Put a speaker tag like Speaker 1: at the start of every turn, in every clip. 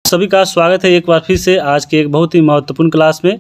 Speaker 1: सभी का स्वागत है एक बार फिर से आज के एक बहुत ही महत्वपूर्ण क्लास में।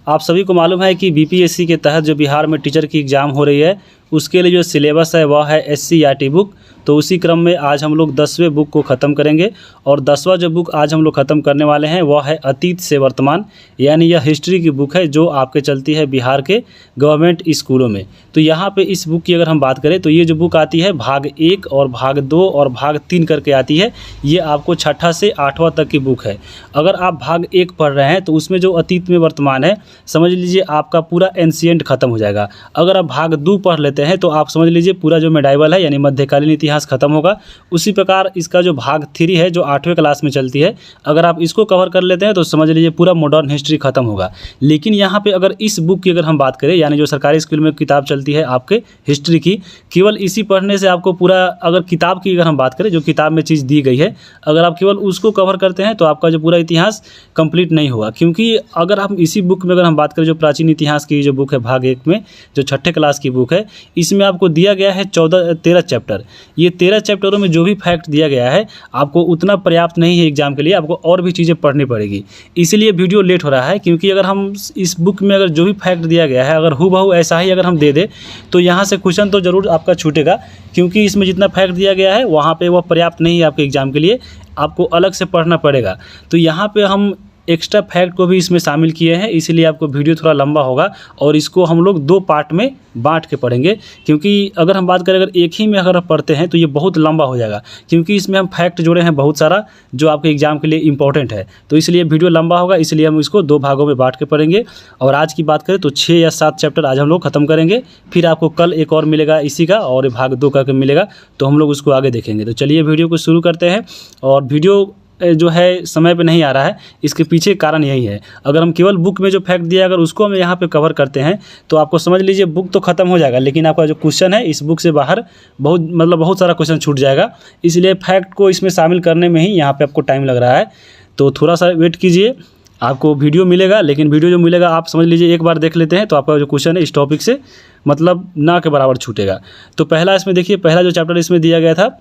Speaker 1: आप सभी को मालूम है कि बीपीएससी के तहत जो बिहार में टीचर की एग्ज़ाम हो रही है उसके लिए जो सिलेबस है वह है SCERT बुक। तो उसी क्रम में आज हम लोग 10वें बुक को ख़त्म करेंगे और 10वां जो बुक आज हम लोग ख़त्म करने वाले हैं वह है अतीत से वर्तमान, यानी यह हिस्ट्री की बुक है जो आपके चलती है बिहार के गवर्नमेंट स्कूलों में। तो यहाँ पे इस बुक की अगर हम बात करें तो ये जो बुक आती है भाग 1 और भाग 2 और भाग 3 करके आती है। ये आपको 6ठा से 8वां तक की बुक है। अगर आप भाग 1 पढ़ रहे हैं तो उसमें जो अतीत में वर्तमान है समझ लीजिए आपका पूरा एंशिएंट ख़त्म हो जाएगा। अगर आप भाग 2 पढ़ लेते हैं तो आप समझ लीजिए पूरा जो मेडाइवल है यानी मध्यकालीन इतिहास खत्म होगा। उसी प्रकार इसका जो भाग 3 है जो 8वें क्लास में चलती है, अगर आप इसको कवर कर लेते हैं तो समझ लीजिए पूरा मॉडर्न हिस्ट्री खत्म होगा। लेकिन यहाँ पे अगर इस बुक की अगर हम बात करें, यानी जो सरकारी स्कूल में किताब चलती है आपके हिस्ट्री की, केवल इसी पढ़ने से आपको पूरा, अगर किताब की अगर हम बात करें जो किताब में चीज़ दी गई है, अगर आप केवल उसको कवर करते हैं तो आपका जो पूरा इतिहास कंप्लीट नहीं हुआ। क्योंकि अगर हम इसी बुक में अगर हम बात करें जो प्राचीन इतिहास की जो बुक है भाग 1 में जो 6ठे क्लास की बुक है, इसमें आपको दिया गया है 13 चैप्टर। ये 13 चैप्टरों में जो भी फैक्ट दिया गया है आपको उतना पर्याप्त नहीं है एग्जाम के लिए, आपको और भी चीज़ें पढ़नी पड़ेगी। इसीलिए वीडियो लेट हो रहा है, क्योंकि अगर हम इस बुक में अगर जो भी फैक्ट दिया गया है अगर हूबहू ऐसा ही अगर हम दे दें तो यहाँ से क्वेश्चन तो ज़रूर आपका छूटेगा, क्योंकि इसमें जितना फैक्ट दिया गया है वहाँ पे वह पर्याप्त नहीं है आपके एग्ज़ाम के लिए, आपको अलग से पढ़ना पड़ेगा। तो यहाँ पे हम एक्स्ट्रा फैक्ट को भी इसमें शामिल किए हैं, इसलिए आपको वीडियो थोड़ा लंबा होगा और इसको हम लोग 2 पार्ट में बांट के पढ़ेंगे। क्योंकि अगर हम बात करें अगर एक ही में अगर आप पढ़ते हैं तो ये बहुत लंबा हो जाएगा, क्योंकि इसमें हम फैक्ट जोड़े हैं बहुत सारा जो आपके एग्जाम के लिए इंपॉर्टेंट है। तो इसलिए वीडियो लंबा होगा, इसलिए हम इसको 2 भागों में बांट के पढ़ेंगे। और आज की बात करें तो 6 या 7 चैप्टर आज हम लोग ख़त्म करेंगे, फिर आपको कल एक और मिलेगा इसी का और भाग 2 करके मिलेगा, तो हम लोग उसको आगे देखेंगे। तो चलिए वीडियो को शुरू करते हैं। और वीडियो जो है समय पे नहीं आ रहा है, इसके पीछे कारण यही है। अगर हम केवल बुक में जो फैक्ट दिया अगर उसको हम यहाँ पे कवर करते हैं तो आपको समझ लीजिए बुक तो ख़त्म हो जाएगा, लेकिन आपका जो क्वेश्चन है इस बुक से बाहर बहुत सारा क्वेश्चन छूट जाएगा। इसलिए फैक्ट को इसमें शामिल करने में ही यहाँ पे आपको टाइम लग रहा है। तो थोड़ा सा वेट कीजिए, आपको वीडियो मिलेगा, लेकिन वीडियो जो मिलेगा आप समझ लीजिए एक बार देख लेते हैं तो आपका जो क्वेश्चन है इस टॉपिक से मतलब ना के बराबर छूटेगा। तो पहला इसमें देखिए, पहला जो चैप्टर इसमें दिया गया था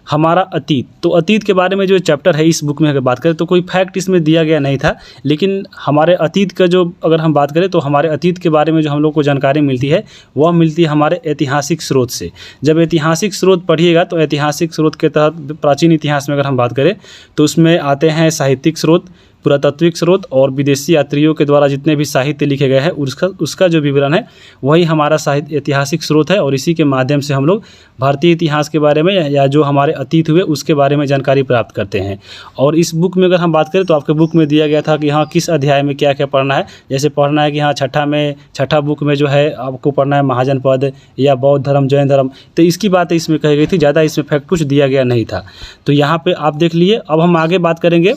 Speaker 1: हमारा अतीत। तो अतीत के बारे में जो चैप्टर है इस बुक में अगर बात करें तो कोई फैक्ट इसमें दिया गया नहीं था, लेकिन हमारे अतीत का जो अगर हम बात करें तो हमारे अतीत के बारे में जो हम लोग को जानकारी मिलती है वह मिलती है हमारे ऐतिहासिक स्रोत से। जब ऐतिहासिक स्रोत पढ़िएगा तो ऐतिहासिक स्रोत के तहत प्राचीन इतिहास में अगर हम बात करें तो उसमें आते हैं साहित्यिक स्रोत, पुरातात्विक स्रोत और विदेशी यात्रियों के द्वारा जितने भी साहित्य लिखे गए हैं उसका जो विवरण है वही हमारा साहित्य ऐतिहासिक स्रोत है। और इसी के माध्यम से हम लोग भारतीय इतिहास के बारे में या जो हमारे अतीत हुए उसके बारे में जानकारी प्राप्त करते हैं। और इस बुक में अगर हम बात करें तो आपके बुक में दिया गया था कि हाँ किस अध्याय में क्या क्या पढ़ना है। जैसे पढ़ना है कि हाँ 6ठा बुक में जो है आपको पढ़ना है महाजन पद या बौद्ध धर्म, जैन धर्म, तो इसकी बात इसमें कही गई थी, ज़्यादा इसमें फैक्ट कुछ दिया गया नहीं था। तो यहाँ पर आप देख लिए। अब हम आगे बात करेंगे,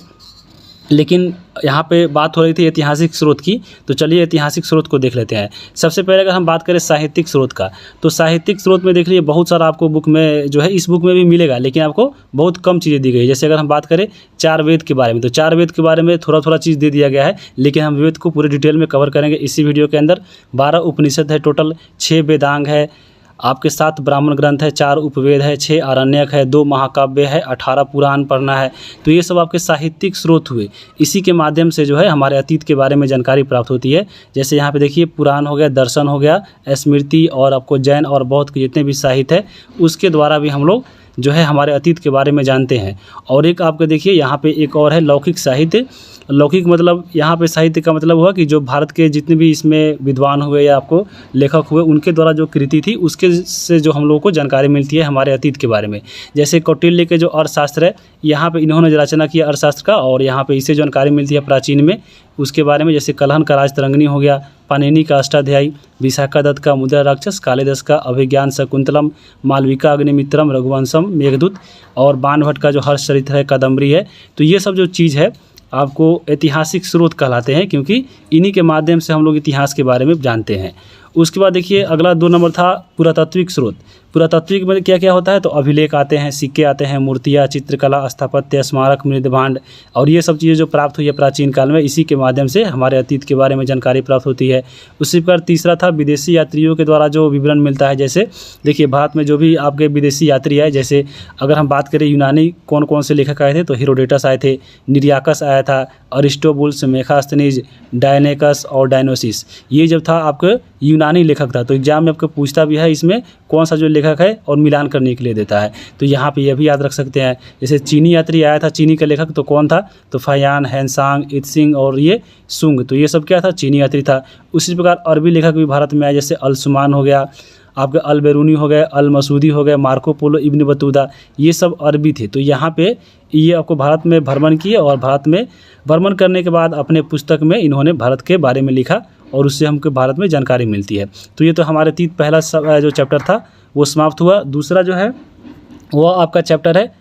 Speaker 1: लेकिन यहाँ पे बात हो रही थी ऐतिहासिक स्रोत की, तो चलिए ऐतिहासिक स्रोत को देख लेते हैं। सबसे पहले अगर हम बात करें साहित्यिक स्रोत का, तो साहित्यिक स्रोत में देख लीजिए बहुत सारा आपको बुक में जो है इस बुक में भी मिलेगा, लेकिन आपको बहुत कम चीज़ें दी गई। जैसे अगर हम बात करें 4 वेद के बारे में, तो 4 वेद के बारे में थोड़ा चीज़ दे दिया गया है, लेकिन हम वेद को पूरे डिटेल में कवर करेंगे इसी वीडियो के अंदर। 12 उपनिषद है टोटल, 6 वेदांग है, आपके 7 ब्राह्मण ग्रंथ है, 4 उपवेद है, 6 आरण्यक है, 2 महाकाव्य है, 18 पुराण पढ़ना है। तो ये सब आपके साहित्यिक स्रोत हुए। इसी के माध्यम से जो है हमारे अतीत के बारे में जानकारी प्राप्त होती है। जैसे यहाँ पे देखिए पुराण हो गया, दर्शन हो गया, स्मृति और आपको जैन और बौद्ध के जितने भी साहित्य है उसके द्वारा भी हम लोग जो है हमारे अतीत के बारे में जानते हैं। और एक आपके देखिए यहाँ पे एक और है लौकिक साहित्य। लौकिक मतलब यहाँ पे साहित्य का मतलब हुआ कि जो भारत के जितने भी इसमें विद्वान हुए या आपको लेखक हुए उनके द्वारा जो कृति थी उसके से जो हम लोगों को जानकारी मिलती है हमारे अतीत के बारे में। जैसे कौटिल्य के जो अर्थशास्त्र है, यहाँ पे इन्होंने जो रचना किया अर्थशास्त्र का, और यहाँ पे इससे जानकारी मिलती है प्राचीन में उसके बारे में। जैसे कलहन का राजतरंगिणी हो गया, पाणिनि का अष्टाध्यायी, विशाखा दत्त का मुद्रा राक्षस, कालिदास का अभिज्ञान शकुंतलम, मालविका अग्निमित्रम, रघुवंशम, मेघदूत और बाणभट्ट का जो हर्षचरित्र है, कादम्बरी है। तो ये सब जो चीज़ है आपको ऐतिहासिक स्रोत कहलाते हैं, क्योंकि इन्हीं के माध्यम से हम लोग इतिहास के बारे में जानते हैं। उसके बाद देखिए अगला 2 नंबर था पुरातात्विक स्रोत। पुरातात्विक में क्या क्या होता है, तो अभिलेख आते हैं, सिक्के आते हैं, मूर्तियाँ, चित्रकला, स्थापत्य, स्मारक, मृदभांड और ये सब चीज़ें जो प्राप्त हुई है प्राचीन काल में, इसी के माध्यम से हमारे अतीत के बारे में जानकारी प्राप्त होती है। उसी प्रकार तीसरा था विदेशी यात्रियों के द्वारा जो विवरण मिलता है। जैसे देखिए भारत में जो भी आपके विदेशी यात्री आए, जैसे अगर हम बात करें यूनानी कौन कौन से लेखक आए थे, तो हेरोडेटस आए थे, निरियाकस आया था, अरिस्टोबुल्स, मेगास्थनीज, डायनेकस और डायनोसिस, ये जब था आपके यूनानी लेखक था। तो एग्जाम में आपको पूछता भी है इसमें कौन सा जो लेखक है और मिलान करने के लिए देता है, तो यहाँ पे ये भी याद रख सकते हैं। जैसे चीनी यात्री आया था, चीनी का लेखक तो कौन था, तो फयान, हैंसांग, इत्सिंग और ये सुंग, तो ये सब क्या था, चीनी यात्री था। उसी प्रकार अरबी लेखक भी भारत में आए, जैसे अलसुमान हो गया, आपके अल बेरूनी हो गए, अल मसूदी हो गए, मार्को पोलो, इब्न बतूता, ये सब अरबी थे। तो यहाँ पे ये आपको भारत में भ्रमण किए और भारत में भ्रमण करने के बाद अपने पुस्तक में इन्होंने भारत के बारे में लिखा और उससे हमको भारत में जानकारी मिलती है। तो ये तो हमारे तीत पहला जो चैप्टर था वो समाप्त हुआ। दूसरा जो है वो आपका चैप्टर है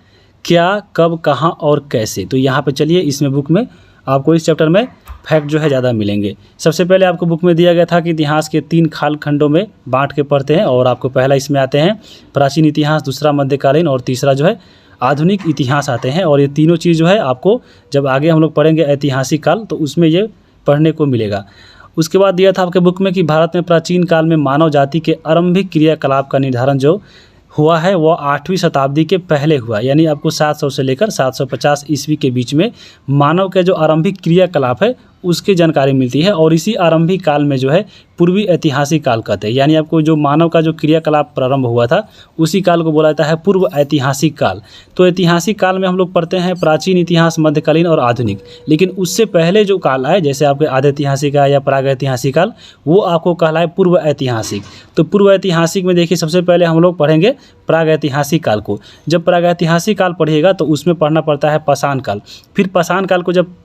Speaker 1: क्या, कब, कहाँ और कैसे। तो यहाँ पे चलिए इसमें बुक में आपको इस चैप्टर में फैक्ट जो है ज़्यादा मिलेंगे। सबसे पहले आपको बुक में दिया गया था कि इतिहास के 3 खाल खंडों में बांट के पढ़ते हैं और आपको पहला इसमें आते हैं प्राचीन इतिहास, दूसरा मध्यकालीन और तीसरा जो है आधुनिक इतिहास आते हैं। और ये तीनों चीज़ जो है आपको जब आगे हम लोग पढ़ेंगे ऐतिहासिक काल तो उसमें ये पढ़ने को मिलेगा। उसके बाद दिया था आपके बुक में कि भारत में प्राचीन काल में मानव जाति के आरंभिक क्रियाकलाप का निर्धारण जो हुआ है वो 8वीं शताब्दी के पहले हुआ, यानी आपको 700 से लेकर 750 ईस्वी के बीच में मानव के जो आरंभिक क्रियाकलाप है उसकी जानकारी मिलती है। और इसी आरंभिक काल में जो है पूर्वी ऐतिहासिक काल कहते हैं, यानी आपको जो मानव का जो क्रियाकलाप प्रारंभ हुआ था उसी काल को बोला जाता है पूर्व ऐतिहासिक काल। तो ऐतिहासिक काल में हम लोग पढ़ते हैं प्राचीन इतिहास, मध्यकालीन और आधुनिक, लेकिन उससे पहले जो काल आए जैसे आपके आधे ऐतिहासिक या प्राग ऐतिहासिक काल, वो आपको कहलाए पूर्व ऐतिहासिक। तो पूर्व ऐतिहासिक में देखिए सबसे पहले हम लोग पढ़ेंगे प्राग ऐतिहासिक काल को। जब प्राग ऐतिहासिक काल पढ़िएगा तो उसमें पढ़ना पड़ता है पाषाण काल। फिर पाषाण काल को जब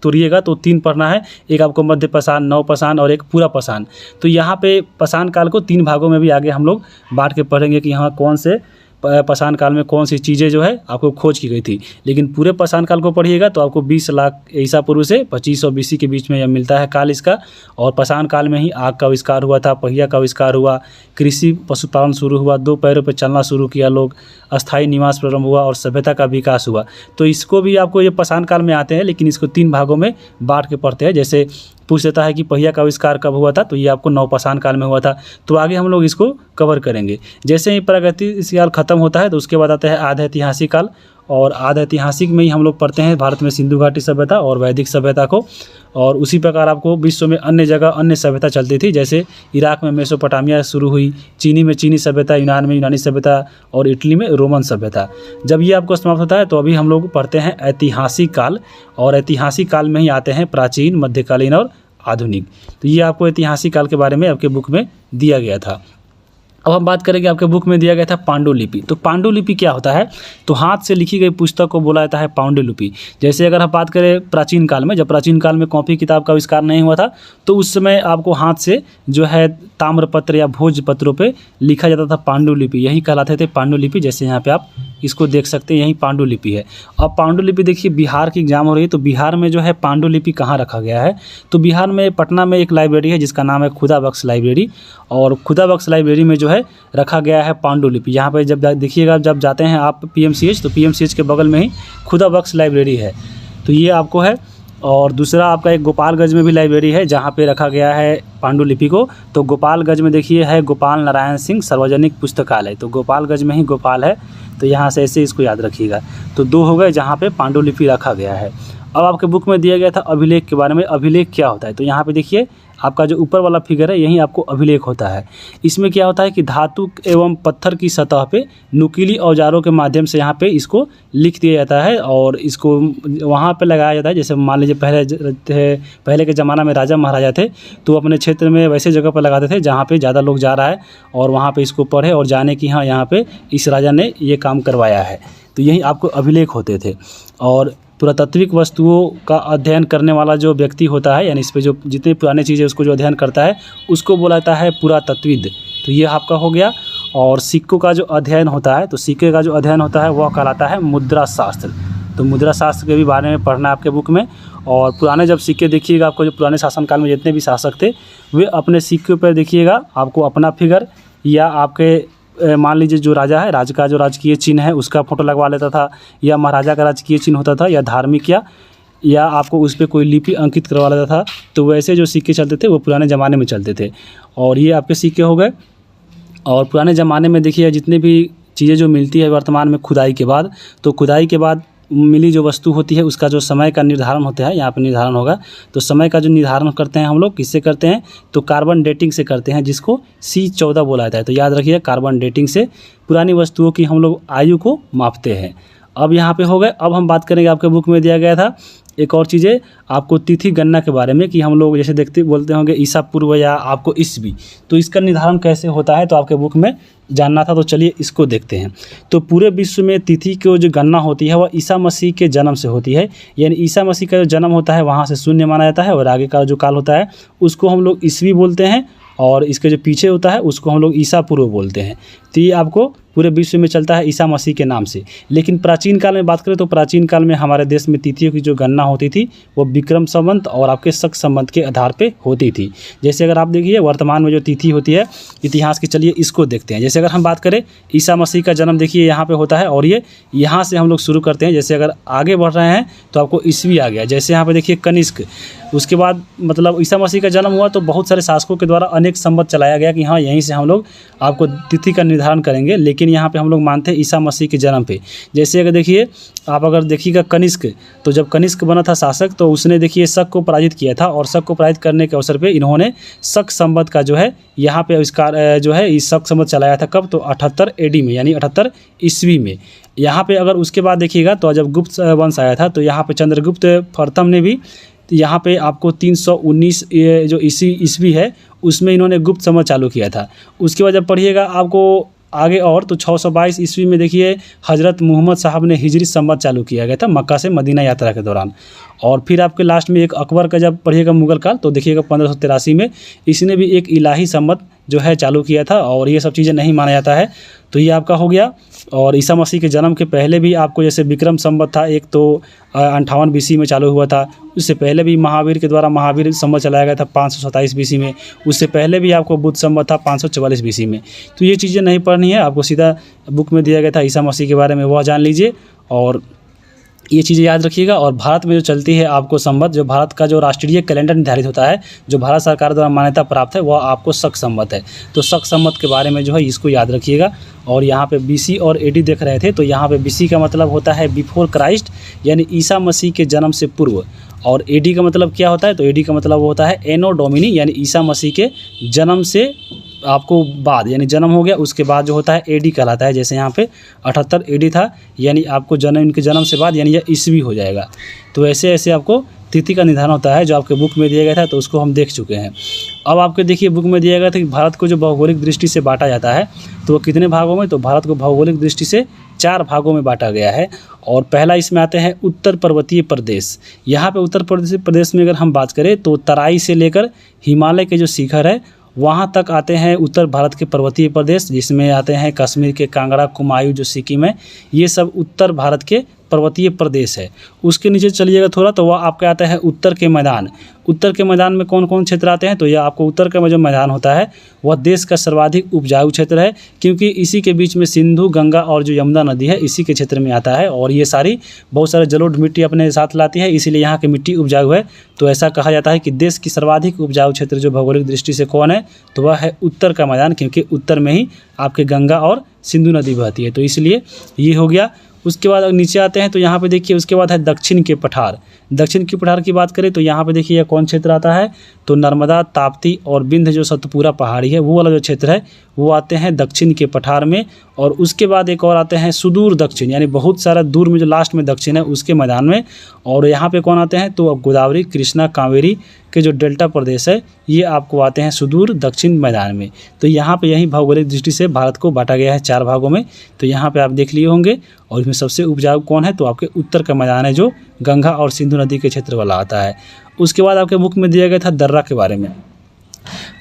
Speaker 1: तोड़िएगा तो 3 पढ़ना है, एक आपको मध्य पाषाण, नव पाषाण और एक पूरा पाषाण। तो यहाँ पे पाषाण काल को 3 भागों में भी आगे हम लोग बांट के पढ़ेंगे कि यहाँ कौन से पाषाण काल में कौन सी चीज़ें जो है आपको खोज की गई थी। लेकिन पूरे पाषाण काल को पढ़िएगा तो आपको 20 लाख ईसा पूर्व से 2500 BC के बीच में यह मिलता है काल इसका। और पाषाण काल में ही आग का आविष्कार हुआ था, पहिया का आविष्कार हुआ, कृषि पशुपालन शुरू हुआ, 2 पैरों पर चलना शुरू किया लोग, अस्थायी निवास प्रारंभ हुआ और सभ्यता का विकास हुआ। तो इसको भी आपको ये पाषाण काल में आते हैं, लेकिन इसको 3 भागों में बांट के पढ़ते हैं। जैसे पूछ लेता है कि पहिया का आविष्कार कब हुआ था, तो ये आपको नवपाषाण काल में हुआ था। तो आगे हम लोग इसको कवर करेंगे। जैसे ही प्रागैतिहासिक काल खत्म होता है तो उसके बाद आता है आधे ऐतिहासिक काल, और आधे ऐतिहासिक में ही हम लोग पढ़ते हैं भारत में सिंधु घाटी सभ्यता और वैदिक सभ्यता को। और उसी प्रकार आपको विश्व में अन्य जगह अन्य सभ्यता चलती थी, जैसे इराक में मेसोपोटामिया शुरू हुई, चीनी में चीनी सभ्यता, यूनान में यूनानी सभ्यता और इटली में रोमन सभ्यता। जब ये आपको समाप्त होता है तो अभी हम लोग पढ़ते हैं ऐतिहासिक काल, और ऐतिहासिक काल में ही आते हैं प्राचीन, मध्यकालीन और आधुनिक। तो ये आपको ऐतिहासिक काल के बारे में आपके बुक में दिया गया था। अब हम बात करेंगे, आपके बुक में दिया गया था पांडुलिपि। तो पांडुलिपि क्या होता है, तो हाथ से लिखी गई पुस्तक को बोला जाता है पांडुलिपि। जैसे अगर हम बात करें प्राचीन काल में, जब प्राचीन काल में कॉपी किताब का आविष्कार नहीं हुआ था तो उस समय आपको हाथ से जो है ताम्रपत्र या भोजपत्रों पे लिखा जाता था पांडुलिपि, यही कहलाते थे पांडुलिपि। जैसे यहाँ पे आप इसको देख सकते हैं, यही पांडुलिपि है। अब पांडुलिपि देखिए बिहार की एग्जाम हो रही है, तो बिहार में जो है पांडुलिपि कहाँ रखा गया है, तो बिहार में पटना में एक लाइब्रेरी है जिसका नाम है खुदा बख्श लाइब्रेरी, और खुदा बख्श लाइब्रेरी में जो है रखा गया है पांडुलिपि। यहाँ पे जब देखिएगा, जब जाते हैं आप PMCH तो PMCH के बगल में ही खुदा बख्श लाइब्रेरी है, तो ये आपको है। और दूसरा आपका एक गोपालगंज में भी लाइब्रेरी है जहाँ पे रखा गया है पांडुलिपि को। तो गोपालगंज में देखिए है गोपाल नारायण सिंह सार्वजनिक पुस्तकालय, तो गोपालगंज में ही गोपाल है, तो यहाँ से ऐसे इसको याद रखिएगा। तो 2 हो गए जहाँ पे पांडुलिपि रखा गया है। अब आपके बुक में दिया गया था अभिलेख के बारे में। अभिलेख क्या होता है, तो यहाँ पे देखिए आपका जो ऊपर वाला फिगर है यही आपको अभिलेख होता है। इसमें क्या होता है कि धातु एवं पत्थर की सतह पे नुकीली औजारों के माध्यम से यहाँ पे इसको लिख दिया जाता है और इसको वहाँ पे लगाया जाता है। जैसे मान लीजिए पहले के ज़माना में राजा महाराजा थे तो अपने क्षेत्र में वैसे जगह पर लगाते थे जहाँ पे ज़्यादा लोग जा रहा है और वहाँ पे इसको पढ़े और जाने कि हाँ यहाँ पे इस राजा ने ये काम करवाया है। तो यही आपको अभिलेख होते थे। और पुरातात्विक वस्तुओं का अध्ययन करने वाला जो व्यक्ति होता है, यानी इस पे जो जितनी पुरानी चीज़ें उसको जो अध्ययन करता है उसको बोला जाता है पुरातत्वविद। तो ये आपका हो गया। और सिक्कों का जो अध्ययन होता है, तो सिक्के का जो अध्ययन होता है वह कहलाता है मुद्रा शास्त्र। तो मुद्रा शास्त्र के भी बारे में पढ़ना है आपके बुक में। और पुराने जब सिक्के देखिएगा, आपको जो पुराने शासनकाल में जितने भी शासक थे वे अपने सिक्के पर देखिएगा आपको अपना फिगर या आपके मान लीजिए जो राजा है, राज का जो राजकीय चिन्ह है उसका फ़ोटो लगवा लेता था, या महाराजा का राजकीय चिन्ह होता था, या धार्मिक या आपको उस पर कोई लिपि अंकित करवा लेता था। तो वैसे जो सिक्के चलते थे वो पुराने ज़माने में चलते थे। और ये आपके सिक्के हो गए। और पुराने ज़माने में देखिए जितनी भी चीज़ें जो मिलती है वर्तमान में खुदाई के बाद, तो खुदाई के बाद मिली जो वस्तु होती है उसका जो समय का निर्धारण होता है, यहाँ पे निर्धारण होगा। तो समय का जो निर्धारण करते हैं हम लोग किससे करते हैं, तो कार्बन डेटिंग से करते हैं, जिसको C14 बोला जाता है। तो याद रखिए कार्बन डेटिंग से पुरानी वस्तुओं की हम लोग आयु को मापते हैं। अब यहाँ पे हो गए। अब हम बात करेंगे, आपके बुक में दिया गया था एक और चीज़ें आपको तिथि गणना के बारे में, कि हम लोग जैसे बोलते होंगे ईसा पूर्व या आपको ईस्वी, तो इसका निर्धारण कैसे होता है तो आपके बुक में जानना था। तो चलिए इसको देखते हैं। तो पूरे विश्व में तिथि की जो गणना होती है वह ईसा मसीह के जन्म से होती है। यानी ईसा मसीह का जो जन्म होता है वहाँ से शून्य माना जाता है, और आगे का जो काल होता है उसको हम लोग ईस्वी बोलते हैं, और इसके जो पीछे होता है उसको हम लोग ईसा पूर्व बोलते हैं। तो ये आपको पूरे विश्व में चलता है ईसा मसीह के नाम से। लेकिन प्राचीन काल में बात करें तो प्राचीन काल में हमारे देश में तिथियों की जो गणना होती थी वो विक्रम संवत और आपके शक संवत के आधार पे होती थी। जैसे अगर आप देखिए वर्तमान में जो तिथि होती है इतिहास की, चलिए इसको देखते हैं। जैसे अगर हम बात करें ईसा मसीह का जन्म देखिए यहाँ पे होता है, और ये यहाँ से हम लोग शुरू करते हैं। जैसे अगर आगे बढ़ रहे हैं तो आपको ईस्वी आ गया। जैसे यहाँ पे देखिए कनिष्क, उसके बाद मतलब ईसा मसीह का जन्म हुआ तो बहुत सारे शासकों के द्वारा अनेक संवत चलाया गया कि हाँ यहीं से हम लोग आपको तिथि का निर्धारण करेंगे। लेकिन यहाँ पे हम लोग मानते हैं ईसा मसीह के जन्म पे। जैसे अगर देखिए आप अगर देखिएगा कनिष्क, तो जब कनिष्क बना था शासक तो उसने देखिए शक को पराजित किया था, और शक को पराजित करने के अवसर पे इन्होंने शक संवत का जो है यहाँ पे आविष्कार जो है इस शक संवत चलाया था। कब, तो 78 AD में, यानी 78 ईस्वी में। यहाँ पे अगर उसके बाद देखिएगा तो जब गुप्त वंश आया था तो यहाँ पे चंद्रगुप्त प्रथम ने भी यहाँ पे आपको 319 जो ईस्वी है उसमें इन्होंने गुप्त संवत चालू किया था। उसके बाद जब पढ़िएगा आपको आगे और तो 622 ईस्वी में देखिए हज़रत मोहम्मद साहब ने हिजरी संवत चालू किया गया था मक्का से मदीना यात्रा के दौरान। और फिर आपके लास्ट में एक अकबर का जब पढ़िएगा मुगल काल तो देखिएगा 1583 में इसने भी एक इलाही संवत जो है चालू किया था, और ये सब चीज़ें नहीं माना जाता है। तो ये आपका हो गया। और ईसा मसीह के जन्म के पहले भी आपको जैसे विक्रम संवत था, एक तो 58 BC में चालू हुआ था। उससे पहले भी महावीर के द्वारा महावीर संवत चलाया गया था 527 BC में। उससे पहले भी आपको बुद्ध संवत था 544 BC में। तो ये चीज़ें नहीं पढ़नी है, आपको सीधा बुक में दिया गया था ईसा मसीह के बारे में, वह जान लीजिए और ये चीज़ें याद रखिएगा। और भारत में जो चलती है आपको संवत, जो भारत का जो राष्ट्रीय कैलेंडर निर्धारित होता है, जो भारत सरकार द्वारा मान्यता प्राप्त है, वह आपको शक संवत है। तो शक संवत के बारे में जो है इसको याद रखिएगा। और यहाँ पे BC और AD देख रहे थे, तो यहाँ पे BC का मतलब होता है बिफोर क्राइस्ट, यानी ईसा मसीह के जन्म से पूर्व। और AD का मतलब क्या होता है, तो AD का मतलब होता है एनो डोमिनी, यानी ईसा मसीह के जन्म से आपको बाद, यानी जन्म हो गया उसके बाद जो होता है AD कहलाता है। जैसे यहाँ पे 78 AD था, यानी आपको जन्म, इनके जन्म से बाद यानी यह ईस्वी हो जाएगा। तो ऐसे ऐसे आपको तिथि का निर्धारण होता है जो आपके बुक में दिया गया था, तो उसको हम देख चुके हैं। अब आपके देखिए बुक में दिया गया था कि भारत को जो भौगोलिक दृष्टि से बांटा जाता है तो वो कितने भागों में, तो भारत को भौगोलिक दृष्टि से 4 भागों में बांटा गया है। और पहला इसमें आते हैं उत्तर पर्वतीय प्रदेश। यहाँ पे उत्तर प्रदेश में अगर हम बात करें तो तराई से लेकर हिमालय के जो शिखर है वहाँ तक आते हैं उत्तर भारत के पर्वतीय प्रदेश, जिसमें आते हैं कश्मीर के कांगड़ा, कुमायूं जो सिक्किम है, ये सब उत्तर भारत के पर्वतीय प्रदेश है। उसके नीचे चलिएगा थोड़ा तो वह आपका आता है उत्तर के मैदान। उत्तर के मैदान में कौन कौन क्षेत्र आते हैं, तो यह आपको उत्तर का जो मैदान होता है वह देश का सर्वाधिक उपजाऊ क्षेत्र है, क्योंकि इसी के बीच में सिंधु, गंगा और जो यमुना नदी है इसी के क्षेत्र में आता है। और ये सारी बहुत सारे जलोढ़ मिट्टी अपने साथ लाती है, इसीलिए यहाँ की मिट्टी उपजाऊ है। तो ऐसा कहा जाता है कि देश की सर्वाधिक उपजाऊ क्षेत्र जो भौगोलिक दृष्टि से कौन है, तो वह है उत्तर का मैदान, क्योंकि उत्तर में ही आपके गंगा और सिंधु नदी बहती है। तो इसलिए ये हो गया। उसके बाद नीचे आते हैं तो यहाँ पे देखिए उसके बाद है दक्षिण के पठार। दक्षिण के पठार की बात करें तो यहाँ पे देखिए कौन क्षेत्र आता है, तो नर्मदा, ताप्ती और बिंध्य जो सतपुरा पहाड़ी है वो वाला जो क्षेत्र है वो आते हैं दक्षिण के पठार में। और उसके बाद एक और आते हैं सुदूर दक्षिण, यानी बहुत सारा दूर में जो लास्ट में दक्षिण है उसके मैदान में। और यहाँ पे कौन आते हैं, तो अब गोदावरी, कृष्णा, कावेरी के जो डेल्टा प्रदेश है ये आपको आते हैं सुदूर दक्षिण मैदान में। तो यहाँ पे यही भौगोलिक दृष्टि से भारत को बांटा गया है 4 भागों में। तो यहाँ पे आप देख लिए होंगे। और इसमें सबसे उपजाऊ कौन है, तो आपके उत्तर का मैदान है जो गंगा और सिंधु नदी के क्षेत्र वाला आता है। उसके बाद आपके बुक में दिया गया था दर्रा के बारे में।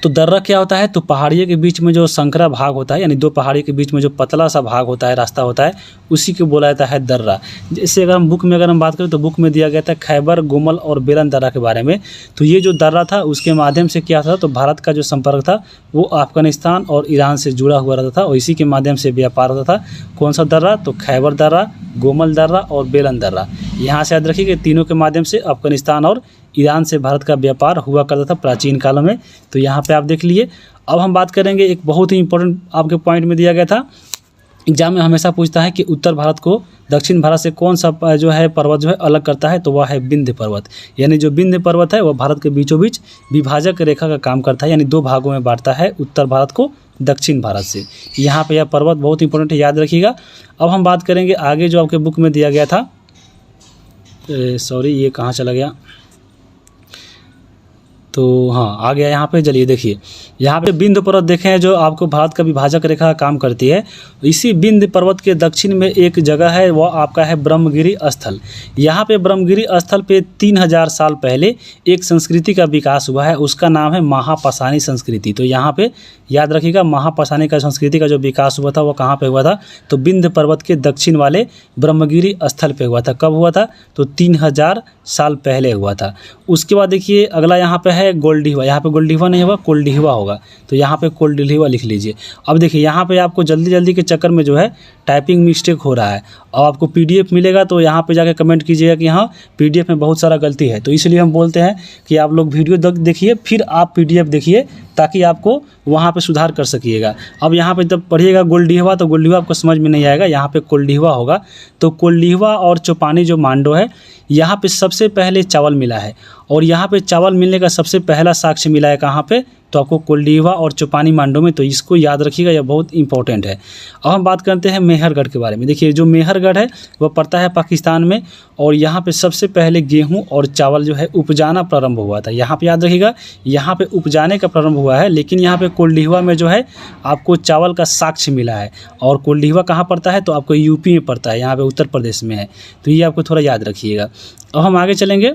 Speaker 1: तो दर्रा क्या होता है, तो पहाड़ियों के बीच में जो संकरा भाग होता है, यानी दो पहाड़ी के बीच में जो पतला सा भाग होता है, रास्ता होता है, उसी को बोला जाता है दर्रा। जैसे अगर हम बुक में बात करें तो बुक में दिया गया था खैबर, गोमल और बेलन दर्रा के बारे में। तो ये जो दर्रा था उसके माध्यम से क्या था, तो भारत का जो संपर्क था वो अफगानिस्तान और ईरान से जुड़ा हुआ रहता था और इसी के माध्यम से व्यापार होता था। कौन सा दर्रा, तो खैबर दर्रा, गोमल दर्रा और बेलन दर्रा। यहाँ से याद रखिए कि तीनों के माध्यम से अफगानिस्तान और ईरान से भारत का व्यापार हुआ करता था प्राचीन कालों में। तो यहाँ पे आप देख लिए। अब हम बात करेंगे, एक बहुत ही इंपॉर्टेंट आपके पॉइंट में दिया गया था, एग्जाम में हमेशा पूछता है कि उत्तर भारत को दक्षिण भारत से कौन सा जो है पर्वत जो है अलग करता है, तो वह है विंध्य पर्वत। यानी जो विंध्य पर्वत है वह भारत के बीचों बीच विभाजक रेखा का काम करता है, यानी दो भागों में बांटता है उत्तर भारत को दक्षिण भारत से। यहाँ पे यह पर्वत बहुत इंपॉर्टेंट है, याद रखिएगा। अब हम बात करेंगे आगे जो आपके बुक में दिया गया था, सॉरी ये कहाँ चला गया, तो हाँ आ गया यहाँ पे। चलिए देखिए, यहाँ पे विंध्य पर्वत देखें जो आपको भारत का विभाजक रेखा का काम करती है। इसी विंध्य पर्वत के दक्षिण में एक जगह है, वह आपका है ब्रह्मगिरी स्थल। यहाँ पे ब्रह्मगिरी स्थल पे 3000 साल पहले एक संस्कृति का विकास हुआ है, उसका नाम है महापाषाणी संस्कृति। तो यहाँ पे याद रखिएगा, महापाषाणी का संस्कृति का जो विकास हुआ था वो कहाँ पे हुआ था, तो विंध्य पर्वत के दक्षिण वाले ब्रह्मगिरी स्थल पे हुआ था। कब हुआ था, तो 3000 साल पहले हुआ था। उसके बाद देखिए अगला यहाँ पे है गोल्डिहवा। यहाँ पे गोल्डिहवा नहीं होगा, कोल्डिहवा होगा, तो यहाँ पे कोल्डिहवा लिख लीजिए। अब देखिए यहाँ पे आपको जल्दी के चक्कर में जो है टाइपिंग मिस्टेक हो रहा है और आपको PDF मिलेगा, तो यहाँ पे जाके कमेंट कीजिएगा कि हाँ PDF में बहुत सारा गलती है। तो इसलिए हम बोलते हैं कि आप लोग वीडियो देखिए फिर आप PDF देखिए, ताकि आपको वहाँ पे सुधार कर सकिएगा। अब यहाँ पे जब पढ़िएगा गोल्डिहवा, तो गोल्डिहवा आपको समझ में नहीं आएगा, यहाँ पे कोल्डिहवा होगा। तो कोल्डिहवा और चौपानी जो मांडो है, यहाँ पे सबसे पहले चावल मिला है और यहाँ पे चावल मिलने का सबसे पहला साक्ष्य मिला है कहाँ पे, तो आपको कोल्डिहवा और चौपानी मांडो में। तो इसको याद रखिएगा, यह बहुत इंपॉर्टेंट है। अब हम बात करते हैं मेहरगढ़ के बारे में। देखिए जो मेहरगढ़ है वह पड़ता है पाकिस्तान में और यहाँ पे सबसे पहले गेहूं और चावल जो है उपजाना प्रारंभ हुआ था। यहाँ पे याद रखिएगा, यहाँ पे उपजाने का प्रारंभ हुआ है, लेकिन यहाँ पे कोल्डिहवा में जो है आपको चावल का साक्ष्य मिला है। और कोल्डिहवा कहाँ पड़ता है, तो आपको UP में पड़ता है, यहाँ पे उत्तर प्रदेश में है। तो ये आपको थोड़ा याद रखिएगा। अब हम आगे चलेंगे।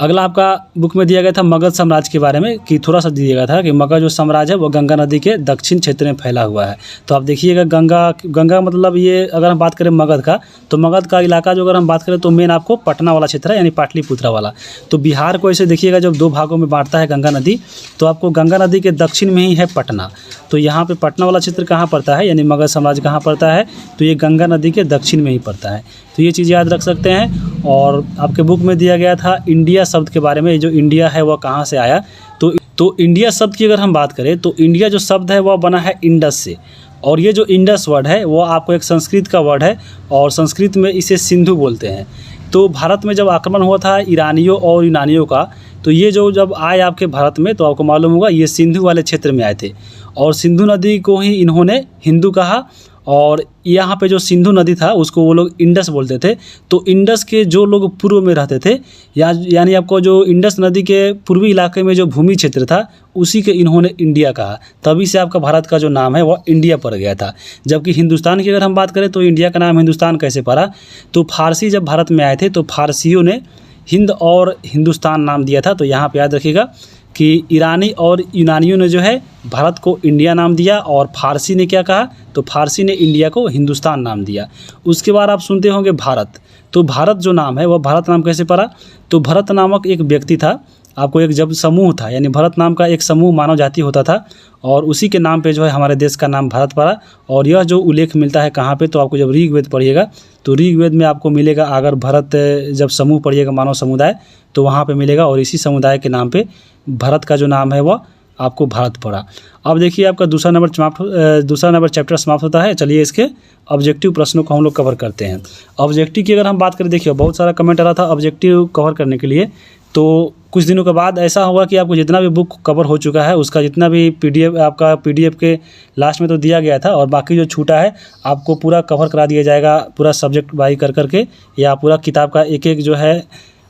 Speaker 1: अगला आपका बुक में दिया गया था मगध साम्राज्य के बारे में, कि थोड़ा सा दिया गया था कि मगध जो साम्राज्य है वो गंगा नदी के दक्षिण क्षेत्र में फैला हुआ है। तो आप देखिएगा गंगा मतलब ये अगर हम बात करें मगध का, तो मगध का इलाका जो अगर हम बात करें तो मेन आपको पटना वाला क्षेत्र है, यानी पाटलिपुत्रा वाला। तो बिहार को ऐसे देखिएगा, जब दो भागों में बांटता है गंगा नदी, तो आपको गंगा नदी के दक्षिण में ही है पटना। तो यहाँ पे पटना वाला क्षेत्र कहाँ पड़ता है, यानी मगध साम्राज्य कहाँ पड़ता है, तो ये गंगा नदी के दक्षिण में ही पड़ता है। तो ये चीज़ याद रख सकते हैं। और आपके बुक में दिया गया था इंडिया शब्द के बारे में, जो इंडिया है वह कहाँ से आया, तो इंडिया शब्द की अगर हम बात करें तो इंडिया जो शब्द है वह बना है इंडस से। और ये जो इंडस वर्ड है वो आपको एक संस्कृत का वर्ड है और संस्कृत में इसे सिंधु बोलते हैं। तो भारत में जब आक्रमण हुआ था ईरानियों और यूनानियों का, तो ये जो जब आए आपके भारत में, तो आपको मालूम होगा ये सिंधु वाले क्षेत्र में आए थे और सिंधु नदी को ही इन्होंने हिंदू कहा। और यहाँ पे जो सिंधु नदी था उसको वो लोग इंडस बोलते थे। तो इंडस के जो लोग पूर्व में रहते थे, यानी आपको जो इंडस नदी के पूर्वी इलाके में जो भूमि क्षेत्र था उसी के इन्होंने इंडिया कहा। तभी से आपका भारत का जो नाम है वह इंडिया पड़ गया था। जबकि हिंदुस्तान की अगर हम बात करें तो इंडिया का नाम हिंदुस्तान कैसे पड़ा, तो फारसी जब भारत में आए थे तो फारसियों ने हिंद और हिंदुस्तान नाम दिया था। तो यहाँ पे याद रखिएगा कि ईरानी और यूनानियों ने जो है भारत को इंडिया नाम दिया और फारसी ने क्या कहा, तो फारसी ने इंडिया को हिंदुस्तान नाम दिया। उसके बाद आप सुनते होंगे भारत। तो भारत जो नाम है वह भारत नाम कैसे पड़ा, तो भरत नामक एक व्यक्ति था, आपको एक जब समूह था, यानी भरत नाम का एक समूह मानव जाति होता था और उसी के नाम पे जो है हमारे देश का नाम भारत पड़ा। और यह जो उल्लेख मिलता है कहाँ पे, तो आपको जब ऋग्वेद पढ़िएगा तो ऋग्वेद में आपको मिलेगा, अगर भरत जब समूह पढ़िएगा मानव समुदाय, तो वहाँ पे मिलेगा और इसी समुदाय के नाम पे भारत का जो नाम है वह आपको भारत पड़ा। अब देखिए आपका दूसरा नंबर चैप्टर समाप्त होता है। चलिए इसके ऑब्जेक्टिव प्रश्नों को हम लोग कवर करते हैं। ऑब्जेक्टिव की अगर हम बात करें, देखिए बहुत सारा कमेंट आ रहा था ऑब्जेक्टिव कवर करने के लिए। तो कुछ दिनों के बाद ऐसा होगा कि आपको जितना भी बुक कवर हो चुका है उसका जितना भी PDF आपका PDF के लास्ट में तो दिया गया था और बाकी जो छूटा है आपको पूरा कवर करा दिया जाएगा, पूरा सब्जेक्ट वाइज कर करके, या पूरा किताब का एक एक जो है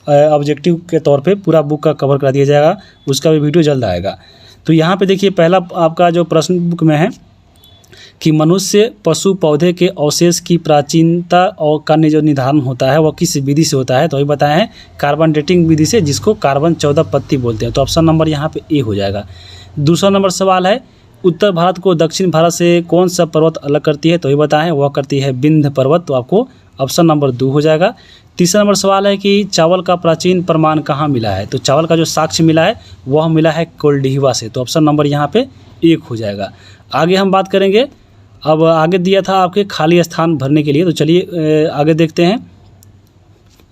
Speaker 1: ऑब्जेक्टिव के तौर पे पूरा बुक का कवर करा दिया जाएगा। उसका भी वीडियो जल्द आएगा। तो यहाँ पे देखिए पहला आपका जो प्रश्न बुक में है कि मनुष्य पशु पौधे के अवशेष की प्राचीनता और का जो निर्धारण होता है वह किस विधि से होता है, तो वही बताए हैं कार्बन डेटिंग विधि से, जिसको कार्बन 14 पत्ती बोलते हैं। तो ऑप्शन नंबर यहाँ पे ए हो जाएगा। दूसरा नंबर सवाल है उत्तर भारत को दक्षिण भारत से कौन सा पर्वत अलग करती है, तो ये बताएं वह करती है विंध्य पर्वत, तो आपको ऑप्शन नंबर 2 हो जाएगा। तीसरा नंबर सवाल है कि चावल का प्राचीन प्रमाण कहाँ मिला है, तो चावल का जो साक्ष्य मिला है वह मिला है कोल्डिहिवा से, तो ऑप्शन नंबर यहाँ पे 1 हो जाएगा। आगे हम बात करेंगे, अब आगे दिया था आपके खाली स्थान भरने के लिए, तो चलिए आगे देखते हैं।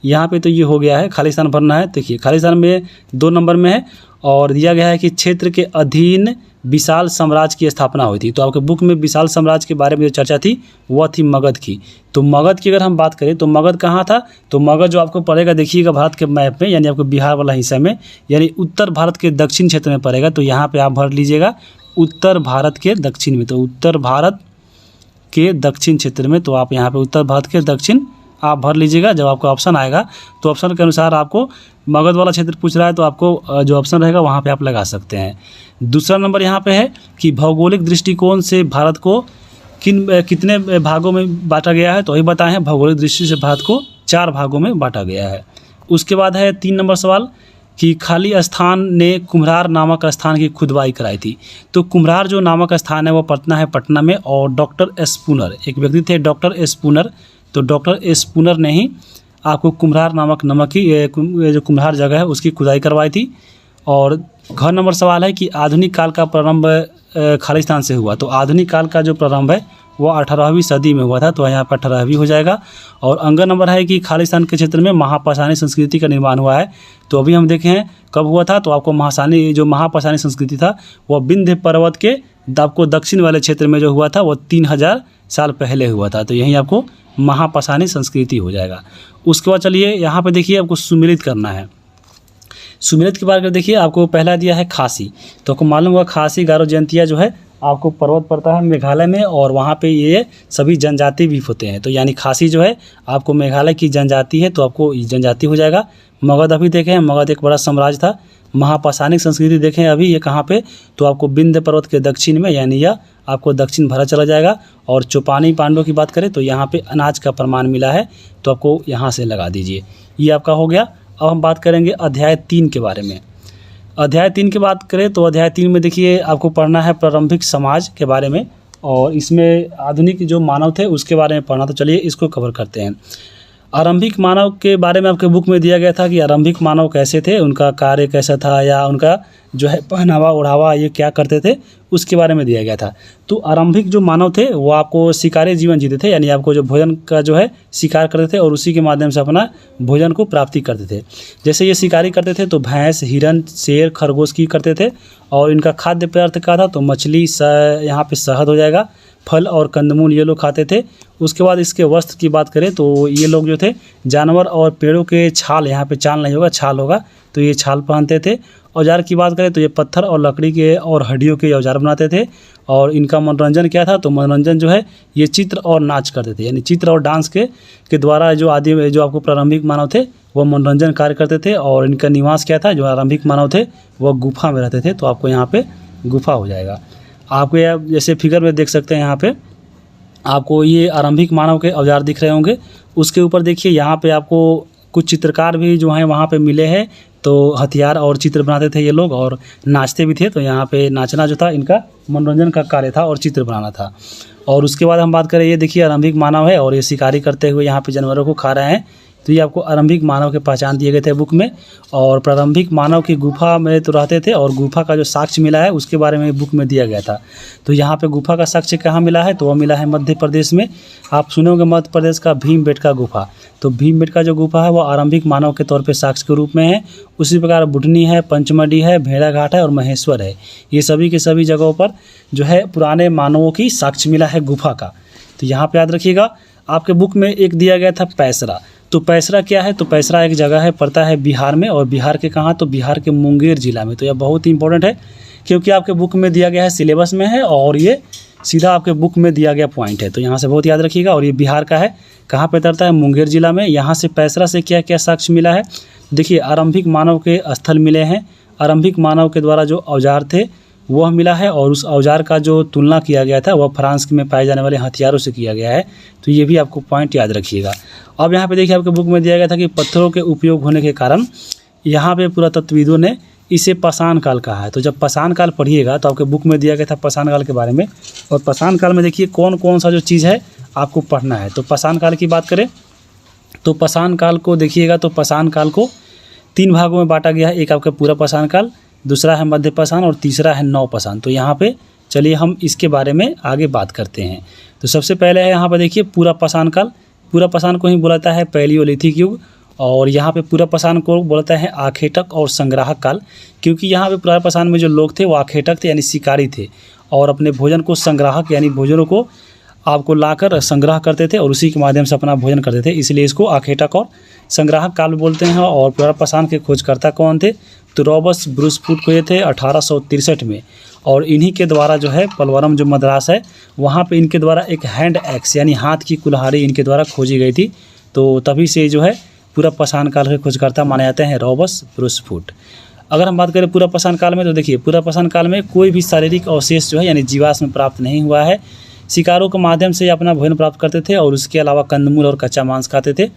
Speaker 1: यहाँ पे तो ये हो गया है खाली स्थान भरना है। देखिए खाली स्थान में 2 नंबर में है और दिया गया है कि क्षेत्र के अधीन विशाल साम्राज्य की स्थापना हुई थी। तो आपके बुक में विशाल साम्राज्य के बारे में जो चर्चा थी वह थी मगध की। तो मगध की अगर हम बात करें तो मगध कहाँ था, तो मगध जो आपको पड़ेगा देखिएगा भारत के मैप में, यानी आपको बिहार वाला हिस्सा में, यानी उत्तर भारत के दक्षिण क्षेत्र में पड़ेगा। तो यहाँ पे आप भर लीजिएगा उत्तर भारत के दक्षिण में, तो उत्तर भारत के दक्षिण क्षेत्र में, तो आप यहाँ पे उत्तर भारत के दक्षिण आप भर लीजिएगा। जब आपका ऑप्शन आएगा तो ऑप्शन के अनुसार आपको मगध वाला क्षेत्र पूछ रहा है तो आपको जो ऑप्शन रहेगा वहाँ पे आप लगा सकते हैं। दूसरा नंबर यहाँ पे है कि भौगोलिक दृष्टिकोण से भारत को कितने भागों में बांटा गया है, तो वही बताएं हैं भौगोलिक दृष्टि से भारत को 4 भागों में बांटा गया है। उसके बाद है 3 नंबर सवाल कि खाली स्थान ने कुम्हरार नामक स्थान की खुदवाई कराई थी। तो कुम्हरार जो नामक स्थान है वो पटना में, और डॉक्टर स्पूनर एक व्यक्ति थे डॉक्टर स्पूनर, तो डॉक्टर स्पूनर ने ही आपको कुम्हरार नामक नमक की जो कुम्हरार जगह है उसकी खुदाई करवाई थी। और घ नंबर सवाल है कि आधुनिक काल का प्रारंभ खालिस्तान से हुआ। तो आधुनिक काल का जो प्रारंभ है वो 18वीं सदी में हुआ था, तो यहाँ पर 18वीं हो जाएगा। और अंग नंबर है कि खालिस्तान के क्षेत्र में महापाषाणी संस्कृति का निर्माण हुआ है। तो अभी हम देखें कब हुआ था, तो आपको महापाषाणी संस्कृति था वह विंध्य पर्वत के आपको दक्षिण वाले क्षेत्र में जो हुआ था वो 3000 साल पहले हुआ था। तो यहीं आपको महापाषाणी संस्कृति हो जाएगा। उसके बाद चलिए यहाँ पे देखिए आपको सुमेलित करना है। सुमेलित की बात कर देखिए आपको पहला दिया है खासी, तो आपको मालूम होगा खासी गारो जयंतिया जो है आपको पर्वत पड़ता है मेघालय में, और वहाँ पे ये सभी जनजाति भी होते हैं। तो यानी खासी जो है आपको मेघालय की जनजाति है, तो आपको जनजाति हो जाएगा। मगध अभी देखें, मगध एक बड़ा साम्राज्य था। महापाषाणिक संस्कृति देखें अभी ये कहाँ पे, तो आपको विंध्य पर्वत के दक्षिण में, यानी यह आपको दक्षिण भारत चला जाएगा। और चौपानी पांडवों की बात करें तो यहाँ पे अनाज का प्रमाण मिला है, तो आपको यहाँ से लगा दीजिए, ये आपका हो गया। अब हम बात करेंगे अध्याय 3 के बारे में। अध्याय 3 की बात करें तो अध्याय 3 में देखिए आपको पढ़ना है प्रारंभिक समाज के बारे में, और इसमें आधुनिक जो मानव थे उसके बारे में पढ़ना। तो चलिए इसको कवर करते हैं। आरंभिक मानव के बारे में आपके बुक में दिया गया था कि आरंभिक मानव कैसे थे, उनका कार्य कैसा था, या उनका जो है पहनावा ओढ़ावा ये क्या करते थे, उसके बारे में दिया गया था। तो आरंभिक जो मानव थे वो आपको शिकारी जीवन जीते थे, यानी आपको जो भोजन का जो है शिकार करते थे और उसी के माध्यम से अपना भोजन को प्राप्ति करते थे। जैसे ये शिकारी करते थे तो भैंस, हिरन, शेर, खरगोश की करते थे। और इनका खाद्य पदार्थ क्या था, तो मछली, यहाँ पे शहद हो जाएगा, फल और कंदमूल ये लोग खाते थे। उसके बाद इसके वस्त्र की बात करें तो ये लोग जो थे जानवर और पेड़ों के छाल, यहाँ पे चाल नहीं होगा छाल होगा, तो ये छाल पहनते थे। औजार की बात करें तो ये पत्थर और लकड़ी के और हड्डियों के औजार बनाते थे। और इनका मनोरंजन क्या था, तो मनोरंजन जो है ये चित्र और नाच करते थे, यानी चित्र और डांस के द्वारा जो आपको प्रारंभिक मानव थे वो मनोरंजन कार्य करते थे। और इनका निवास क्या था, जो आरंभिक मानव थे वह गुफा में रहते थे, तो आपको यहाँ पे गुफा हो जाएगा। आपको जैसे फिगर में देख सकते हैं यहाँ पे आपको ये आरंभिक मानव के औजार दिख रहे होंगे। उसके ऊपर देखिए यहाँ पे आपको कुछ चित्रकार भी जो हैं वहाँ पे मिले हैं, तो हथियार और चित्र बनाते थे ये लोग और नाचते भी थे। तो यहाँ पे नाचना जो था इनका मनोरंजन का कार्य था और चित्र बनाना था। और उसके बाद हम बात करें, ये देखिए आरंभिक मानव है और ये शिकारी करते हुए यहाँ पे जानवरों को खा रहे हैं। तो ये आपको आरंभिक मानव के पहचान दिए गए थे बुक में। और प्रारंभिक मानव की गुफा में तो रहते थे, और गुफा का जो साक्ष्य मिला है उसके बारे में बुक में दिया गया था। तो यहाँ पे गुफा का साक्ष्य कहाँ मिला है, तो वह मिला है मध्य प्रदेश में। आप सुने होंगे मध्य प्रदेश का भीमबेटका गुफा। तो भीमबेटका जो गुफा है वो आरंभिक मानव के तौर पे साक्ष्य के रूप में है। उसी प्रकार बुढ़नी है, पंचमढ़ी है, भेड़ाघाट है और महेश्वर है। ये सभी के सभी जगहों पर जो है पुराने मानवों की साक्ष्य मिला है गुफा का। तो यहाँ पे याद रखिएगा। आपके बुक में एक दिया गया था पैसरा। तो पैसरा क्या है, तो पैसरा एक जगह है, पड़ता है बिहार में, और बिहार के कहाँ, तो बिहार के मुंगेर जिला में। तो यह बहुत ही इंपॉर्टेंट है क्योंकि आपके बुक में दिया गया है, सिलेबस में है, और ये सीधा आपके बुक में दिया गया पॉइंट है। तो यहाँ से बहुत याद रखिएगा। और ये बिहार का है, कहाँ पे पड़ता है, मुंगेर जिला में। यहाँ से पैसरा से क्या क्या साक्ष्य मिला है, देखिए आरंभिक मानव के स्थल मिले हैं। आरंभिक मानव के द्वारा जो औजार थे वह मिला है, और उस औजार का जो तुलना किया गया था वह फ्रांस में पाए जाने वाले हथियारों से किया गया है। तो ये भी आपको पॉइंट याद रखिएगा। अब यहाँ पे देखिए आपके बुक में दिया गया था कि पत्थरों के उपयोग होने के कारण यहाँ पे पुरातत्वविदों ने इसे पाषाण काल कहा है। तो जब पाषाण काल पढ़िएगा तो आपके बुक में दिया गया था पाषाण काल के बारे में, और पाषाण काल में देखिए कौन कौन सा जो चीज़ है आपको पढ़ना है। तो पाषाण काल की बात करें तो पाषाण काल को देखिएगा तो पाषाण काल को 3 भागों में बांटा गया है। एक आपका पूरा पाषाण काल, दूसरा है मध्य पाषाण और तीसरा है नव पाषाण। तो यहाँ पे चलिए हम इसके बारे में आगे बात करते हैं। तो सबसे पहले है यहाँ पर देखिए पूरा पाषाण काल। पूरा पाषाण को ही बोलता है पैलियोलिथिक युग, और यहाँ पे पूरा पाषाण को बोलता है आखेटक और संग्राहक काल, क्योंकि यहाँ पे पूरा पाषाण में जो लोग थे वो आखेटक थे यानी शिकारी थे, और अपने भोजन को संग्राहक यानी भोजनों को आपको लाकर संग्रह करते थे और उसी के माध्यम से अपना भोजन करते थे, इसलिए इसको आखेटक और संग्राहक काल बोलते हैं। और पूरा पाषाण के खोजकर्ता कौन थे? तो रॉबर्ट ब्रूस फूट को ये थे 1863 में, और इन्हीं के द्वारा जो है पलवरम जो मद्रास है वहाँ पे इनके द्वारा एक हैंड एक्स यानी हाथ की कुल्हाड़ी इनके द्वारा खोजी गई थी। तो तभी से जो है पूरा पाषाण काल के खोजकर्ता माने जाते हैं रॉबर्ट ब्रूस फूट। अगर हम बात करें पूरा पाषाण काल में तो देखिए पूरा पाषाण काल में कोई भी शारीरिक अवशेष जो है यानी जीवाश्म प्राप्त नहीं हुआ है। शिकारों के माध्यम से अपना भोजन प्राप्त करते थे, और उसके अलावा कंदमूल और कच्चा मांस खाते थे।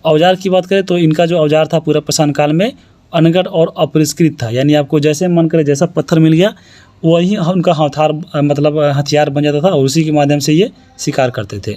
Speaker 1: औजार की बात करें तो इनका जो औजार था पूरा पाषाण काल में अनगढ़ और अपरिष्कृत था, यानी आपको जैसे मन करे जैसा पत्थर मिल गया वही उनका हथियार बन जाता था, और उसी के माध्यम से ये शिकार करते थे।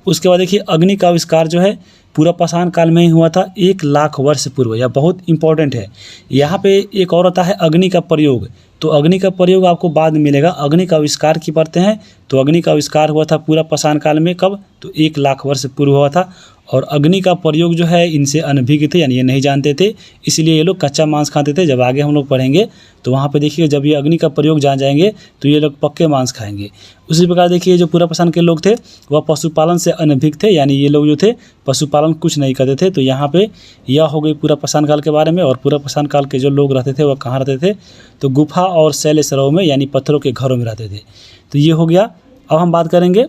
Speaker 1: उसके बाद देखिए अग्नि का आविष्कार जो है पूरा पाषाण काल में ही हुआ था 1 लाख वर्ष पूर्व। यह बहुत इंपॉर्टेंट है। यहाँ पे एक और आता है अग्नि का प्रयोग। तो अग्नि का प्रयोग आपको बाद में मिलेगा। अग्नि का आविष्कार की पढ़ते हैं तो अग्नि का आविष्कार हुआ था पूरा पाषाण काल में। कब? तो 1 लाख वर्ष पूर्व हुआ था। और अग्नि का प्रयोग जो है इनसे अनभिज्ञ थे, यानी ये नहीं जानते थे, इसलिए ये लोग कच्चा मांस खाते थे। जब आगे हम लोग पढ़ेंगे तो वहाँ पे देखिए जब ये अग्नि का प्रयोग जान जाएंगे तो ये लोग पक्के मांस खाएंगे। उसी प्रकार देखिए जो पूरा पाषाण के लोग थे वह पशुपालन से अनभिज्ञ थे, यानी ये लोग जो थे पशुपालन कुछ नहीं करते थे। तो यहाँ पे यह हो गई पूरा पाषाण काल के बारे में। और पूरा पाषाण काल के जो लोग रहते थे वह कहाँ रहते थे? तो गुफा और शैल सरोवर में, यानी पत्थरों के घरों में रहते थे। तो ये हो गया। अब हम बात करेंगे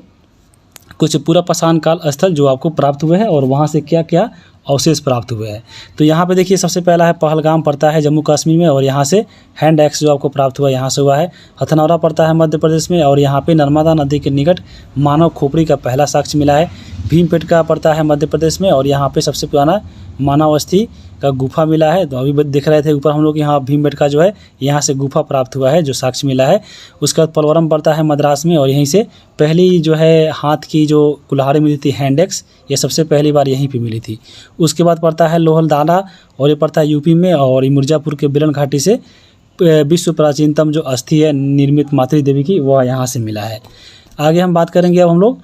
Speaker 1: कुछ पूरा पाषाण काल स्थल जो आपको प्राप्त हुए हैं और वहाँ से क्या क्या अवशेष प्राप्त हुए हैं। तो यहाँ पे देखिए सबसे पहला है पहलगाम पड़ता है जम्मू कश्मीर में, और यहाँ से हैंड एक्स जो आपको प्राप्त हुआ यहाँ से हुआ है। हथनौरा पड़ता है मध्य प्रदेश में, और यहाँ पे नर्मदा नदी के निकट मानव खोपड़ी का पहला साक्ष्य मिला है। भीमपेटका पड़ता है मध्य प्रदेश में, और यहाँ पे सबसे पुराना मानव अस्थि का गुफा मिला है। तो अभी देख रहे थे ऊपर हम लोग, यहाँ भीमपेटका जो है यहाँ से गुफा प्राप्त हुआ है जो साक्ष्य मिला है। उसके बाद पलवरम पड़ता है मद्रास में, और यहीं से पहली जो है हाथ की जो कुल्हाड़ी मिली थी हैंड एक्स, ये सबसे पहली बार यहीं पे मिली थी। उसके बाद पड़ता है लोहलदाना, और ये पड़ता है यूपी में, और ये मिर्ज़ापुर के बिलन घाटी से विश्व प्राचीनतम जो अस्थि है निर्मित मातृ देवी की वह यहाँ से मिला है। आगे हम बात करेंगे अब हम लोग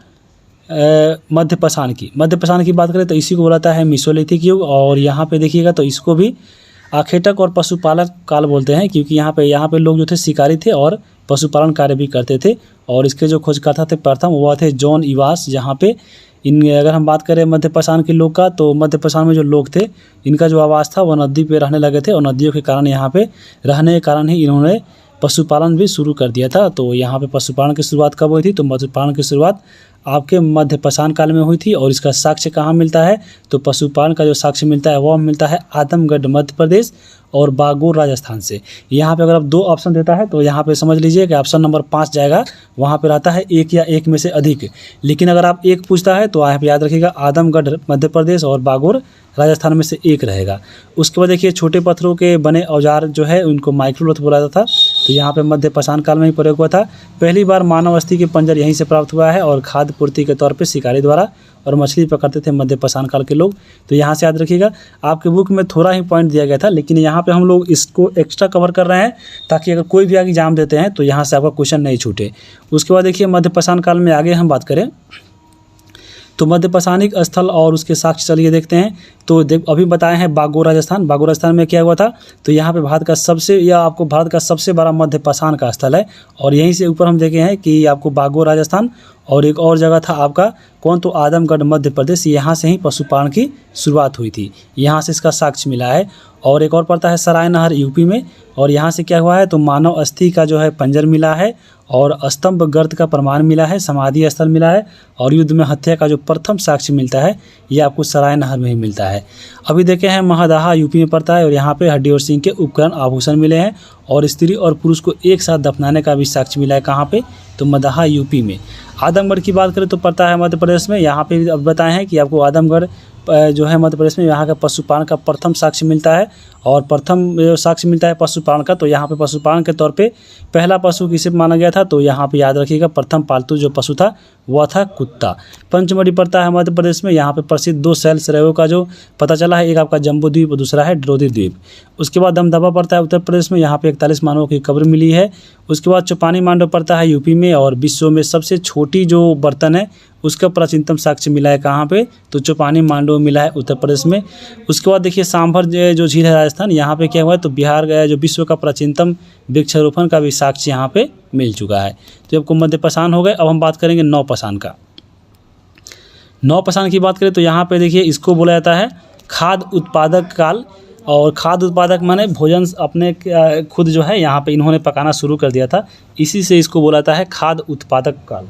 Speaker 1: मध्य पाषाण की। मध्य पाषाण की बात करें तो इसी को बोलाता है मेसोलिथिक युग, और यहाँ पे देखिएगा तो इसको भी आखेटक और पशुपालक काल बोलते हैं, क्योंकि यहाँ पे लोग जो थे शिकारी थे और पशुपालन कार्य भी करते थे। और इसके जो खोजकर्ता थे प्रथम वो थे जॉन इवास। जहाँ पे अगर हम बात करें मध्य पाषाण के लोग का, तो मध्य पाषाण में जो लोग थे इनका जो आवास था वह नदी पे रहने लगे थे, और नदियों के कारण यहाँ पे रहने के कारण ही इन्होंने पशुपालन भी शुरू कर दिया था। तो यहाँ पे पशुपालन की शुरुआत कब हुई थी? तो पशुपालन की शुरुआत आपके मध्य पाषाण काल में हुई थी। और इसका साक्ष्य कहाँ मिलता है? तो पशुपालन का जो साक्ष्य मिलता है वह मिलता है आदमगढ़ मध्य प्रदेश और बागोर राजस्थान से। यहाँ पे अगर आप 2 ऑप्शन देता है तो यहाँ पे समझ लीजिए कि ऑप्शन नंबर 5 जाएगा, वहाँ पे रहता है 1 या 1 में से अधिक। लेकिन अगर आप 1 पूछता है तो यहाँ पे याद रखिएगा आदमगढ़ मध्य प्रदेश और बागोर राजस्थान में से 1 रहेगा। उसके बाद देखिए छोटे पत्थरों के बने औजार जो है उनको माइक्रोलोथ बोला जाता था। तो यहाँ पे मध्य पाषाण काल में ही प्रयोग हुआ था। पहली बार मानव अस्थि के पंजर यहीं से प्राप्त हुआ है, और खाद्य पूर्ति के तौर पे शिकारी द्वारा और मछली पकड़ते थे मध्य पाषाण काल के लोग। तो यहाँ से याद रखिएगा। आपके बुक में थोड़ा ही पॉइंट दिया गया था, लेकिन यहाँ पे हम लोग इसको एक्स्ट्रा कवर कर रहे हैं ताकि अगर कोई भी आगे एग्जाम देते हैं तो यहाँ से आपका क्वेश्चन नहीं छूटे। उसके बाद देखिए मध्य पाषाण काल में आगे हम बात करें तो मध्य पाषाणिक स्थल और उसके साक्ष्य चलिए देखते हैं। तो अभी बताए हैं बागोर राजस्थान। बागोर राजस्थान में क्या हुआ था? तो यहाँ पे भारत का सबसे बड़ा मध्य पाषाण का स्थल है, और यहीं से ऊपर हम देखे हैं कि आपको बागोर राजस्थान, और एक और जगह था आपका कौन? तो आदमगढ़ मध्य प्रदेश। यहाँ से ही पशुपालन की शुरुआत हुई थी, यहाँ से इसका साक्ष्य मिला है। और एक और पड़ता है सराय नहर यूपी में, और यहाँ से क्या हुआ है? तो मानव अस्थि का जो है पंजर मिला है, और स्तंभ गर्त का प्रमाण मिला है, समाधि स्थल मिला है, और युद्ध में हत्या का जो प्रथम साक्ष्य मिलता है ये आपको सराय नहर में ही मिलता है। अभी देखे हैं महदाहा यूपी में पड़ता है, और यहाँ पे हड्डी और सिंह के उपकरण आभूषण मिले हैं, और स्त्री और पुरुष को एक साथ दफनाने का भी साक्ष्य मिला है। कहाँ पे? तो मदाहा यूपी में। आदमगढ़ की बात करें तो पड़ता है मध्य प्रदेश में। यहाँ पे अब बताए हैं कि आपको आदमगढ़ जो है मध्य प्रदेश में, यहाँ का पशुपालन का प्रथम साक्ष्य मिलता है, और प्रथम जो साक्ष्य मिलता है पशुपालन का, तो यहाँ पे पशुपालन के तौर पे पहला पशु किसे माना गया था? तो यहाँ पे याद रखिएगा प्रथम पालतू जो पशु था वह था कुत्ता। पंचमढ़ी पड़ता है मध्य प्रदेश में। यहाँ पे प्रसिद्ध 2 शैल सरोवरों का जो पता चला है, एक आपका जम्बू द्वीप और दूसरा है ड्रोदी द्वीप। उसके बाद दमदमा पड़ता है उत्तर प्रदेश में, यहाँ पे 41 मानवों की कब्र मिली है। उसके बाद चौपानी मांडव पड़ता है यूपी में, और विश्व में सबसे छोटी जो बर्तन है उसका प्राचीनतम साक्ष्य मिला है। कहाँ पे? तो चौपानी मांडव मिला है उत्तर प्रदेश में। उसके बाद देखिए सांभर जो झील है राजस्थान, यहाँ पे क्या हुआ है? तो बिहार जो विश्व का प्राचीनतम वृक्षारोपण का भी साक्ष्य यहाँ पे मिल चुका है। तो आपको मध्यपाषाण हो गए। अब हम बात करेंगे नवपाषाण का। नवपाषाण की बात करें तो यहाँ पे देखिए इसको बोला जाता है खाद्य उत्पादक काल, और खाद्य उत्पादक माने भोजन अपने खुद जो है यहाँ पे इन्होंने पकाना शुरू कर दिया था, इसी से इसको बोला जाता है खाद्य उत्पादक काल।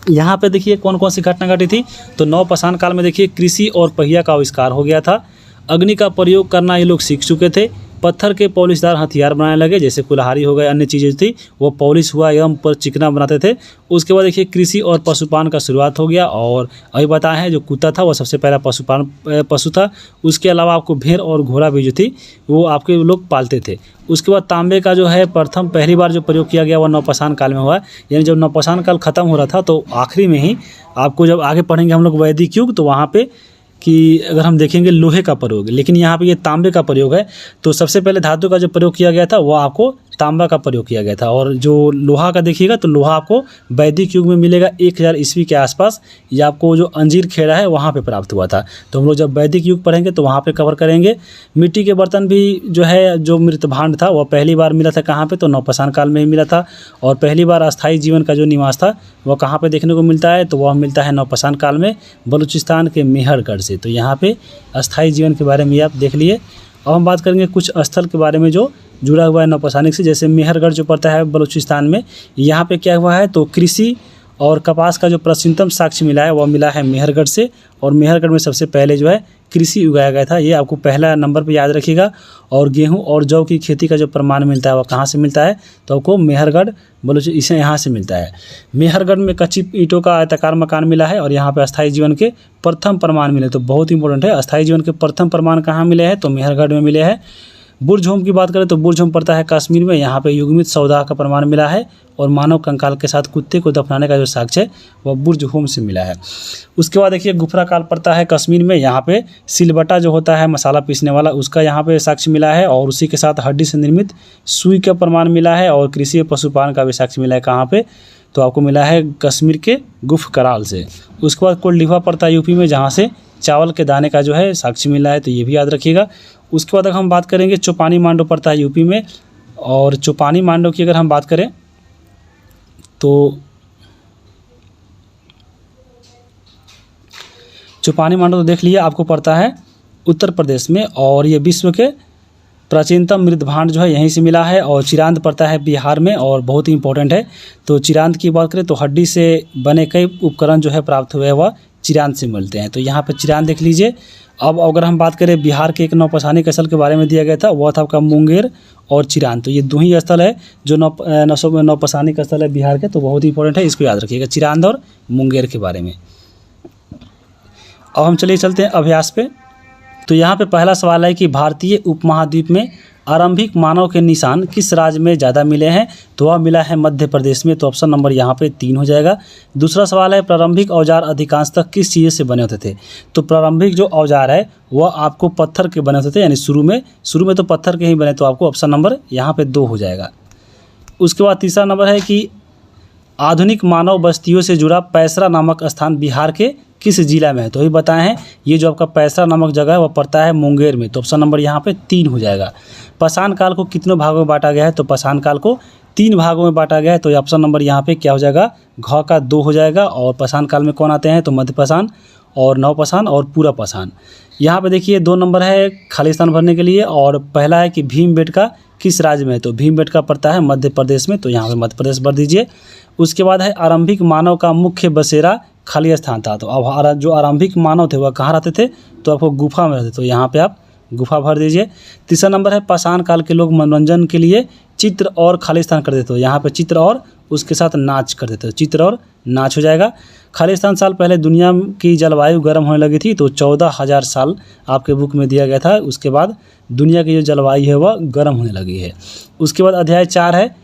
Speaker 1: यहाँ पे देखिए कौन कौन सी घटना घटी थी? तो नवपाषाण काल में देखिए कृषि और पहिया का आविष्कार हो गया था, अग्नि का प्रयोग करना ये लोग सीख चुके थे, पत्थर के पॉलिशदार हथियार बनाने लगे, जैसे कुल्हाड़ी हो गए, अन्य चीज़ें थी वो पॉलिश हुआ एवं पर चिकना बनाते थे। उसके बाद देखिए कृषि और पशुपालन का शुरुआत हो गया, और अभी बताया है जो कुत्ता था वो सबसे पहला पशु था। उसके अलावा आपको भेड़ और घोड़ा भी जो थी वो आपके लोग पालते थे। उसके बाद तांबे का जो है पहली बार जो प्रयोग किया गया वह नवपाषाण काल में हुआ। यानी जब नवपाषाण काल खत्म हो रहा था तो आखिरी में ही आपको जब आगे पढ़ेंगे हम लोग वैदिक युग, तो वहाँ पे कि अगर हम देखेंगे लोहे का प्रयोग, लेकिन यहाँ पे ये तांबे का प्रयोग है। तो सबसे पहले धातु का जो प्रयोग किया गया था वो आपको तांबा का प्रयोग किया गया था, और जो लोहा का देखिएगा तो लोहा आपको वैदिक युग में मिलेगा 1000 ईस्वी के आसपास। ये आपको जो अंजीर खेड़ा है वहाँ पे प्राप्त हुआ था। तो हम लोग जब वैदिक युग पढ़ेंगे तो वहाँ पे कवर करेंगे। मिट्टी के बर्तन भी जो है जो मृत भांड था वह पहली बार मिला था कहाँ पे? तो नवपाषाण काल में ही मिला था। और पहली बार अस्थायी जीवन का जो निवास था वह कहाँ पे देखने को मिलता है? तो वह मिलता है नवपाषाण काल में बलूचिस्तान के मेहरगढ़ से। तो यहाँ पे अस्थायी जीवन के बारे में आप देख लिए। अब हम बात करेंगे कुछ स्थल के बारे में जो जुड़ा हुआ है नवपाषाणिक से, जैसे मेहरगढ़ जो पड़ता है बलूचिस्तान में। यहाँ पे क्या हुआ है? तो कृषि और कपास का जो प्राचीनतम साक्ष्य मिला है वह मिला है मेहरगढ़ से, और मेहरगढ़ में सबसे पहले जो है कृषि उगाया गया था, ये आपको पहला नंबर पे याद रखिएगा। और गेहूं और जौ की खेती का जो प्रमाण मिलता है वह कहाँ से मिलता है? तो आपको मेहरगढ़ इसे यहाँ से मिलता है। मेहरगढ़ में कच्ची ईंटों का आयताकार मकान मिला है, और यहाँ पे अस्थायी जीवन के प्रथम प्रमाण मिले। तो बहुत इंपॉर्टेंट है, अस्थायी जीवन के प्रथम प्रमाण कहाँ मिले हैं? तो मेहरगढ़ में मिले हैं। बुर्जहोम की बात करें तो बुर्जहोम पड़ता है कश्मीर में, यहाँ पे युग्मित सौदा का प्रमाण मिला है, और मानव कंकाल के साथ कुत्ते को दफनाने का जो साक्ष्य है वह बुर्जहोम से मिला है। उसके बाद देखिए गुफरा काल पड़ता है कश्मीर में, यहाँ पे सिलबट्टा जो होता है मसाला पीसने वाला उसका यहाँ पे साक्ष्य मिला है, और उसी के साथ हड्डी से निर्मित सुई का प्रमाण मिला है, और कृषि और पशुपालन का भी साक्ष्य मिला है। कहाँ पे? तो आपको मिला है कश्मीर के गुफ कराल से। उसके बाद कोल्डिवा पड़ता है यूपी में, जहाँ से चावल के दाने का जो है साक्ष्य मिला है, तो ये भी याद रखिएगा। उसके बाद अगर हम बात करेंगे चौपानी मांडव पड़ता है यूपी में, और चौपानी मांडव की अगर हम बात करें तो चौपानी मांडव तो देख लिया आपको पड़ता है उत्तर प्रदेश में, और ये विश्व के प्राचीनतम मृत भांड जो है यहीं से मिला है। और चिरांद पड़ता है बिहार में, और बहुत ही इंपॉर्टेंट है। तो चिरांद की बात करें तो हड्डी से बने कई उपकरण जो है प्राप्त हुए वह चिरांद से मिलते हैं। तो यहाँ पर चिरांद देख लीजिए। अब अगर हम बात करें बिहार के एक नवपाषाणिक स्थल के बारे में दिया गया था, वह था आपका मुंगेर और चिरांद। तो ये दो ही स्थल है जो नवपाषाणिक स्थल है बिहार के, तो बहुत ही इंपॉर्टेंट है, इसको याद रखिएगा चिरांद और मुंगेर के बारे में। अब हम चलते हैं अभ्यास पे। तो यहाँ पे पहला सवाल है कि भारतीय उपमहाद्वीप में आरंभिक मानव के निशान किस राज्य में ज़्यादा मिले हैं? तो वह मिला है मध्य प्रदेश में। तो ऑप्शन नंबर यहाँ पे 3 हो जाएगा। दूसरा सवाल है प्रारंभिक औजार अधिकांशतः किस चीज़ से बने होते थे? तो प्रारंभिक जो औजार है वह आपको पत्थर के बने होते थे, यानी शुरू में तो पत्थर के ही बने, तो आपको ऑप्शन नंबर यहाँ पे 2 हो जाएगा। उसके बाद तीसरा नंबर है कि आधुनिक मानव बस्तियों से जुड़ा पैसरा नामक स्थान बिहार के किस जिला में है? तो ये बताए हैं, ये जो आपका पैसरा नामक जगह है वह पड़ता है मुंगेर में। तो ऑप्शन नंबर यहाँ पे 3 हो जाएगा। पाषाण काल को कितनों भागों में बांटा गया है? तो पाषाण काल को 3 भागों में बांटा गया है। तो ऑप्शन नंबर यहाँ पे क्या हो जाएगा? घ का 2 हो जाएगा। और पाषाण काल में कौन आते हैं? तो मध्यपाषाण और नवपाषाण और पूरा पाषाण। यहाँ पे देखिए 2 नंबर है खाली स्थान भरने के लिए, और पहला है कि भीमबेटका किस राज्य में है, तो भीमबेटका पड़ता है मध्य प्रदेश में, तो यहाँ पे मध्य प्रदेश भर दीजिए। उसके बाद है आरंभिक मानव का मुख्य बसेरा खाली स्थान था, तो अब जो आरंभिक मानव थे वह कहाँ रहते थे, तो आपको गुफा में रहते, तो यहाँ पे आप गुफा भर दीजिए। तीसरा नंबर है पाषाण काल के लोग मनोरंजन के लिए चित्र और खाली स्थान कर देते, तो यहाँ पे चित्र और उसके साथ नाच कर देते, तो चित्र और नाच हो जाएगा। खाली स्थान साल पहले दुनिया की जलवायु गर्म होने लगी थी, तो 14,000 साल आपके बुक में दिया गया था, उसके बाद दुनिया की जो जलवायु है वह गर्म होने लगी है। उसके बाद अध्याय 4 है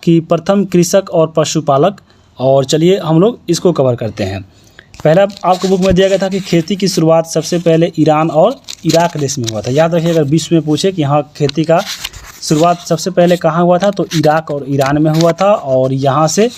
Speaker 1: कि प्रथम कृषक और पशुपालक, और चलिए हम लोग इसको कवर करते हैं। पहला आपको बुक में दिया गया था कि खेती की शुरुआत सबसे पहले ईरान और इराक देश में हुआ था। याद रखिए अगर विश्व में पूछे कि हाँ खेती का शुरुआत सबसे पहले कहाँ हुआ था, तो इराक और ईरान में हुआ था, और यहाँ से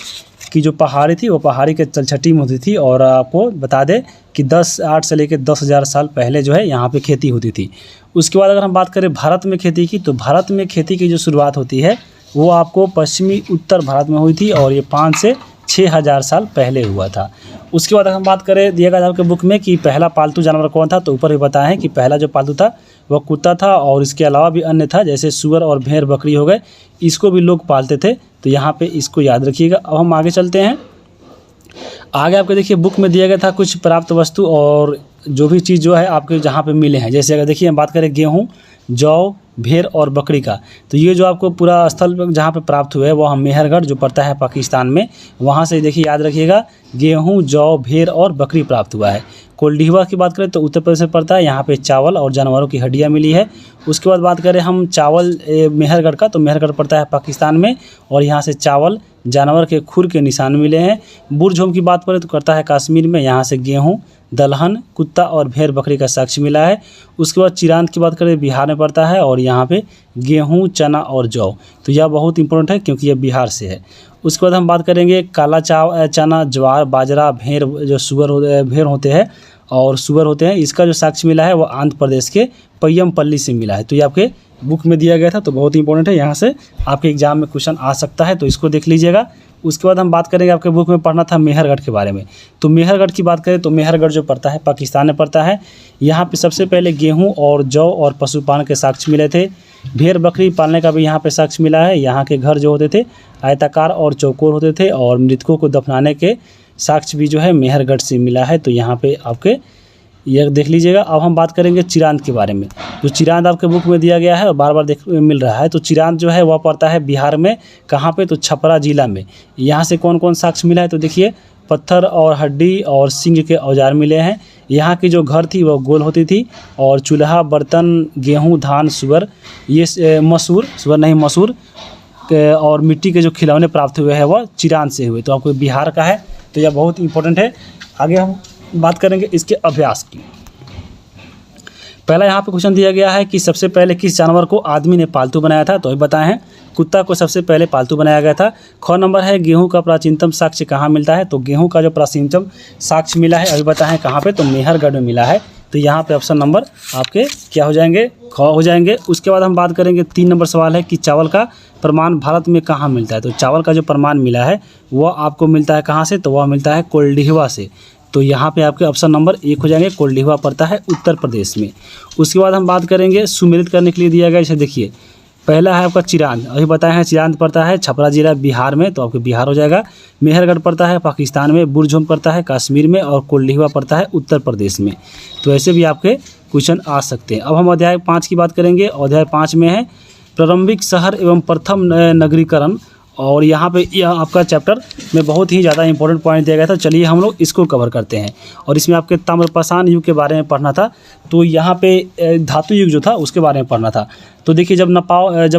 Speaker 1: की जो पहाड़ी थी वो पहाड़ी के तलछटी में होती थी। और आपको बता दें कि 8 से लेकर 10,000 साल पहले जो है यहाँ पे खेती होती थी। उसके बाद अगर हम बात करें भारत में खेती की, तो भारत में खेती की जो शुरुआत होती है वो आपको पश्चिमी उत्तर भारत में हुई थी, और ये 5 से 6,000 साल पहले हुआ था। उसके बाद अगर हम बात करें दिया गया था आपके बुक में कि पहला पालतू जानवर कौन था, तो ऊपर भी बताया है कि पहला जो पालतू था वह कुत्ता था, और इसके अलावा भी अन्य था जैसे सुअर और भेड़ बकरी हो गए, इसको भी लोग पालते थे, तो यहाँ पे इसको याद रखिएगा। अब हम आगे चलते हैं। आगे आपके देखिए बुक में दिया गया था कुछ प्राप्त वस्तु और जो भी चीज़ जो है आपके जहाँ पे मिले हैं, जैसे अगर देखिए हम बात करें गेहूँ, जौ, भेड़ और बकरी का, तो ये जो आपको पूरा स्थल जहाँ पे प्राप्त हुए है वो हम मेहरगढ़ जो पड़ता है पाकिस्तान में, वहाँ से देखिए याद रखिएगा गेहूँ, जौ, भेड़ और बकरी प्राप्त हुआ है। कोल्डिहवा की बात करें तो उत्तर प्रदेश में पड़ता है, यहाँ पे चावल और जानवरों की हड्डियाँ मिली है। उसके बाद बात करें हम चावल मेहरगढ़ का, तो मेहरगढ़ पड़ता है पाकिस्तान में, और यहाँ से चावल, जानवर के खुर के निशान मिले हैं। बुरझोम की बात करें तो करता है कश्मीर में, यहाँ से गेहूँ, दलहन, कुत्ता और भेड़ बकरी का साक्ष्य मिला है। उसके बाद चिरांत की बात करें बिहार में पड़ता है, और यहाँ पे गेहूँ, चना और जौ, तो यह बहुत इंपॉर्टेंट है क्योंकि यह बिहार से है। उसके बाद हम बात करेंगे काला चना, ज्वार, बाजरा, भेड़ जो भेड़ होते हैं और सुअर होते हैं, इसका जो साक्ष्य मिला है वो आंध्र प्रदेश के पय्यमपल्ली से मिला है, तो ये आपके बुक में दिया गया था, तो बहुत इंपॉर्टेंट है, यहाँ से आपके एग्जाम में क्वेश्चन आ सकता है, तो इसको देख लीजिएगा। उसके बाद हम बात करेंगे आपके बुक में पढ़ना था मेहरगढ़ के बारे में, तो मेहरगढ़ की बात करें तो मेहरगढ़ जो पड़ता है पाकिस्तान में पड़ता है। यहाँ पे सबसे पहले गेहूँ और जौ और पशुपालन के साक्ष्य मिले थे। भेड़ बकरी पालने का भी यहाँ पे साक्ष्य मिला है। यहाँ के घर जो होते थे आयताकार और चौकोर होते थे, और मृतकों को दफनाने के साक्ष्य भी जो है मेहरगढ़ से मिला है, तो यहाँ पे आपके यह देख लीजिएगा। अब हम बात करेंगे चिरांत के बारे में, जो चिरांत आपके बुक में दिया गया है और बार बार मिल रहा है, तो चिरांत जो है वह पड़ता है बिहार में, कहाँ पे, तो छपरा जिला में। यहाँ से कौन कौन साक्ष्य मिला है, तो देखिए पत्थर और हड्डी और सिंग के औजार मिले हैं। यहाँ की जो घर थी वह गोल होती थी, और चूल्हा, बर्तन, गेहूँ, धान, सुअर, ये मसूर और मिट्टी के जो खिलौने प्राप्त हुए हैं वह चिरांत से हुए, तो आपको बिहार का है, तो यह बहुत इंपॉर्टेंट है। आगे हम बात करेंगे इसके अभ्यास की। पहला यहाँ पे क्वेश्चन दिया गया है कि सबसे पहले किस जानवर को आदमी ने पालतू बनाया था, तो ये बताए हैं कुत्ता को सबसे पहले पालतू बनाया गया था। ख नंबर है गेहूं का प्राचीनतम साक्ष्य कहाँ मिलता है, तो गेहूं का जो प्राचीनतम साक्ष्य मिला है अभी बताएं कहाँ पे, तो मेहरगढ़ में मिला है, तो यहाँ पे ऑप्शन नंबर आपके क्या हो जाएंगे, ख हो जाएंगे। उसके बाद हम बात करेंगे 3 नंबर सवाल है कि चावल का प्रमाण भारत में कहाँ मिलता है, तो चावल का जो प्रमाण मिला है वह आपको मिलता है कहाँ से, तो वह मिलता है कोल्डिहवा से, तो यहाँ पे आपके ऑप्शन नंबर 1 हो जाएंगे, कोल्डिहवा पड़ता है उत्तर प्रदेश में। उसके बाद हम बात करेंगे सुमेलित करने के लिए दिया गया, इसे देखिए पहला है आपका चिरांत, अभी बताया है चिरांत पड़ता है छपरा जिला बिहार में, तो आपके बिहार हो जाएगा। मेहरगढ़ पड़ता है पाकिस्तान में, बुरझोम पड़ता है कश्मीर में, और कोल्डिहवा पड़ता है उत्तर प्रदेश में, तो ऐसे भी आपके क्वेश्चन आ सकते हैं। अब हम अध्याय 5 की बात करेंगे। अध्याय 5 में है प्रारंभिक शहर एवं प्रथम नगरीकरण, और यहाँ पे यह आपका चैप्टर में बहुत ही ज़्यादा इंपॉर्टेंट पॉइंट दिया गया था, चलिए हम लोग इसको कवर करते हैं। और इसमें आपके ताम्रपाषाण युग के बारे में पढ़ना था, तो यहाँ पे धातु युग जो था उसके बारे में पढ़ना था। तो देखिए जब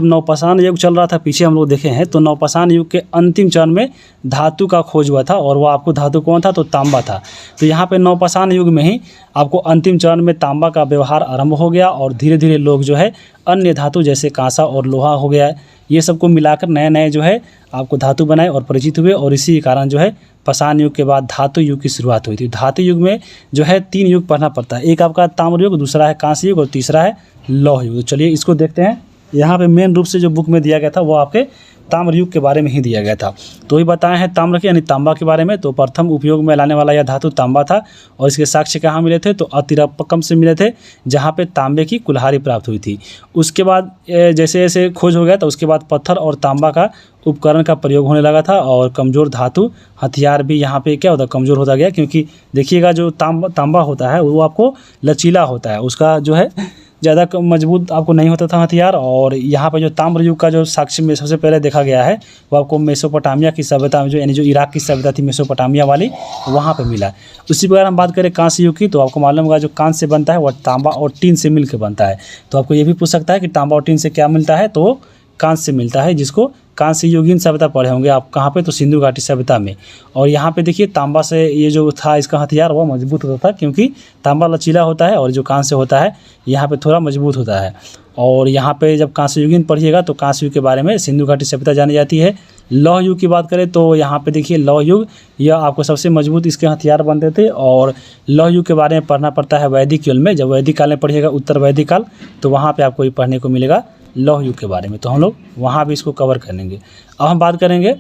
Speaker 1: नवपाषाण युग चल रहा था पीछे हम लोग देखे हैं, तो नवपाषाण युग के अंतिम चरण में धातु का खोज हुआ था, और वो आपको धातु कौन था, तो तांबा था। तो यहाँ पे नवपाषाण युग में ही आपको अंतिम चरण में तांबा का व्यवहार आरंभ हो गया, और धीरे धीरे लोग जो है अन्य धातु जैसे कांसा और लोहा हो गया, ये सबको मिलाकर नए नए जो है आपको धातु बनाए और परिचित हुए, और इसी के कारण जो है पाषाण युग के बाद धातु युग की शुरुआत हुई थी। धातु युग में जो है 3 युग पढ़ना पड़ता है, एक आपका ताम्र युग, दूसरा है कांस्य युग और तीसरा है लौह युग। तो चलिए इसको देखते हैं। यहाँ पे मेन रूप से जो बुक में दिया गया था वो आपके ताम्र युग के बारे में ही दिया गया था। तो ये बताए हैं ताम्र के यानी तांबा के बारे में। तो प्रथम उपयोग में लाने वाला यह धातु तांबा था और इसके साक्ष्य कहाँ मिले थे, तो अतिरपक्कम से मिले थे, जहाँ पे तांबे की कुल्हाड़ी प्राप्त हुई थी। उसके बाद जैसे जैसे खोज हो गया तो उसके बाद पत्थर और तांबा का उपकरण का प्रयोग होने लगा था और कमज़ोर धातु हथियार भी यहाँ पे क्या होता, कमज़ोर होता गया। क्योंकि देखिएगा जो तांबा होता है वो आपको लचीला होता है, उसका जो है ज़्यादा मजबूत आपको नहीं होता था हथियार। और यहाँ पे जो ताम्र युग का जो साक्ष्य में सबसे पहले देखा गया है वो आपको मेसोपोटामिया की सभ्यता में, जो यानी जो इराक की सभ्यता थी मेसोपोटामिया वाली, वहाँ पे मिला। उसी प्रकार हम बात करें कांस्य युग की, तो आपको मालूम होगा जो कांस्य से बनता है वह तांबा और टीन से मिल के बनता है। तो आपको ये भी पूछ सकता है कि तांबा और टीन से क्या मिलता है, तो कांस्य से मिलता है, जिसको कांस्य युगीन सभ्यता पढ़े होंगे आप कहाँ पे, तो सिंधु घाटी सभ्यता में। और यहाँ पे देखिए तांबा से ये जो था इसका हथियार वह मजबूत होता था, क्योंकि तांबा लचीला होता है और जो कांस्य होता है यहाँ पे थोड़ा मजबूत होता है। और यहाँ पे जब कांस्य युगीन पढ़िएगा तो कांस्य युग के बारे में सिंधु घाटी सभ्यता जानी जाती है। लौह युग की बात करें तो यहाँ पे देखिए लौह युग, यह आपको सबसे मजबूत इसके हथियार बनते थे। और लौह युग के बारे में पढ़ना पड़ता है वैदिक युग में। जब वैदिक काल में पढ़िएगा, उत्तर वैदिक काल, तो वहाँ पर आपको ये पढ़ने को मिलेगा लौह युग के बारे में। तो हम लोग वहाँ भी इसको कवर करेंगे। अब हम बात करेंगे,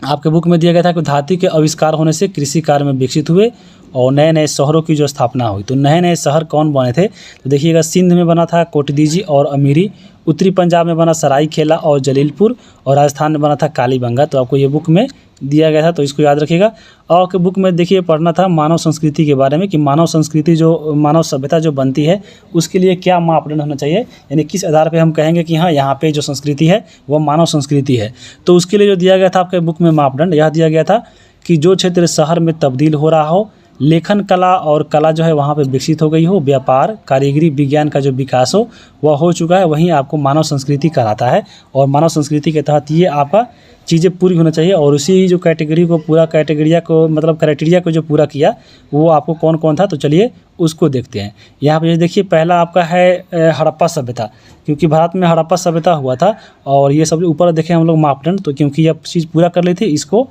Speaker 1: आपके बुक में दिया गया था कि धातु के आविष्कार होने से कृषि कार्य में विकसित हुए और नए नए शहरों की जो स्थापना हुई। तो नए नए शहर कौन बने थे, तो देखिएगा सिंध में बना था कोटदीजी और अमीरी, उत्तरी पंजाब में बना सरायखेला और जलीलपुर, और राजस्थान में बना था कालीबंगा। तो आपको ये बुक में दिया गया था, तो इसको याद रखिएगा। और के बुक में देखिए पढ़ना था मानव संस्कृति के बारे में, कि मानव संस्कृति जो मानव सभ्यता जो बनती है उसके लिए क्या मापदंड होना चाहिए, यानी किस आधार पे हम कहेंगे कि हाँ यहाँ पे जो संस्कृति है वह मानव संस्कृति है। तो उसके लिए जो दिया गया था आपके बुक में मापदंड, यह दिया गया था कि जो क्षेत्र शहर में तब्दील हो रहा हो, लेखन कला और कला जो है वहाँ पे विकसित हो गई हो, व्यापार कारीगरी विज्ञान का जो विकास हो वह हो चुका है, वहीं आपको मानव संस्कृति कहलाता है। और मानव संस्कृति के तहत ये आपका चीज़ें पूरी होना चाहिए। और उसी जो कैटेगरी को पूरा क्राइटेरिया को जो पूरा किया वो आपको कौन कौन था, तो चलिए उसको देखते हैं। यहाँ पे देखिए पहला आपका है हड़प्पा सभ्यता, क्योंकि भारत में हड़प्पा सभ्यता हुआ था। और ये सब ऊपर देखें हम लोग मापदंड, तो क्योंकि यह चीज़ पूरा कर ली थी, इसको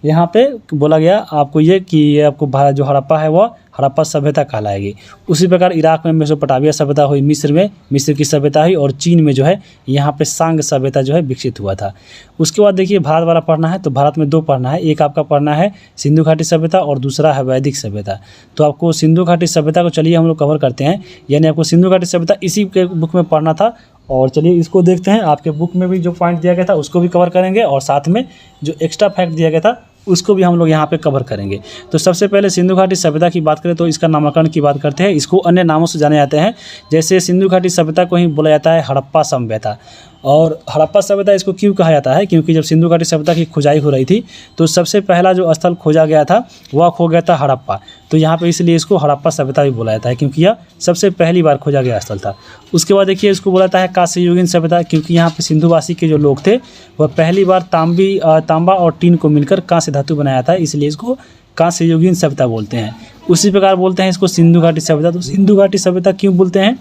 Speaker 1: यहाँ पे बोला गया आपको ये कि ये आपको भारत जो हड़प्पा है वह हड़प्पा सभ्यता कहलाएगी। उसी प्रकार इराक में मेसोपोटामिया सभ्यता हुई, मिस्र में मिस्र की सभ्यता हुई, और चीन में जो है यहाँ पे सांग सभ्यता जो है विकसित हुआ था। उसके बाद देखिए भारत वाला पढ़ना है, तो भारत में दो पढ़ना है, एक आपका पढ़ना है सिंधु घाटी सभ्यता और दूसरा है वैदिक सभ्यता। तो आपको सिंधु घाटी सभ्यता को चलिए हम लोग कवर करते हैं, यानी आपको सिंधु घाटी सभ्यता इसी के बुक में पढ़ना था। और चलिए इसको देखते हैं, आपके बुक में भी जो पॉइंट दिया गया था उसको भी कवर करेंगे, और साथ में जो एक्स्ट्रा फैक्ट दिया गया था उसको भी हम लोग यहाँ पे कवर करेंगे। तो सबसे पहले सिंधु घाटी सभ्यता की बात करें तो इसका नामकरण की बात करते हैं। इसको अन्य नामों से जाने जाते हैं, जैसे सिंधु घाटी सभ्यता को ही बोला जाता है हड़प्पा सभ्यता। और हड़प्पा सभ्यता इसको क्यों कहा जाता है, क्योंकि जब सिंधु घाटी सभ्यता की खुदाई हो रही थी तो सबसे पहला जो स्थल खोजा गया था वह खो गया था हड़प्पा। तो यहाँ पे इसलिए इसको हड़प्पा सभ्यता भी बोला जाता है, क्योंकि यह सबसे पहली बार खोजा गया स्थल था। उसके बाद देखिए इसको बोला जाता है कांस्य युगीन सभ्यता, क्योंकि यहाँ पे सिंधुवासी के जो लोग थे वह पहली बार तांबा और टीन को मिलकर कांस्य धातु बनाया था, इसलिए इसको कांस्य युगीन सभ्यता बोलते हैं। उसी प्रकार बोलते हैं इसको सिंधु घाटी सभ्यता। तो सिंधु घाटी सभ्यता क्यों बोलते हैं,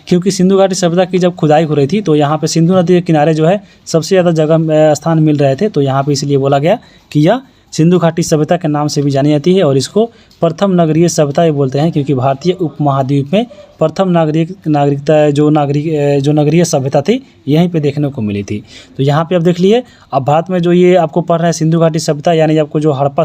Speaker 1: क्योंकि सिंधु घाटी सभ्यता की जब खुदाई हो रही थी तो यहाँ पे सिंधु नदी के किनारे जो है सबसे ज़्यादा जगह स्थान मिल रहे थे। तो यहाँ पे इसलिए बोला गया कि यह सिंधु घाटी सभ्यता के नाम से भी जानी जाती है। और इसको प्रथम नगरीय सभ्यता भी बोलते हैं, क्योंकि भारतीय उपमहाद्वीप में प्रथम जो नगरीय सभ्यता थी यहीं पे देखने को मिली थी। तो यहाँ पे आप देख लिए। अब भारत में जो ये आपको पढ़ रहे हैं सिंधु घाटी सभ्यता, यानी आपको जो हड़प्पा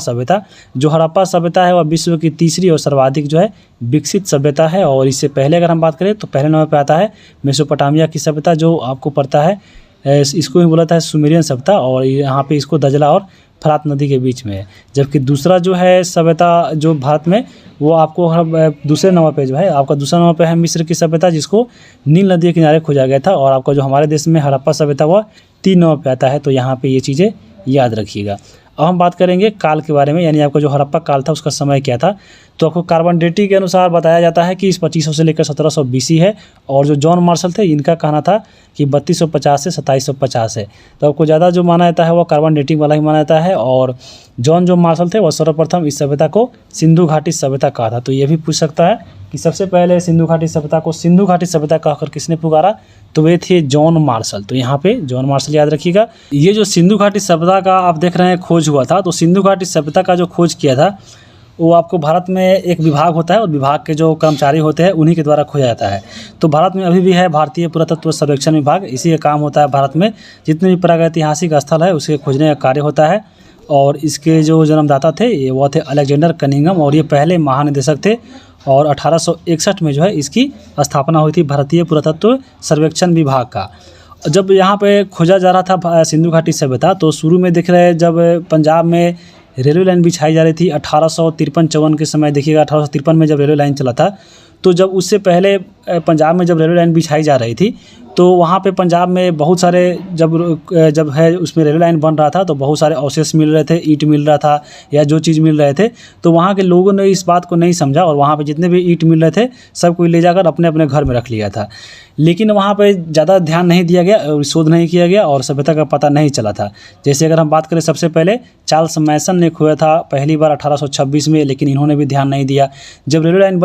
Speaker 1: सभ्यता है वह विश्व की तीसरी और सर्वाधिक जो है विकसित सभ्यता है। और इससे पहले अगर हम बात करें तो पहले नंबर पर आता है मेसोपोटामिया की सभ्यता, जो आपको पड़ता है इसको ही बोला था सुमेरियन सभ्यता, और यहाँ पे इसको दजला और फरात नदी के बीच में है। जबकि दूसरा जो है सभ्यता जो भारत में वो आपको दूसरे नंबर पे जो है आपका दूसरा नंबर पे है मिस्र की सभ्यता, जिसको नील नदी के किनारे खोजा गया था। और आपका जो हमारे देश में हड़प्पा सभ्यता वह 3 नंबर पे आता है। तो यहाँ पे ये चीज़ें याद रखिएगा। अब हम बात करेंगे काल के बारे में, यानी आपका जो हड़प्पा काल था उसका समय क्या था। तो आपको कार्बन डेटिंग के अनुसार बताया जाता है कि इस 2500 से लेकर 1700 BC है। और जो जॉन मार्शल थे इनका कहना था कि 3250 से 2750 है। तो आपको ज़्यादा जो माना जाता है वो कार्बन डेटिंग वाला ही माना जाता है। और जॉन जो मार्शल थे वो सर्वप्रथम इस सभ्यता को सिंधु घाटी सभ्यता कहा था। तो ये भी पूछ सकता है कि सबसे पहले सिंधु घाटी सभ्यता को सिंधु घाटी सभ्यता कहकर किसने पुकारा, तो वे थे जॉन मार्शल। तो यहाँ पे जॉन मार्शल याद रखिएगा। ये जो सिंधु घाटी सभ्यता का आप देख रहे हैं खोज हुआ था, तो सिंधु घाटी सभ्यता का जो खोज किया था वो आपको भारत में एक विभाग होता है और विभाग के जो कर्मचारी होते हैं उन्हीं के द्वारा खोजा जाता है। तो भारत में अभी भी है भारतीय पुरातत्व सर्वेक्षण विभाग, इसी का काम होता है भारत में जितने भी प्रागैतिहासिक स्थल है उसके खोजने का कार्य होता है। और इसके जो जन्मदाता थे वो थे अलेक्जेंडर कनिंघम, और ये पहले महानिदेशक थे और 1861 में जो है इसकी स्थापना हुई थी भारतीय पुरातत्व सर्वेक्षण विभाग का। जब यहाँ पे खोजा जा रहा था सिंधु घाटी सभ्यता, तो शुरू में देख रहे हैं जब पंजाब में रेलवे लाइन बिछाई जा रही थी 1853-54 के समय, देखिएगा 1853 में जब रेलवे लाइन चला था। तो जब उससे पहले पंजाब में जब रेलवे लाइन बिछाई जा रही थी तो वहाँ पे पंजाब में बहुत सारे जब है उसमें रेलवे लाइन बन रहा था तो बहुत सारे अवशेष मिल रहे थे, ईंट मिल रहा था या जो चीज़ मिल रहे थे, तो वहाँ के लोगों ने इस बात को नहीं समझा और वहाँ पे जितने भी ईंट मिल रहे थे सब कोई ले जाकर अपने अपने घर में रख लिया था। लेकिन वहाँ पे ज़्यादा ध्यान नहीं दिया गया और शोध नहीं किया गया और सभ्यता का पता नहीं चला था। जैसे अगर हम बात करें, सबसे पहले चार्ल्स मैसन ने खोया था पहली बार 1826 में, लेकिन इन्होंने भी ध्यान नहीं दिया। जब रेलवे लाइन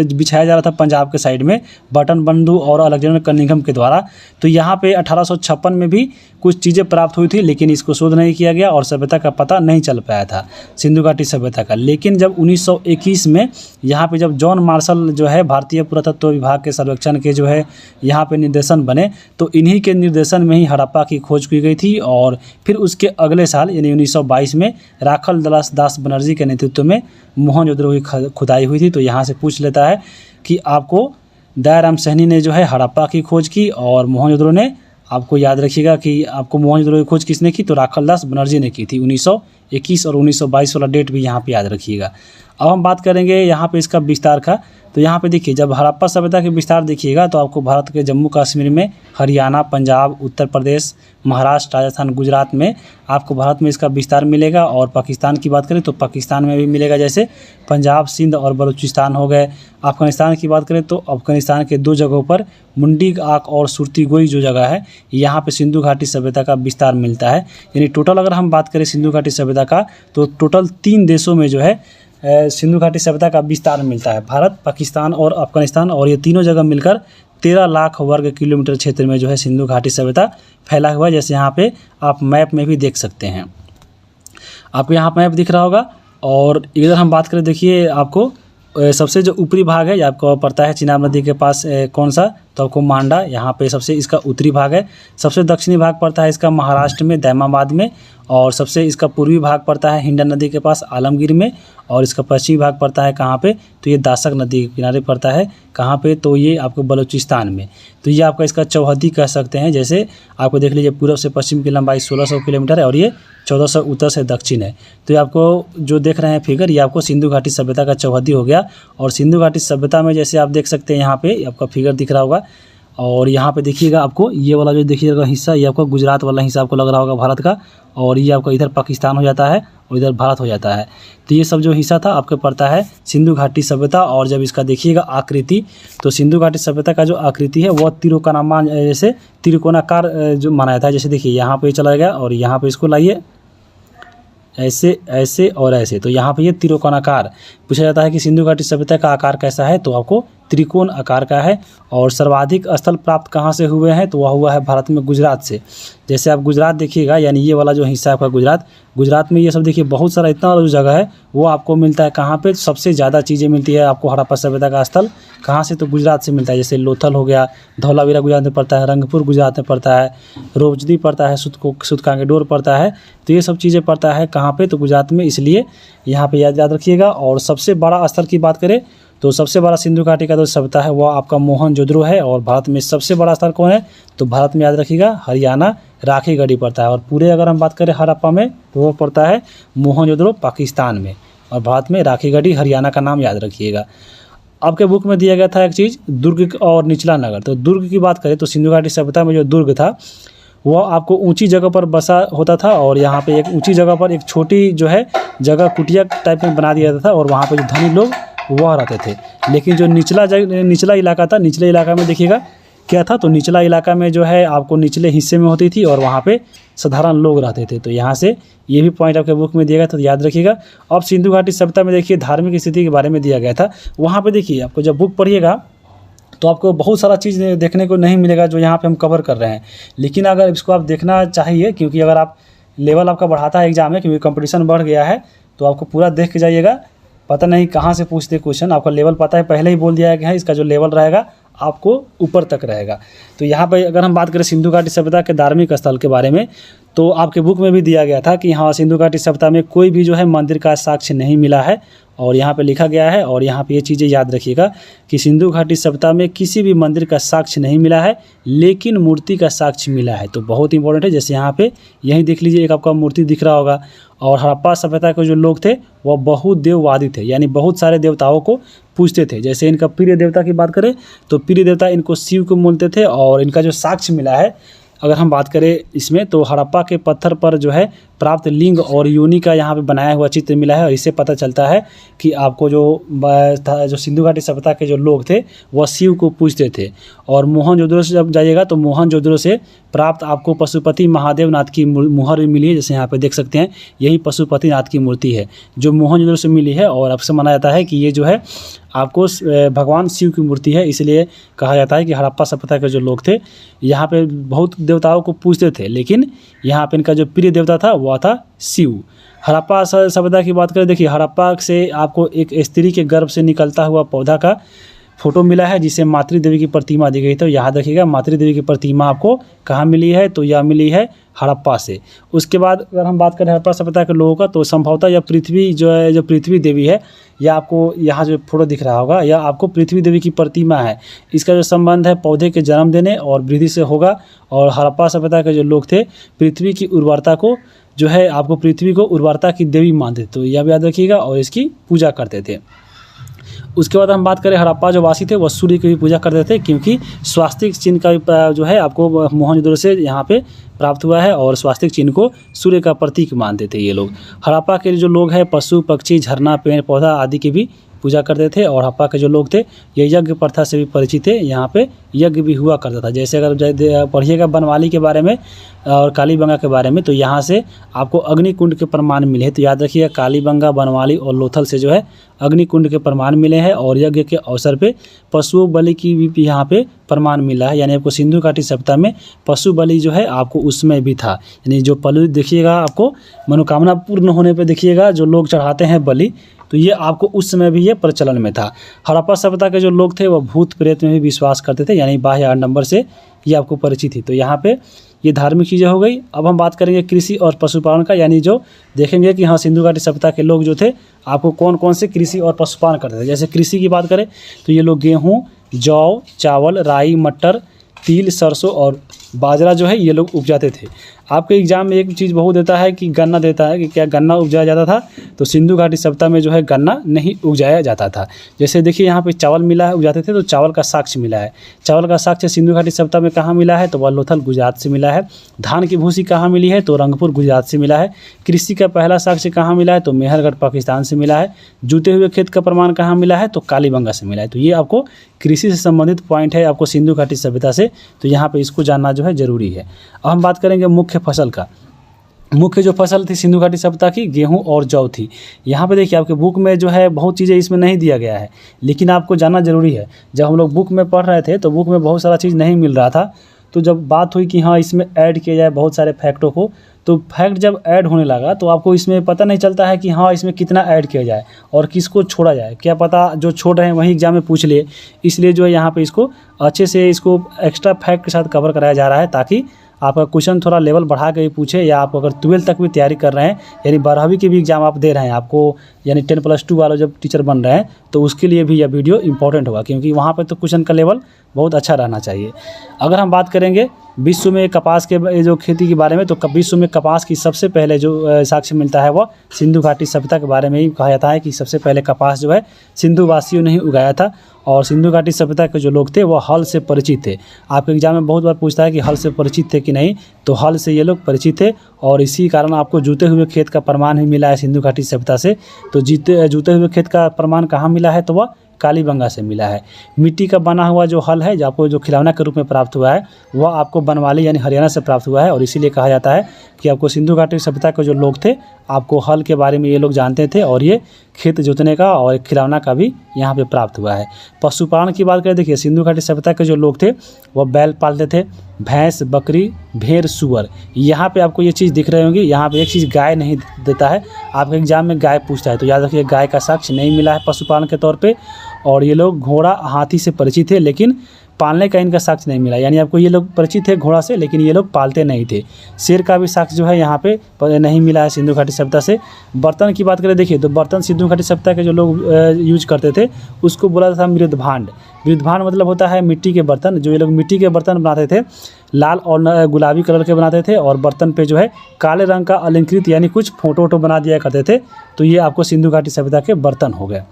Speaker 1: बिछाया जा रहा था पंजाब के साइड में बटन बंधु और अलेक्जेंडर कनिंघम के द्वारा, तो यहाँ पे 1856 में भी कुछ चीज़ें प्राप्त हुई थी, लेकिन इसको शोध नहीं किया गया और सभ्यता का पता नहीं चल पाया था सिंधु घाटी सभ्यता का। लेकिन जब 1921 में यहाँ पे जब जॉन मार्शल जो है भारतीय पुरातत्व विभाग के सर्वेक्षण के जो है यहाँ पे निर्देशन बने, तो इन्हीं के निर्देशन में ही हड़प्पा की खोज की गई थी। और फिर उसके अगले साल यानी 1922 में राखल दास बनर्जी के नेतृत्व में मोहनजोदड़ो की खुदाई हुई थी। तो यहाँ से पूछ लेता है कि आपको दयाराम सहनी ने जो है हड़प्पा की खोज की और मोहनजोदड़ो ने, आपको याद रखिएगा कि आपको मोहनजोदड़ो की खोज किसने की, तो राखल दास बनर्जी ने की थी। 1921 और 1922 वाला डेट भी यहाँ पे याद रखिएगा। अब हम बात करेंगे यहाँ पे इसका विस्तार का। तो यहाँ पे देखिए, जब हड़प्पा सभ्यता के विस्तार देखिएगा तो आपको भारत के जम्मू कश्मीर में, हरियाणा, पंजाब, उत्तर प्रदेश, महाराष्ट्र, राजस्थान, गुजरात में आपको भारत में इसका विस्तार मिलेगा। और पाकिस्तान की बात करें तो पाकिस्तान में भी मिलेगा, जैसे पंजाब, सिंध और बलूचिस्तान हो गए। अफगानिस्तान की बात करें तो अफगानिस्तान के 2 जगहों पर मुंडी आक और सुरती गोई जो जगह है, यहाँ पे सिंधु घाटी सभ्यता का विस्तार मिलता है। यानी टोटल अगर हम बात करें सिंधु घाटी सभ्यता का, तो टोटल 3 देशों में जो है सिंधु घाटी सभ्यता का विस्तार मिलता है, भारत, पाकिस्तान और अफगानिस्तान। और ये तीनों जगह मिलकर 13 लाख वर्ग किलोमीटर क्षेत्र में जो है सिंधु घाटी सभ्यता फैला हुआ है, जैसे यहाँ पे आप मैप में भी देख सकते हैं। आपको यहाँ मैप दिख रहा होगा। और इधर हम बात करें, देखिए आपको सबसे जो ऊपरी भाग है, ये आपको पड़ता है चिनाब नदी के पास कौन सा, तो आपको मांडा, यहाँ पे सबसे इसका उत्तरी भाग है। सबसे दक्षिणी भाग पड़ता है इसका महाराष्ट्र में दैमाबाद में, और सबसे इसका पूर्वी भाग पड़ता है हिंडन नदी के पास आलमगीर में, और इसका पश्चिमी भाग पड़ता है कहाँ पे, तो ये दासक नदी के किनारे पड़ता है कहाँ पे, तो ये आपको बलूचिस्तान में। तो ये आपका इसका चौहद्दी कह सकते हैं। जैसे आपको देख लीजिए, पूर्व से पश्चिम की लंबाई 1600 किलोमीटर है और ये 1400 उत्तर से दक्षिण है। तो ये आपको जो देख रहे हैं फिगर, ये आपको सिंधु घाटी सभ्यता का चौहद्दी हो गया। और सिंधु घाटी सभ्यता में जैसे आप देख सकते हैं, यहाँ पे आपका फिगर दिख रहा होगा। और यहाँ पे देखिएगा, आपको ये वाला जो देखिएगा हिस्सा, ये आपको गुजरात वाला हिस्सा आपको लग रहा होगा भारत का, और ये आपका इधर पाकिस्तान हो जाता है और इधर भारत हो जाता है। तो ये सब जो हिस्सा था आपके पड़ता है सिंधु घाटी सभ्यता। और जब इसका देखिएगा आकृति, तो सिंधु घाटी सभ्यता का जो आकृति है वह तिरुकोनामा, जैसे त्रिकोणाकार जो माना जाता है। जैसे देखिए, यहाँ पे चला गया और यहाँ पे इसको लाइए, ऐसे ऐसे और ऐसे, तो यहाँ पे ये त्रिकोणाकार पूछा जाता है कि सिंधु घाटी सभ्यता का आकार कैसा है, तो आपको त्रिकोण आकार का है। और सर्वाधिक स्थल प्राप्त कहाँ से हुए हैं, तो वह हुआ है भारत में गुजरात से। जैसे आप गुजरात देखिएगा, यानी ये वाला जो हिस्सा है आपका गुजरात में ये सब देखिए बहुत सारा इतना जो जगह है वो आपको मिलता है कहाँ पे, सबसे ज़्यादा चीज़ें मिलती है आपको हड़प्पा सभ्यता का स्थल कहाँ से, तो गुजरात से मिलता है। जैसे लोथल हो गया, धौलावीरा गुजरात में पड़ता है, रंगपुर गुजरात में पड़ता है, रोजदी पड़ता है, सुतकांगेडोर पड़ता है। तो ये सब चीज़ें पड़ता है कहाँ पे, तो गुजरात में, इसलिए यहाँ पे याद रखिएगा। और सबसे बड़ा स्थल की बात करें तो सबसे बड़ा सिंधु घाटी का जो सभ्यता है वह आपका मोहनजोदड़ो है। और भारत में सबसे बड़ा स्थल कौन है, तो भारत में याद रखिएगा हरियाणा राखीगढ़ी पड़ता है। और पूरे अगर हम बात करें हड़प्पा में तो वो पड़ता है मोहनजोदड़ो पाकिस्तान में, और भारत में राखीगढ़ी हरियाणा का नाम याद रखिएगा। आपके बुक में दिया गया था एक चीज़, दुर्ग और निचला नगर। तो दुर्ग की बात करें तो सिंधु घाटी सभ्यता में जो दुर्ग था वह आपको ऊंची जगह पर बसा होता था, और यहाँ पे एक ऊंची जगह पर एक छोटी जो है जगह कुटिया टाइप में बना दिया जाता था, और वहाँ पे जो धनी लोग वह रहते थे। लेकिन जो निचला इलाका था, निचले इलाका में देखिएगा क्या था, तो निचला इलाका में जो है आपको निचले हिस्से में होती थी और वहाँ पे साधारण लोग रहते थे। तो यहाँ से ये भी पॉइंट आपके बुक में दिया गया था, तो याद रखिएगा। अब सिंधु घाटी सभ्यता में देखिए धार्मिक स्थिति के बारे में दिया गया था। वहाँ पे देखिए, आपको जब बुक पढ़िएगा तो आपको बहुत सारा चीज़ देखने को नहीं मिलेगा जो यहाँ पे हम कवर कर रहे हैं। लेकिन अगर इसको आप देखना चाहिए, क्योंकि अगर आप लेवल आपका बढ़ाता है एग्जाम में, क्योंकि कंपटीशन बढ़ गया है, तो आपको पूरा देख के जाइएगा। पता नहीं कहाँ से पूछते क्वेश्चन, आपका लेवल पता है, पहले ही बोल दिया है इसका जो लेवल रहेगा आपको ऊपर तक रहेगा। तो यहाँ पर अगर हम बात करें सिंधु घाटी सभ्यता के धार्मिक स्थल के बारे में, तो आपके बुक में भी दिया गया था कि हाँ, सिंधु घाटी सभ्यता में कोई भी जो है मंदिर का साक्ष्य नहीं मिला है, और यहाँ पे लिखा गया है। और यहाँ पे ये चीज़ें याद रखिएगा कि सिंधु घाटी सभ्यता में किसी भी मंदिर का साक्ष्य नहीं मिला है, लेकिन मूर्ति का साक्ष्य मिला है। तो बहुत इंपॉर्टेंट है। जैसे यहाँ पे यहीं देख लीजिए, एक आपका मूर्ति दिख रहा होगा। और हड़प्पा सभ्यता के जो लोग थे वह बहुत देववादी थे, यानी बहुत सारे देवताओं को पूजते थे। जैसे इनका प्रिय देवता की बात करें तो प्रिय देवता इनको शिव को मानते थे। और इनका जो साक्ष्य मिला है अगर हम बात करें इसमें, तो हड़प्पा के पत्थर पर जो है प्राप्त लिंग और योनि का यहाँ पे बनाया हुआ चित्र मिला है। और इससे पता चलता है कि आपको जो सिंधु घाटी सभ्यता के जो लोग थे वह शिव को पूजते थे। और मोहनजोदड़ो से जब जाइएगा तो मोहनजोदड़ो से प्राप्त आपको पशुपति महादेव नाथ की मुहर भी मिली है। जैसे यहाँ पे देख सकते हैं, यही पशुपति नाथ की मूर्ति है जो मोहनजोदड़ो से मिली है। और आपसे माना जाता है कि ये जो है आपको भगवान शिव की मूर्ति है। इसलिए कहा जाता है कि हड़प्पा सभ्यता के जो लोग थे यहाँ पे बहुत देवताओं को पूजते थे, लेकिन यहाँ पे इनका जो प्रिय देवता था वह था शिव। हड़प्पा सभ्यता की बात करें, देखिए हड़प्पा से आपको एक स्त्री के गर्भ से निकलता हुआ पौधा का फोटो मिला है, जिसे मातृ देवी की प्रतिमा दी गई। तो यहाँ देखिएगा मातृ देवी की प्रतिमा आपको कहाँ मिली है, तो यह मिली है हड़प्पा से। उसके बाद अगर हम बात करें हड़प्पा सभ्यता के लोगों का, तो संभवतः यह पृथ्वी जो है, जो पृथ्वी देवी है, यह आपको यहाँ जो फोटो दिख रहा होगा, यह आपको पृथ्वी देवी की प्रतिमा है। इसका जो संबंध है पौधे के जन्म देने और वृद्धि से होगा। और हड़प्पा सभ्यता के जो लोग थे पृथ्वी की उर्वरता को जो है आपको पृथ्वी को उर्वरता की देवी मानते थे। तो यह भी याद रखिएगा और इसकी पूजा करते थे। उसके बाद हम बात करें हड़प्पा जो वासी थे वह सूर्य की भी पूजा करते थे, क्योंकि स्वास्तिक चिन्ह का जो है आपको मोहनजोदड़ो से यहाँ पे प्राप्त हुआ है। और स्वास्तिक चिन्ह को सूर्य का प्रतीक मानते थे ये लोग। हड़प्पा के जो लोग हैं पशु पक्षी झरना पेड़ पौधा आदि की भी पूजा करते थे। और हड़प्पा के जो लोग थे ये यज्ञ प्रथा से भी परिचित थे, यहाँ पे यज्ञ भी हुआ करता था। जैसे अगर पढ़िएगा बनवाली के बारे में और कालीबंगा के बारे में, तो यहाँ से आपको अग्निकुंड के प्रमाण मिले हैं। तो याद रखिएगा कालीबंगा बनवाली और लोथल से जो है अग्निकुंड के प्रमाण मिले हैं। और यज्ञ के अवसर पे पशु बलि की भी यहाँ पे प्रमाण मिला है, यानी आपको सिंधु घाटी सभ्यता में पशु बलि जो है आपको उसमें भी था। यानी जो पलु देखिएगा आपको मनोकामना पूर्ण होने पे देखिएगा जो लोग चढ़ाते हैं बलि, तो ये आपको उस समय भी ये प्रचलन में था। हड़प्पा सभ्यता के जो लोग थे वो भूत प्रेत में भी विश्वास करते थे, यानी बाह्य आडंबर से ये आपको परिचित थी। तो यहाँ पे ये धार्मिक चीज़ें हो गई। अब हम बात करेंगे कृषि और पशुपालन का, यानी जो देखेंगे कि हाँ सिंधु घाटी सभ्यता के लोग जो थे आपको कौन कौन से कृषि और पशुपालन करते थे। जैसे कृषि की बात करें तो ये लोग गेहूँ, जौ, चावल, राई, मटर, तिल, सरसों और बाजरा जो है ये लोग उपजाते थे। आपके एग्जाम में एक चीज़ बहुत देता है कि गन्ना देता है कि क्या गन्ना उपजाया जाता था, तो सिंधु घाटी सभ्यता में जो है गन्ना नहीं उपजाया जाता था। जैसे देखिए यहाँ पे चावल मिला है उपजाते थे, तो चावल का साक्ष्य मिला है। चावल का साक्ष्य सिंधु घाटी सभ्यता में कहाँ मिला है, तो वह लोथल गुजरात से मिला है। धान की भूसी कहाँ मिली है, तो रंगपुर गुजरात से मिला है। कृषि का पहला साक्ष्य कहाँ मिला है, तो मेहरगढ़ पाकिस्तान से मिला है। जूते हुए खेत का प्रमाण कहाँ मिला है, तो कालीबंगा से मिला है। तो ये आपको कृषि से संबंधित पॉइंट है आपको सिंधु घाटी सभ्यता से, तो यहाँ पे इसको जानना जो है ज़रूरी है। अब हम बात करेंगे मुख्य फसल का। मुख्य जो फसल थी सिंधु घाटी सभ्यता की गेहूं और जौ थी। यहाँ पे देखिए आपके बुक में जो है बहुत चीज़ें इसमें नहीं दिया गया है, लेकिन आपको जानना जरूरी है। जब हम लोग बुक में पढ़ रहे थे तो बुक में बहुत सारा चीज़ नहीं मिल रहा था, तो जब बात हुई कि हाँ इसमें ऐड किया जाए बहुत सारे फैक्टों को, तो फैक्ट जब ऐड होने लगा तो आपको इसमें पता नहीं चलता है कि हाँ इसमें कितना ऐड किया जाए और किसको छोड़ा जाए। क्या पता जो छोड़ रहे हैं वही एग्जाम में पूछ लिए, इसलिए जो है यहाँ पे इसको अच्छे से इसको एक्स्ट्रा फैक्ट के साथ कवर कराया जा रहा है, ताकि आपका क्वेश्चन थोड़ा लेवल बढ़ा के पूछे। या आप अगर 12 तक भी तैयारी कर रहे हैं, यानी 12वीं की भी एग्जाम आप दे रहे हैं, आपको यानी 10+2 वालों जब टीचर बन रहे हैं, तो उसके लिए भी यह वीडियो इंपॉर्टेंट होगा, क्योंकि वहाँ पर तो क्वेश्चन का लेवल बहुत अच्छा रहना चाहिए। अगर हम बात करेंगे विश्व में कपास के जो खेती के बारे में, तो विश्व में कपास की सबसे पहले जो साक्ष्य मिलता है वह सिंधु घाटी सभ्यता के बारे में ही कहा जाता है कि सबसे पहले कपास जो है सिंधु वासियों ने ही उगाया था। और सिंधु घाटी सभ्यता के जो लोग थे वह हल से परिचित थे। आपके एग्जाम में बहुत बार पूछता है कि हल से परिचित थे कि नहीं, तो हल से ये लोग परिचित थे, और इसी कारण आपको जूते हुए खेत का प्रमाण ही मिला है सिंधु घाटी सभ्यता से। तो जूते हुए खेत का प्रमाण कहाँ मिला है, तो वह कालीबंगा से मिला है। मिट्टी का बना हुआ जो हल है जो आपको जो खिलौना के रूप में प्राप्त हुआ है, वह आपको बनवाली यानी हरियाणा से प्राप्त हुआ है। और इसीलिए कहा जाता है कि आपको सिंधु घाटी सभ्यता के जो लोग थे आपको हल के बारे में ये लोग जानते थे, और ये खेत जोतने का और खिलौना का भी यहाँ पे प्राप्त हुआ है। पशुपालन की बात करें, देखिए सिंधु घाटी सभ्यता के जो लोग थे वह बैल पालते थे, भैंस, बकरी, भेड़, सूअर। यहाँ पे आपको ये चीज़ दिख रही होंगी, यहाँ पे एक चीज़ गाय नहीं देता है, आपके एग्जाम में गाय पूछता है तो याद रखिए गाय का साक्ष्य नहीं मिला है पशुपालन के तौर पे। और ये लोग घोड़ा, हाथी से परिचित थे लेकिन पालने का इनका साक्ष्य नहीं मिला, यानी आपको ये लोग परिचित थे घोड़ा से लेकिन ये लोग पालते नहीं थे। शेर का भी साक्ष्य जो है यहाँ पे नहीं मिला है सिंधु घाटी सभ्यता से। बर्तन की बात करें, देखिए तो बर्तन सिंधु घाटी सभ्यता के जो लोग यूज करते थे उसको बोला था मृदभांड। मृदभांड मतलब होता है मिट्टी के बर्तन। जो ये लोग मिट्टी के बर्तन बनाते थे, लाल और गुलाबी कलर के बनाते थे और बर्तन पे जो है काले रंग का अलंकृत यानी कुछ फोटो बना दिया करते थे। तो ये आपको सिंधु घाटी सभ्यता के बर्तन हो गए।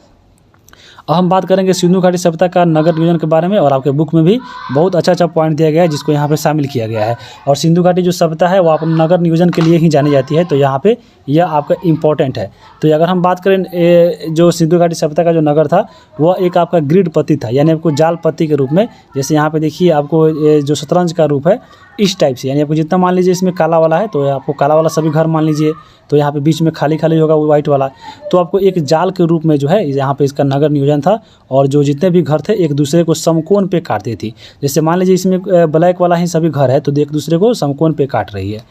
Speaker 1: अब हम बात करेंगे सिंधु घाटी सभ्यता का नगर नियोजन के बारे में, और आपके बुक में भी बहुत अच्छा पॉइंट दिया गया है जिसको यहाँ पे शामिल किया गया है। और सिंधु घाटी जो सभ्यता है वो आप नगर नियोजन के लिए ही जानी जाती है, तो यहाँ पे यह आपका इम्पोर्टेंट है। तो अगर हम बात करें जो सिंधु घाटी सभ्यता का जो नगर था वह एक आपका ग्रिड पत्ती था, यानी आपको जाल पत्ती के रूप में, जैसे यहाँ पे देखिए आपको जो शतरंज का रूप है इस टाइप से, यानी आपको जितना मान लीजिए इसमें काला वाला है तो आपको काला वाला सभी घर मान लीजिए, तो यहाँ पे बीच में खाली खाली होगा वो वाइट वाला, तो आपको एक जाल के रूप में जो है यहाँ पे इसका नगर नियोजन था। और जो जितने भी घर थे एक दूसरे को समकोण पे काटती थी। जैसे मान लीजिए इसमें ब्लैक वाला ही सभी घर है तो एक दूसरे को समकोण पे काट रही है,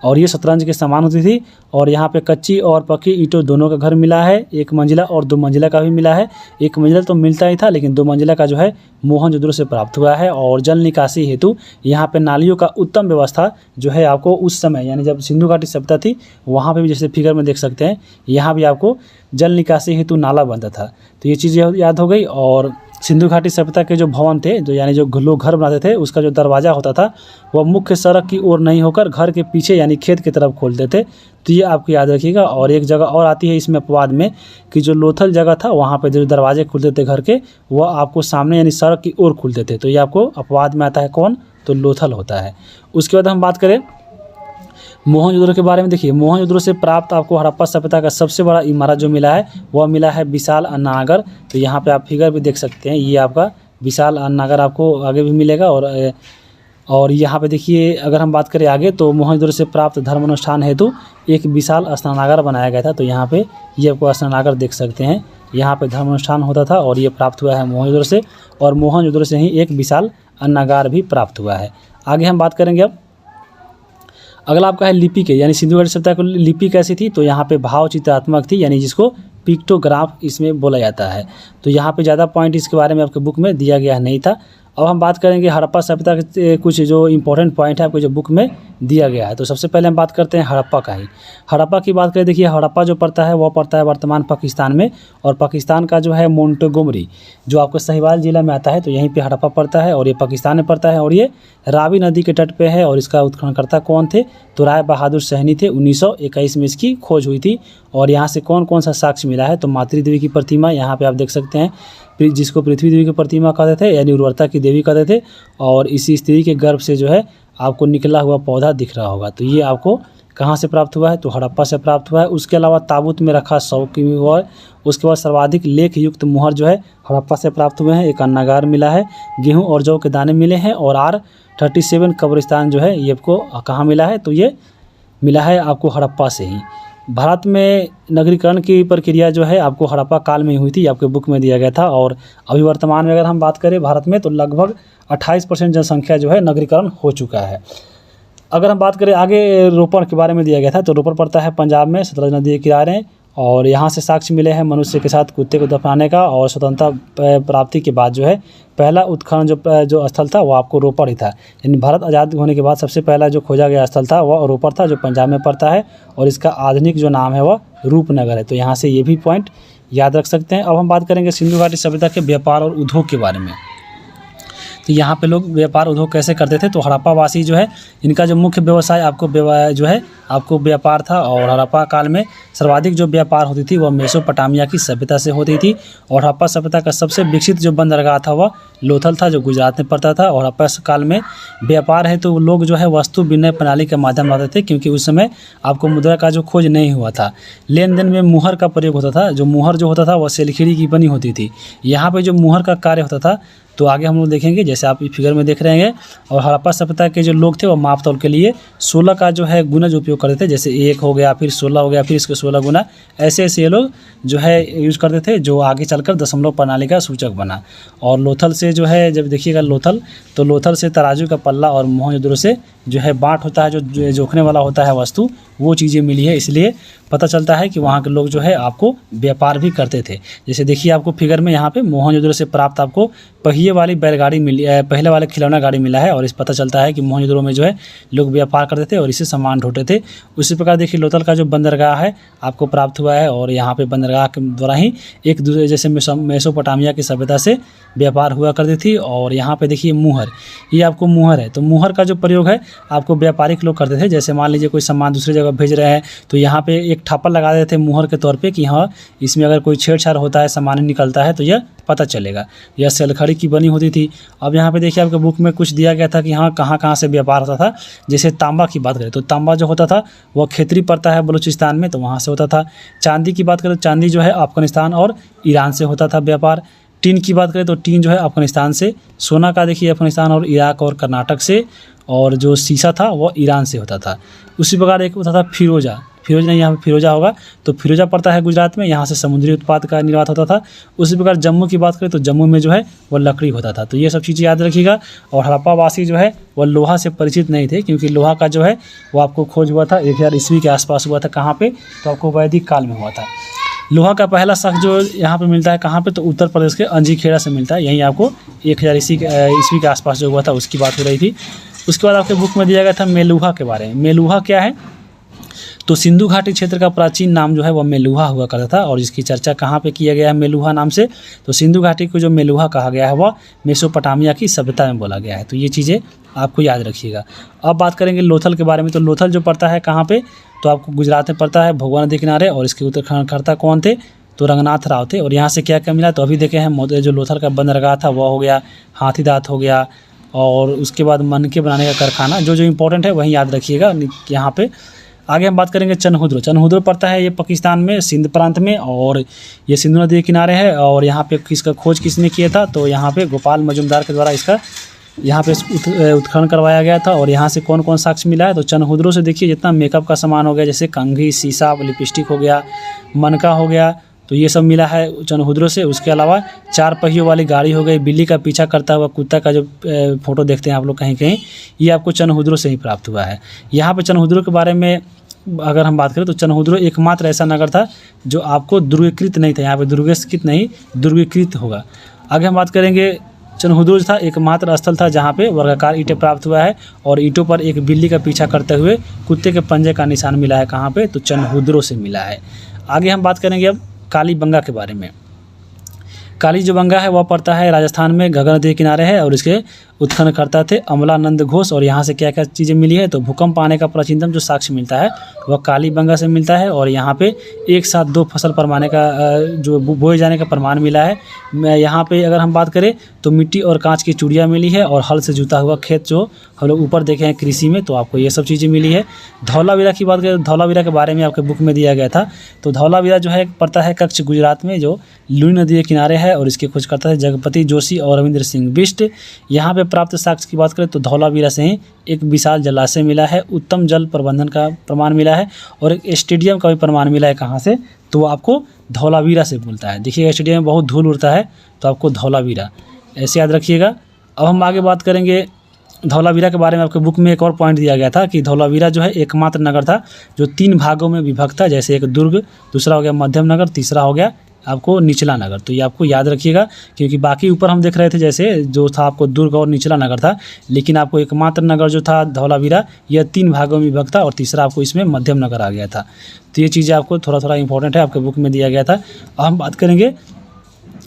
Speaker 1: और ये शतरंज के समान होती थी। और यहाँ पे कच्ची और पक्की ईंटों दोनों का घर मिला है, एक मंजिला और दो मंजिला का भी मिला है। एक मंजिला तो मिलता ही था लेकिन दो मंजिला का जो है मोहनजोदड़ो से प्राप्त हुआ है। और जल निकासी हेतु यहाँ पे नालियों का उत्तम व्यवस्था जो है आपको उस समय, यानी जब सिंधु घाटी सभ्यता थी वहाँ पे भी, जैसे फिगर में देख सकते हैं यहाँ भी आपको जल निकासी हेतु नाला बनता था। तो ये चीज़ याद हो गई। और सिंधु घाटी सभ्यता के जो भवन थे, जो यानी जो लोग घर बनाते थे, उसका जो दरवाज़ा होता था वह मुख्य सड़क की ओर नहीं होकर घर के पीछे यानी खेत की तरफ खोलते थे। तो ये आपको याद रखिएगा। और एक जगह और आती है इसमें अपवाद में कि जो लोथल जगह था वहाँ पे जो दरवाजे खुलते थे घर के, वह आपको सामने यानी सड़क की ओर खुलते थे। तो ये आपको अपवाद में आता है कौन, तो लोथल होता है। उसके बाद हम बात करें मोहनजोदड़ो के बारे में। देखिए मोहनजोदड़ो से प्राप्त आपको हड़प्पा सभ्यता का सबसे बड़ा इमारत जो मिला है वह मिला है विशाल अन्नानगर। तो यहाँ पे आप फिगर भी देख सकते हैं, ये आपका विशाल अन्नानगर आपको आगे भी मिलेगा। और यहाँ पे देखिए अगर हम बात करें आगे तो मोहनजोदड़ो से प्राप्त धर्म अनुष्ठान हेतु एक विशाल स्नानागार बनाया गया था। तो यहाँ पे ये आपको स्नानागार देख सकते हैं, यहाँ पे धर्म अनुष्ठान होता था और ये प्राप्त हुआ है मोहनजोदड़ो से। और मोहनजोदड़ो से ही एक विशाल अन्नागार भी प्राप्त हुआ है। आगे हम बात करेंगे अब अगला आपका है लिपि के, यानी सिंधु घाटी सभ्यता की लिपि कैसी थी, तो यहाँ पे भाव चित्रात्मक थी, यानी जिसको पिक्टोग्राफ इसमें बोला जाता है। तो यहाँ पे ज़्यादा पॉइंट इसके बारे में आपके बुक में दिया गया नहीं था। अब हम बात करेंगे हड़प्पा सभ्यता के कुछ जो इंपॉर्टेंट पॉइंट है आपको जो बुक में दिया गया है। तो सबसे पहले हम बात करते हैं हड़प्पा का ही। हड़प्पा की बात करें, देखिए हड़प्पा जो पड़ता है वह पड़ता है वर्तमान पाकिस्तान में, और पाकिस्तान का जो है मोंटेगोमरी जो आपको साहिवाल जिला में आता है, तो यहीं पे हड़प्पा पड़ता है और ये पाकिस्तान में पड़ता है। और ये रावी नदी के तट पे है। और इसका उत्खननकर्ता कौन थे, तो राय बहादुर सहनी थे। 1921 में इसकी खोज हुई थी। और यहाँ से कौन कौन सा साक्ष्य मिला है, तो मातृ देवी की प्रतिमा यहाँ पे आप देख सकते हैं, जिसको पृथ्वी देवी की प्रतिमा कहते थे, यानी उर्वरता की देवी कहते थे। और इसी स्त्री के गर्भ से जो है आपको निकला हुआ पौधा दिख रहा होगा। तो ये आपको कहाँ से प्राप्त हुआ है, तो हड़प्पा से प्राप्त हुआ है। उसके अलावा ताबूत में रखा 100 की हुआ है। उसके बाद सर्वाधिक लेख युक्त मुहर जो है हड़प्पा से प्राप्त हुए हैं। एक अन्नागार मिला है, गेहूं और जौ के दाने मिले हैं। और R37 कब्रिस्तान जो है ये आपको कहाँ मिला है, तो ये मिला है आपको हड़प्पा से ही। भारत में नगरीकरण की प्रक्रिया जो है आपको हड़प्पा काल में हुई थी, आपके बुक में दिया गया था। और अभी वर्तमान में अगर हम बात करें भारत में, तो लगभग 28% जनसंख्या जो है नगरीकरण हो चुका है। अगर हम बात करें आगे रोपण के बारे में दिया गया था, तो रोपण पड़ता है पंजाब में सतलज नदी के किनारे। और यहाँ से साक्ष्य मिले हैं मनुष्य के साथ कुत्ते को दफनाने का। और स्वतंत्रता प्राप्ति के बाद जो है पहला उत्खनन जो स्थल था वो आपको रोपड़ ही था। यानी भारत आज़ाद होने के बाद सबसे पहला जो खोजा गया स्थल था वह रोपड़ था, जो पंजाब में पड़ता है। और इसका आधुनिक जो नाम है वह रूपनगर है। तो यहाँ से ये भी पॉइंट याद रख सकते हैं। अब हम बात करेंगे सिंधु घाटी सभ्यता के व्यापार और उद्योग के बारे में। तो यहाँ पे लोग व्यापार उद्योग कैसे करते थे, तो हड़प्पा वासी जो है इनका जो मुख्य व्यवसाय जो है आपको व्यापार था। और हड़प्पा काल में सर्वाधिक जो व्यापार होती थी वह मेसोपोटामिया की सभ्यता से होती थी। और हड़प्पा सभ्यता का सबसे विकसित जो बंदरगाह था वह लोथल था जो गुजरात में पड़ता था। और हड़प्पा काल में व्यापार है तो लोग जो है वस्तु विनिमय प्रणाली के माध्यम लाते थे, क्योंकि उस समय आपको मुद्रा का जो खोज नहीं हुआ था। लेन देन में मुहर का प्रयोग होता था। जो मुहर जो होता था वह सिलखिड़ी की बनी होती थी। यहाँ पे जो मुहर का कार्य होता था तो आगे हम लोग देखेंगे, जैसे आप फिगर में देख रहे हैं। और हड़प्पा सभ्यता के जो लोग थे वो माप तौल के लिए 16 का जो है गुणज उपयोग करते थे। जैसे 1 हो गया, फिर 16 हो गया, फिर इसके 16 गुना, ऐसे ऐसे ये लोग जो है यूज़ करते थे, जो आगे चलकर दशमलव प्रणाली का सूचक बना। और लोथल से जो है जब देखिएगा लोथल, तो लोथल से तराजू का पल्ला और मोहनजोदड़ो से जो है बाट होता है, जो जोखने वाला होता है वस्तु, वो चीज़ें मिली है। इसलिए पता चलता है कि वहाँ के लोग जो है आपको व्यापार भी करते थे। जैसे देखिए आपको फिगर में यहाँ पे मोहनजोदड़ो से प्राप्त आपको पहिए वाली बैलगाड़ी मिली है, पहले वाले खिलौना गाड़ी मिला है। और इस पता चलता है कि मोहनजोदड़ो में जो है लोग व्यापार करते थे और इससे सामान ढोते थे। उसी प्रकार देखिए लोथल का जो बंदरगाह है आपको प्राप्त हुआ है। और यहाँ पे बंदरगाह के द्वारा ही एक दूसरे जैसे मेसोपोटामिया की सभ्यता से व्यापार हुआ करती थी। और यहाँ पे देखिए मुहर, ये आपको मुहर है। तो मुहर का जो प्रयोग है आपको व्यापारिक लोग करते थे। जैसे मान लीजिए कोई सामान दूसरी जगह भेज रहे हैं तो यहाँ पे एक ठप्पा लगा देते थे मुहर के तौर पे कि हाँ इसमें अगर कोई छेड़छाड़ होता है, सामान निकलता है तो यह पता चलेगा। यह सिलखड़ी की बनी होती थी। अब यहाँ पे देखिए आपके बुक में कुछ दिया गया था कि हाँ कहाँ कहाँ से व्यापार होता था। जैसे तांबा की बात करें तो तांबा जो होता था वह खेतरी पड़ता है बलूचिस्तान में, तो वहाँ से होता था। चांदी की बात करें तो चांदी जो है अफगानिस्तान और ईरान से होता था व्यापार। टीन की बात करें तो टीन जो है अफगानिस्तान से। सोना का देखिए अफगानिस्तान और इराक और कर्नाटक से। और जो शीशा था वह ईरान से होता था। उसी प्रकार एक होता था फिरोजा, फिरोज नहीं यहाँ पे फिरोजा होगा, तो फिरोजा पड़ता है गुजरात में, यहाँ से समुद्री उत्पाद का निर्यात होता था। उसी प्रकार जम्मू की बात करें तो जम्मू में जो है वह लकड़ी होता था। तो ये सब चीज़ें याद रखिएगा। और हड़प्पा वासी जो है वह लोहा से परिचित नहीं थे, क्योंकि लोहा का जो है वो आपको खोज हुआ था 1000 ईस्वी के आसपास हुआ था। कहाँ पे? तो आपको वैदिक काल में हुआ था। लोहा का पहला शख्स जो यहाँ पे मिलता है कहाँ पे? तो उत्तर प्रदेश के अंजीखेड़ा से मिलता है। यहीं आपको 1000 ईस्वी के आसपास जो हुआ था उसकी बात हो रही थी। उसके बाद आपके बुक में दिया गया था मेलुहा के बारे में। मेलुहा क्या है? तो सिंधु घाटी क्षेत्र का प्राचीन नाम जो है वह मेलुहा हुआ करता था। और इसकी चर्चा कहाँ पे किया गया है मेलुहा नाम से? तो सिंधु घाटी को जो मेलुहा कहा गया है वह मेसोपोटामिया की सभ्यता में बोला गया है। तो ये चीज़ें आपको याद रखिएगा। अब बात करेंगे लोथल के बारे में। तो लोथल जो पड़ता है कहाँ पे? तो आपको गुजरात में पड़ता है, भोगवा नदी किनारे। और इसके उत्तराखंडकर्ता कौन थे? तो रंगनाथ राव थे। और यहाँ से क्या क्या मिला? तो अभी देखे हैं जो लोथल का बंदरगाह था वह हो गया, हाथीदांत हो गया, और उसके बाद मनके बनाने का कारखाना। जो इंपॉर्टेंट है वहीं याद रखिएगा यहाँ पे। आगे हम बात करेंगे चनहुद्र। चनहुद्र पड़ता है ये पाकिस्तान में, सिंध प्रांत में, और ये सिंधु नदी के किनारे है। और यहाँ पे किसका खोज किसने किया था? तो यहाँ पे गोपाल मजुमदार के द्वारा इसका यहाँ पे उत्खनन करवाया गया था। और यहाँ से कौन कौन साक्ष्य मिला है? तो चनहुद्रों से देखिए जितना मेकअप का सामान हो गया, जैसे कंघी, शीशा, लिपस्टिक हो गया, मनका हो गया, तो ये सब मिला है चनहुद्रों से। उसके अलावा 4 पहियों वाली गाड़ी हो गई, बिल्ली का पीछा करता हुआ कुत्ता का जो फोटो देखते हैं आप लोग कहीं कहीं, ये आपको चनहुद्रों से ही प्राप्त हुआ है। यहाँ पे चनहुद्रों के बारे में अगर हम बात करें तो चनहुद्रो एकमात्र ऐसा नगर था जो आपको दुर्गीकृत नहीं था। यहाँ पे दुर्गीकृत नहीं, दुर्गीकृत होगा। आगे हम बात करेंगे चनहुद्रो था एकमात्र स्थल था जहाँ पे वर्गाकार ईंटें प्राप्त हुआ है। और ईंटों पर एक बिल्ली का पीछा करते हुए कुत्ते के पंजे का निशान मिला है। कहाँ पे? तो चनहुद्रो से मिला है। आगे हम बात करेंगे अब कालीबंगा के बारे में। काली जो बंगा है वह पड़ता है राजस्थान में, घग्गर नदी के किनारे है। और इसके उत्खननकर्ता थे अमलानंद घोष। और यहाँ से क्या क्या चीज़ें मिली है? तो भूकंप आने का प्राचीनतम जो साक्ष्य मिलता है वह कालीबंगा से मिलता है। और यहाँ पे एक साथ 2 फसल परमाने का जो बोए जाने का प्रमाण मिला है। यहाँ पे अगर हम बात करें तो मिट्टी और कांच की चूड़ियाँ मिली है। और हल से जुता हुआ खेत जो हम लोग ऊपर देखे हैं कृषि में, तो आपको ये सब चीज़ें मिली है। धौलावीरा की बात करें तो धौलावीरा के बारे में आपके बुक में दिया गया था। तो धौलावीरा जो है पड़ता है कच्छ गुजरात में, जो लुनी नदी के किनारे है। और इसकी खोज करता है जगपति जोशी और रविंद्र सिंह बिष्ट। यहाँ पे प्राप्त साक्ष्य की बात करें तो धौलावीरा से ही एक विशाल जलाशय मिला है, उत्तम जल प्रबंधन का प्रमाण मिला है, और एक स्टेडियम का भी प्रमाण मिला है। कहाँ से? तो आपको धौलावीरा से बोलता है। देखिएगा स्टेडियम में बहुत धूल उड़ता है, तो आपको धौलावीरा ऐसे याद रखिएगा। अब हम आगे बात करेंगे धौलावीरा के बारे में। आपके बुक में एक और पॉइंट दिया गया था कि धौलावीरा जो है एकमात्र नगर था जो 3 भागों में विभक्त था। जैसे एक दुर्ग, दूसरा हो गया मध्यम नगर, तीसरा हो गया आपको निचला नगर। तो ये आपको याद रखिएगा, क्योंकि बाकी ऊपर हम देख रहे थे जैसे जो था आपको दुर्ग और निचला नगर था, लेकिन आपको एकमात्र नगर जो था धौलावीरा यह 3 भागों में विभक्त था। और तीसरा आपको इसमें मध्यम नगर आ गया था। तो ये चीज़ें आपको थोड़ा थोड़ा इंपॉर्टेंट है, आपके बुक में दिया गया था। अब हम बात करेंगे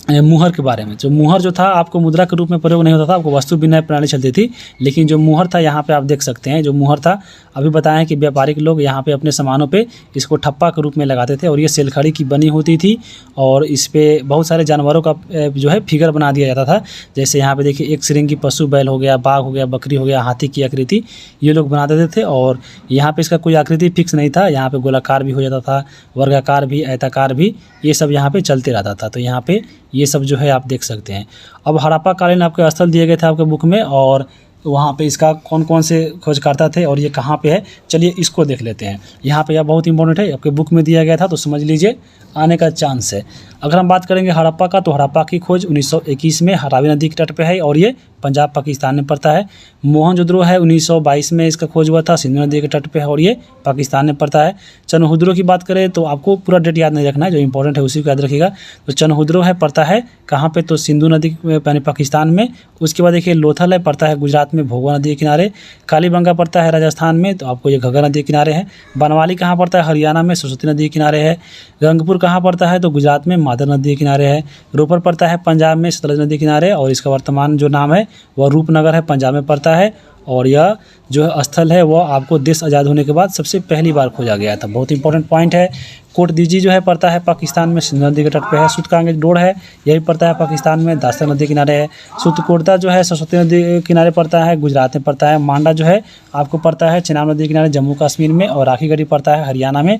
Speaker 1: मुहर के बारे में। जो मुहर जो था आपको मुद्रा के रूप में प्रयोग नहीं होता था, आपको वस्तु विनिमय प्रणाली चलती थी, लेकिन जो मुहर था यहाँ पे आप देख सकते हैं, जो मुहर था अभी बताएं कि व्यापारिक लोग यहाँ पे अपने सामानों पे इसको ठप्पा के रूप में लगाते थे और ये सेलखड़ी की बनी होती थी और इस पे बहुत सारे जानवरों का जो है फिगर बना दिया जाता था। जैसे यहाँ पे देखिए एक श्रृंगी पशु, बैल हो गया, बाघ हो गया, बकरी हो गया, हाथी की आकृति ये लोग बना देते थे और यहाँ पे इसका कोई आकृति फिक्स नहीं था। यहाँ पे गोलाकार भी हो जाता था, वर्गाकार भी, आयताकार भी, ये सब यहाँ पे चलते रहता था। तो यहाँ पे ये सब जो है आप देख सकते हैं। अब हड़प्पा कालीन आपके स्थल दिए गए थे आपके बुक में और वहाँ पे इसका कौन कौन से खोजकर्ता थे और ये कहाँ पे है, चलिए इसको देख लेते हैं। यहाँ पे यह बहुत इंपॉर्टेंट है, आपके बुक में दिया गया था तो समझ लीजिए आने का चांस है। अगर हम बात करेंगे हड़प्पा का, तो हड़प्पा की खोज 1921 में रावी नदी के तट पे है और ये पंजाब पाकिस्तान में पड़ता है। मोहनजोदड़ो है 1922 में इसका खोज हुआ था, सिंधु नदी के तट पे है और ये पाकिस्तान में पड़ता है। चनहुद्रो की बात करें तो आपको पूरा डेट याद नहीं रखना है, जो इंपॉर्टेंट है उसी को याद रखिएगा। तो चनहुद्रो है पड़ता है कहाँ पे, तो सिंधु नदी यानी पाकिस्तान में। उसके बाद देखिए लोथल है पड़ता है गुजरात में भोगवा नदी के किनारे। कालीबंगा पड़ता है राजस्थान में, तो आपको ये घग्गर नदी के किनारे है। बनवाली कहाँ पड़ता है, हरियाणा में सरस्वती नदी के किनारे है। रंगपुर कहाँ पड़ता है, तो गुजरात में मादर नदी के किनारे है। रोपर पड़ता है पंजाब में सतलज नदी के किनारे और इसका वर्तमान जो नाम है वह रूपनगर है, पंजाब में पड़ता है। और यह जो स्थल है वह आपको देश आज़ाद होने के बाद सबसे पहली बार खोजा गया था। बहुत इंपॉर्टेंट पॉइंट है। कोट दीजी जो है पड़ता है पाकिस्तान में, सिंधु नदी के तट पे है। सुतकांगेज डोर है, यही पड़ता है पाकिस्तान में, दास्ता नदी किनारे है। सुतकोटदा जो है सरस्वती नदी के किनारे पड़ता है, गुजरात में पड़ता है। मांडा जो है आपको पड़ता है चेनाब नदी के किनारे, जम्मू कश्मीर में। और राखीगढ़ी पड़ता है हरियाणा में,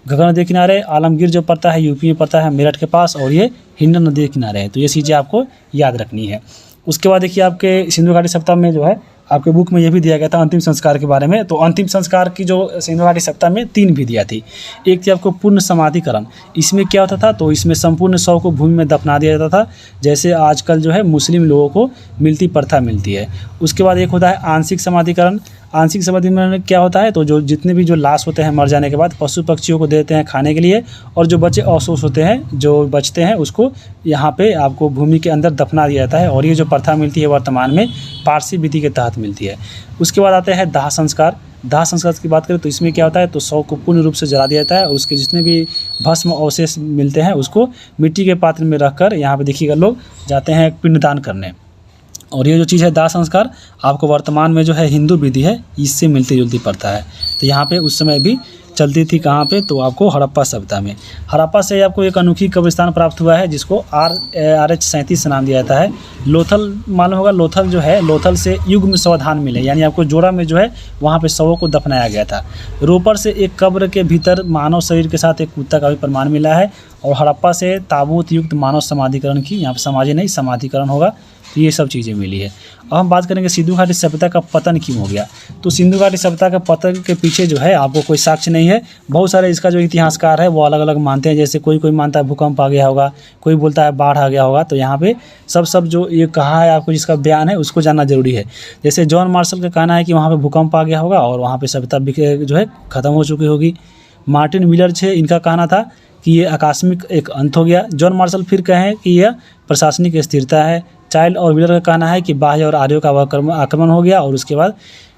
Speaker 1: घग्गर नदी के किनारे। आलमगीर जो पड़ता है यूपी में पड़ता है, मेरठ के पास, और ये हिंडन नदी के किनारे है। तो ये चीज़ें आपको याद रखनी है। उसके बाद देखिए आपके सिंधु घाटी सप्ताह में जो है आपके बुक में ये भी दिया गया था अंतिम संस्कार के बारे में। तो अंतिम संस्कार की जो सिंधु घाटी सप्ताह में 3 भी दिया थी। एक थी आपको पूर्ण समाधिकरण। इसमें क्या होता था, तो इसमें संपूर्ण शव को भूमि में दफना दिया जाता था, जैसे आजकल जो है मुस्लिम लोगों को मिलती प्रथा मिलती है। उसके बाद एक होता है आंशिक समाधिकरण। आंशिक समाधिकरण क्या होता है, तो जो जितने भी जो लाश होते हैं मर जाने के बाद पशु पक्षियों को देते हैं खाने के लिए, और जो बचे अवशेष होते हैं जो बचते हैं उसको यहाँ पे आपको भूमि के अंदर दफना दिया जाता है। और ये जो प्रथा मिलती है वर्तमान में पारसी विधि के तहत मिलती है। उसके बाद आते हैं दाह संस्कार। दाह संस्कार की बात करें तो इसमें क्या होता है, तो शव को पूर्ण रूप से जला दिया जाता है और उसके जितने भी भस्म अवशेष मिलते हैं उसको मिट्टी के पात्र में रखकर यहाँ पे देखिएगा लोग जाते हैं पिंडदान करने। और ये जो चीज़ है दाह संस्कार आपको वर्तमान में जो है हिंदू विधि है इससे मिलती जुलती पड़ता है। तो यहाँ पे उस समय भी चलती थी कहाँ पे, तो आपको हड़प्पा सभ्यता में। हड़प्पा से आपको एक अनोखी कब्रिस्तान प्राप्त हुआ है जिसको RH 37 नाम दिया जाता है। लोथल मालूम होगा, लोथल जो है लोथल से युग्म शवधान मिले, यानी आपको जोड़ा में जो है वहाँ पे शवों को दफनाया गया था। रोपर से एक कब्र के भीतर मानव शरीर के साथ एक कुत्ता का भी प्रमाण मिला है। और हड़प्पा से ताबूत युक्त मानव समाधिकरण की, यहाँ पर समाधि नहीं समाधिकरण होगा, तो ये सब चीज़ें मिली है। अब हम बात करेंगे सिंधु घाटी सभ्यता का पतन क्यों हो गया। तो सिंधु घाटी सभ्यता का पतन के पीछे जो है आपको कोई साक्ष्य नहीं है। बहुत सारे इसका जो इतिहासकार है वो अलग अलग मानते हैं, जैसे कोई मानता है भूकंप आ गया होगा, कोई बोलता है बाढ़ आ गया होगा। तो यहाँ पे सब जो ये कहा है आपको जिसका बयान है उसको जानना जरूरी है। जैसे जॉन मार्शल का कहना है कि वहाँ पर भूकंप आ गया होगा और वहाँ पर सभ्यता जो है ख़त्म हो चुकी होगी। मार्टिन मिलर है इनका कहना था कि ये आकस्मिक एक अंत हो गया। जॉन मार्शल फिर कहें कि यह प्रशासनिक स्थिरता है। चाइल्ड और व्हीलर का कहना है कि बाह्य और आर्यों का आक्रमण हो गया और उसके बाद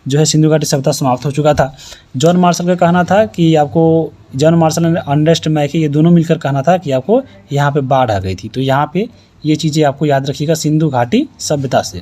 Speaker 1: जो है सिंधु घाटी सभ्यता समाप्त हो चुका था। जॉन मार्शल का कहना था कि आपको, जॉन मार्शल ने अर्नेस्ट मैके, ये दोनों मिलकर कहना था कि आपको यहाँ पे बाढ़ आ गई थी। तो यहाँ पे ये चीज़ें आपको याद रखिएगा सिंधु घाटी सभ्यता से।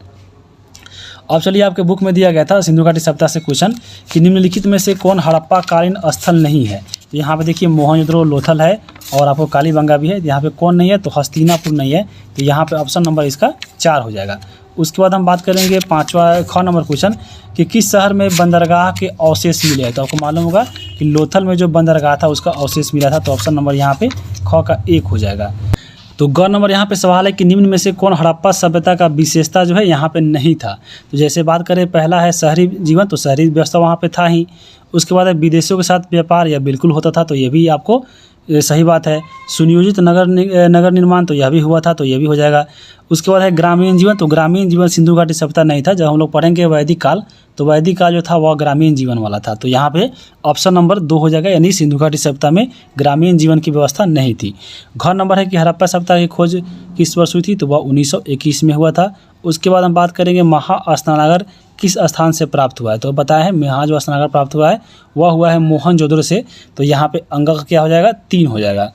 Speaker 1: अब चलिए आपके बुक में दिया गया था सिंधु घाटी सभ्यता से क्वेश्चन कि निम्नलिखित में से कौन हड़प्पा कालीन स्थल नहीं है। तो यहाँ पे देखिए मोहनजोदड़ो लोथल है और आपको कालीबंगा भी है। यहाँ पे कौन नहीं है, तो हस्तिनापुर नहीं है। तो यहाँ पे ऑप्शन नंबर इसका 4 हो जाएगा। उसके बाद हम बात करेंगे 5वां ख नंबर क्वेश्चन कि किस शहर में बंदरगाह के अवशेष मिले हैं। तो आपको मालूम होगा कि लोथल में जो बंदरगाह था उसका अवशेष मिला था। तो ऑप्शन नंबर यहाँ पे ख का 1 हो जाएगा। तो ग नंबर यहाँ पे सवाल है कि निम्न में से कौन हड़प्पा सभ्यता का विशेषता जो है यहाँ पे नहीं था। तो जैसे बात करें पहला है शहरी जीवन, तो शहरी व्यवस्था वहाँ पे था ही। उसके बाद विदेशों के साथ व्यापार यह बिल्कुल होता था, तो ये भी आपको सही बात है। सुनियोजित नगर निर्माण, तो यह भी हुआ था, तो ये भी हो जाएगा। उसके बाद है ग्रामीण जीवन, तो ग्रामीण जीवन सिंधु घाटी सभ्यता नहीं था। जब हम लोग पढ़ेंगे वैदिक काल, तो वैदिक काल जो था वह ग्रामीण जीवन वाला था। तो यहाँ पे ऑप्शन नंबर 2 हो जाएगा, यानी सिंधु घाटी सभ्यता में ग्रामीण जीवन की व्यवस्था नहीं थी। घ नंबर है कि हड़प्पा सभ्यता की खोज किस वर्ष हुई थी, तो वह 1921 में हुआ था। उसके बाद हम बात करेंगे महास्नानगार किस स्थान से प्राप्त हुआ है। तो बताया है यहाँ जो स्नानागार प्राप्त हुआ है वह हुआ है मोहनजोदड़ो से। तो यहाँ पे अंक क्या हो जाएगा, 3 हो जाएगा।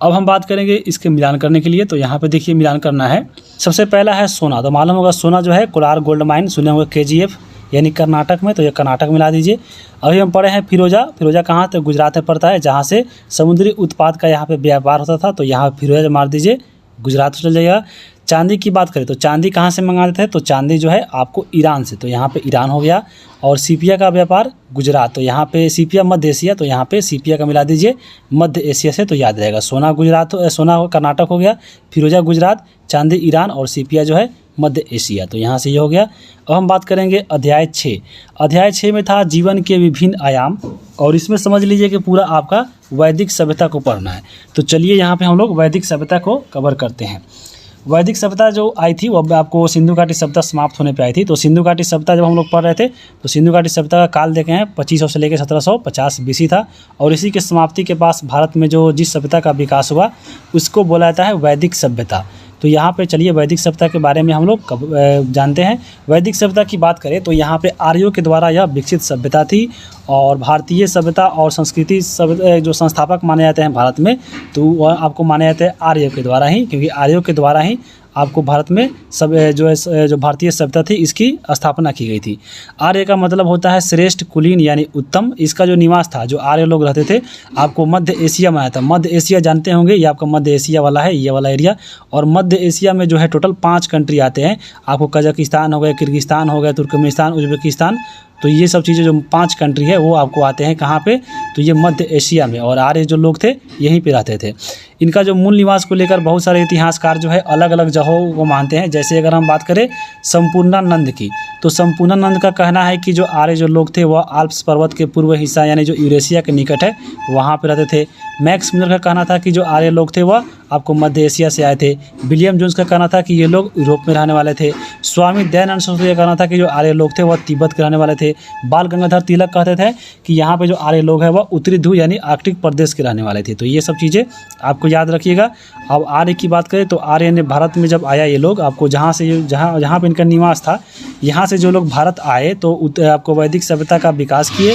Speaker 1: अब हम बात करेंगे इसके मिलान करने के लिए। तो यहाँ पे देखिए मिलान करना है। सबसे पहला है सोना। तो मालूम होगा सोना जो है कोलार गोल्ड माइन, सुने होंगे KGF यानी कर्नाटक में, तो ये कर्नाटक मिला दीजिए। अभी हम पढ़े हैं फिरोजा। फिरोजा कहाँ? तो गुजरात में पड़ता है, जहाँ से समुद्री उत्पाद का यहाँ पे व्यापार होता था। तो यहाँ फिरोजा मार दीजिए, गुजरात चल जाएगा। चांदी की बात करें तो चांदी कहाँ से मंगाते थे? तो चांदी जो है आपको ईरान से, तो यहाँ पे ईरान हो गया। और सीपिया का व्यापार गुजरात, तो यहाँ पे सीपिया मध्य एशिया, तो यहाँ पे सीपिया का मिला दीजिए मध्य एशिया से, तो याद रहेगा। सोना गुजरात, सोना कर्नाटक हो गया, फिरोजा गुजरात, चांदी ईरान और सीपिया जो है मध्य एशिया, तो यहाँ से ये हो गया। अब हम बात करेंगे अध्याय 6। अध्याय 6 में था जीवन के विभिन्न आयाम, और इसमें समझ लीजिए कि पूरा आपका वैदिक सभ्यता को पढ़ना है। तो चलिए यहाँ पे हम लोग वैदिक सभ्यता को कवर करते हैं। वैदिक सभ्यता जो आई थी वो आपको सिंधु घाटी सभ्यता समाप्त होने पे आई थी। तो सिंधु घाटी सभ्यता जब हम लोग पढ़ रहे थे तो सिंधु घाटी सभ्यता का काल देखे हैं 2500 से लेकर 1750 BC था। और इसी के समाप्ति के पास भारत में जो जिस सभ्यता का विकास हुआ उसको बोला जाता है वैदिक सभ्यता। तो यहाँ पे चलिए वैदिक सभ्यता के बारे में हम लोग जानते हैं। वैदिक सभ्यता की बात करें तो यहाँ पे आर्यों के द्वारा यह विकसित सभ्यता थी। और भारतीय सभ्यता और संस्कृति जो संस्थापक माने जाते हैं भारत में, तो वह आपको माने जाते हैं आर्यों के द्वारा ही, क्योंकि आर्यों के द्वारा ही आपको भारत में सब जो भारतीय सभ्यता थी इसकी स्थापना की गई थी। आर्य का मतलब होता है श्रेष्ठ, कुलीन यानी उत्तम। इसका जो निवास था, जो आर्य लोग रहते थे, आपको मध्य एशिया में आया था। मध्य एशिया जानते होंगे, ये आपका मध्य एशिया वाला है, ये वाला एरिया। और मध्य एशिया में जो है टोटल 5 कंट्री आते हैं। आपको कजाकिस्तान हो गया, किर्गिस्तान हो गया, तुर्कमेनिस्तान, उज्बेकिस्तान, तो ये सब चीज़ें जो 5 कंट्री है वो आपको आते हैं कहाँ पे? तो ये मध्य एशिया में। और आर्य जो लोग थे यहीं पे रहते थे। इनका जो मूल निवास को लेकर बहुत सारे इतिहासकार जो है अलग अलग जगहों को मानते हैं। जैसे अगर हम बात करें संपूर्णानंद की, तो संपूर्णानंद का कहना है कि जो आर्य जो लोग थे वह आल्प्स पर्वत के पूर्व हिस्सा यानी जो यूरेशिया के निकट है वहाँ पे रहते थे। मैक्स मिलर का कहना था कि जो आर्य लोग थे वह आपको मध्य एशिया से आए थे। विलियम जोन्स का कहना था कि ये लोग यूरोप में रहने वाले थे। स्वामी दयानंद सरस्वती का कहना था कि जो आर्य लोग थे वह तिब्बत के रहने वाले थे। बाल गंगाधर तिलक कहते थे कि यहाँ पे जो आर्य लोग हैं वह उत्तरी ध्रुव यानी आर्कटिक प्रदेश के रहने वाले थे। तो ये सब चीज़ें आपको याद रखिएगा। अब आर्य की बात करें तो आर्य ने भारत में जब आया, ये लोग आपको जहाँ पे इनका निवास था, यहाँ से जो लोग भारत आए तो आपको वैदिक सभ्यता का विकास किए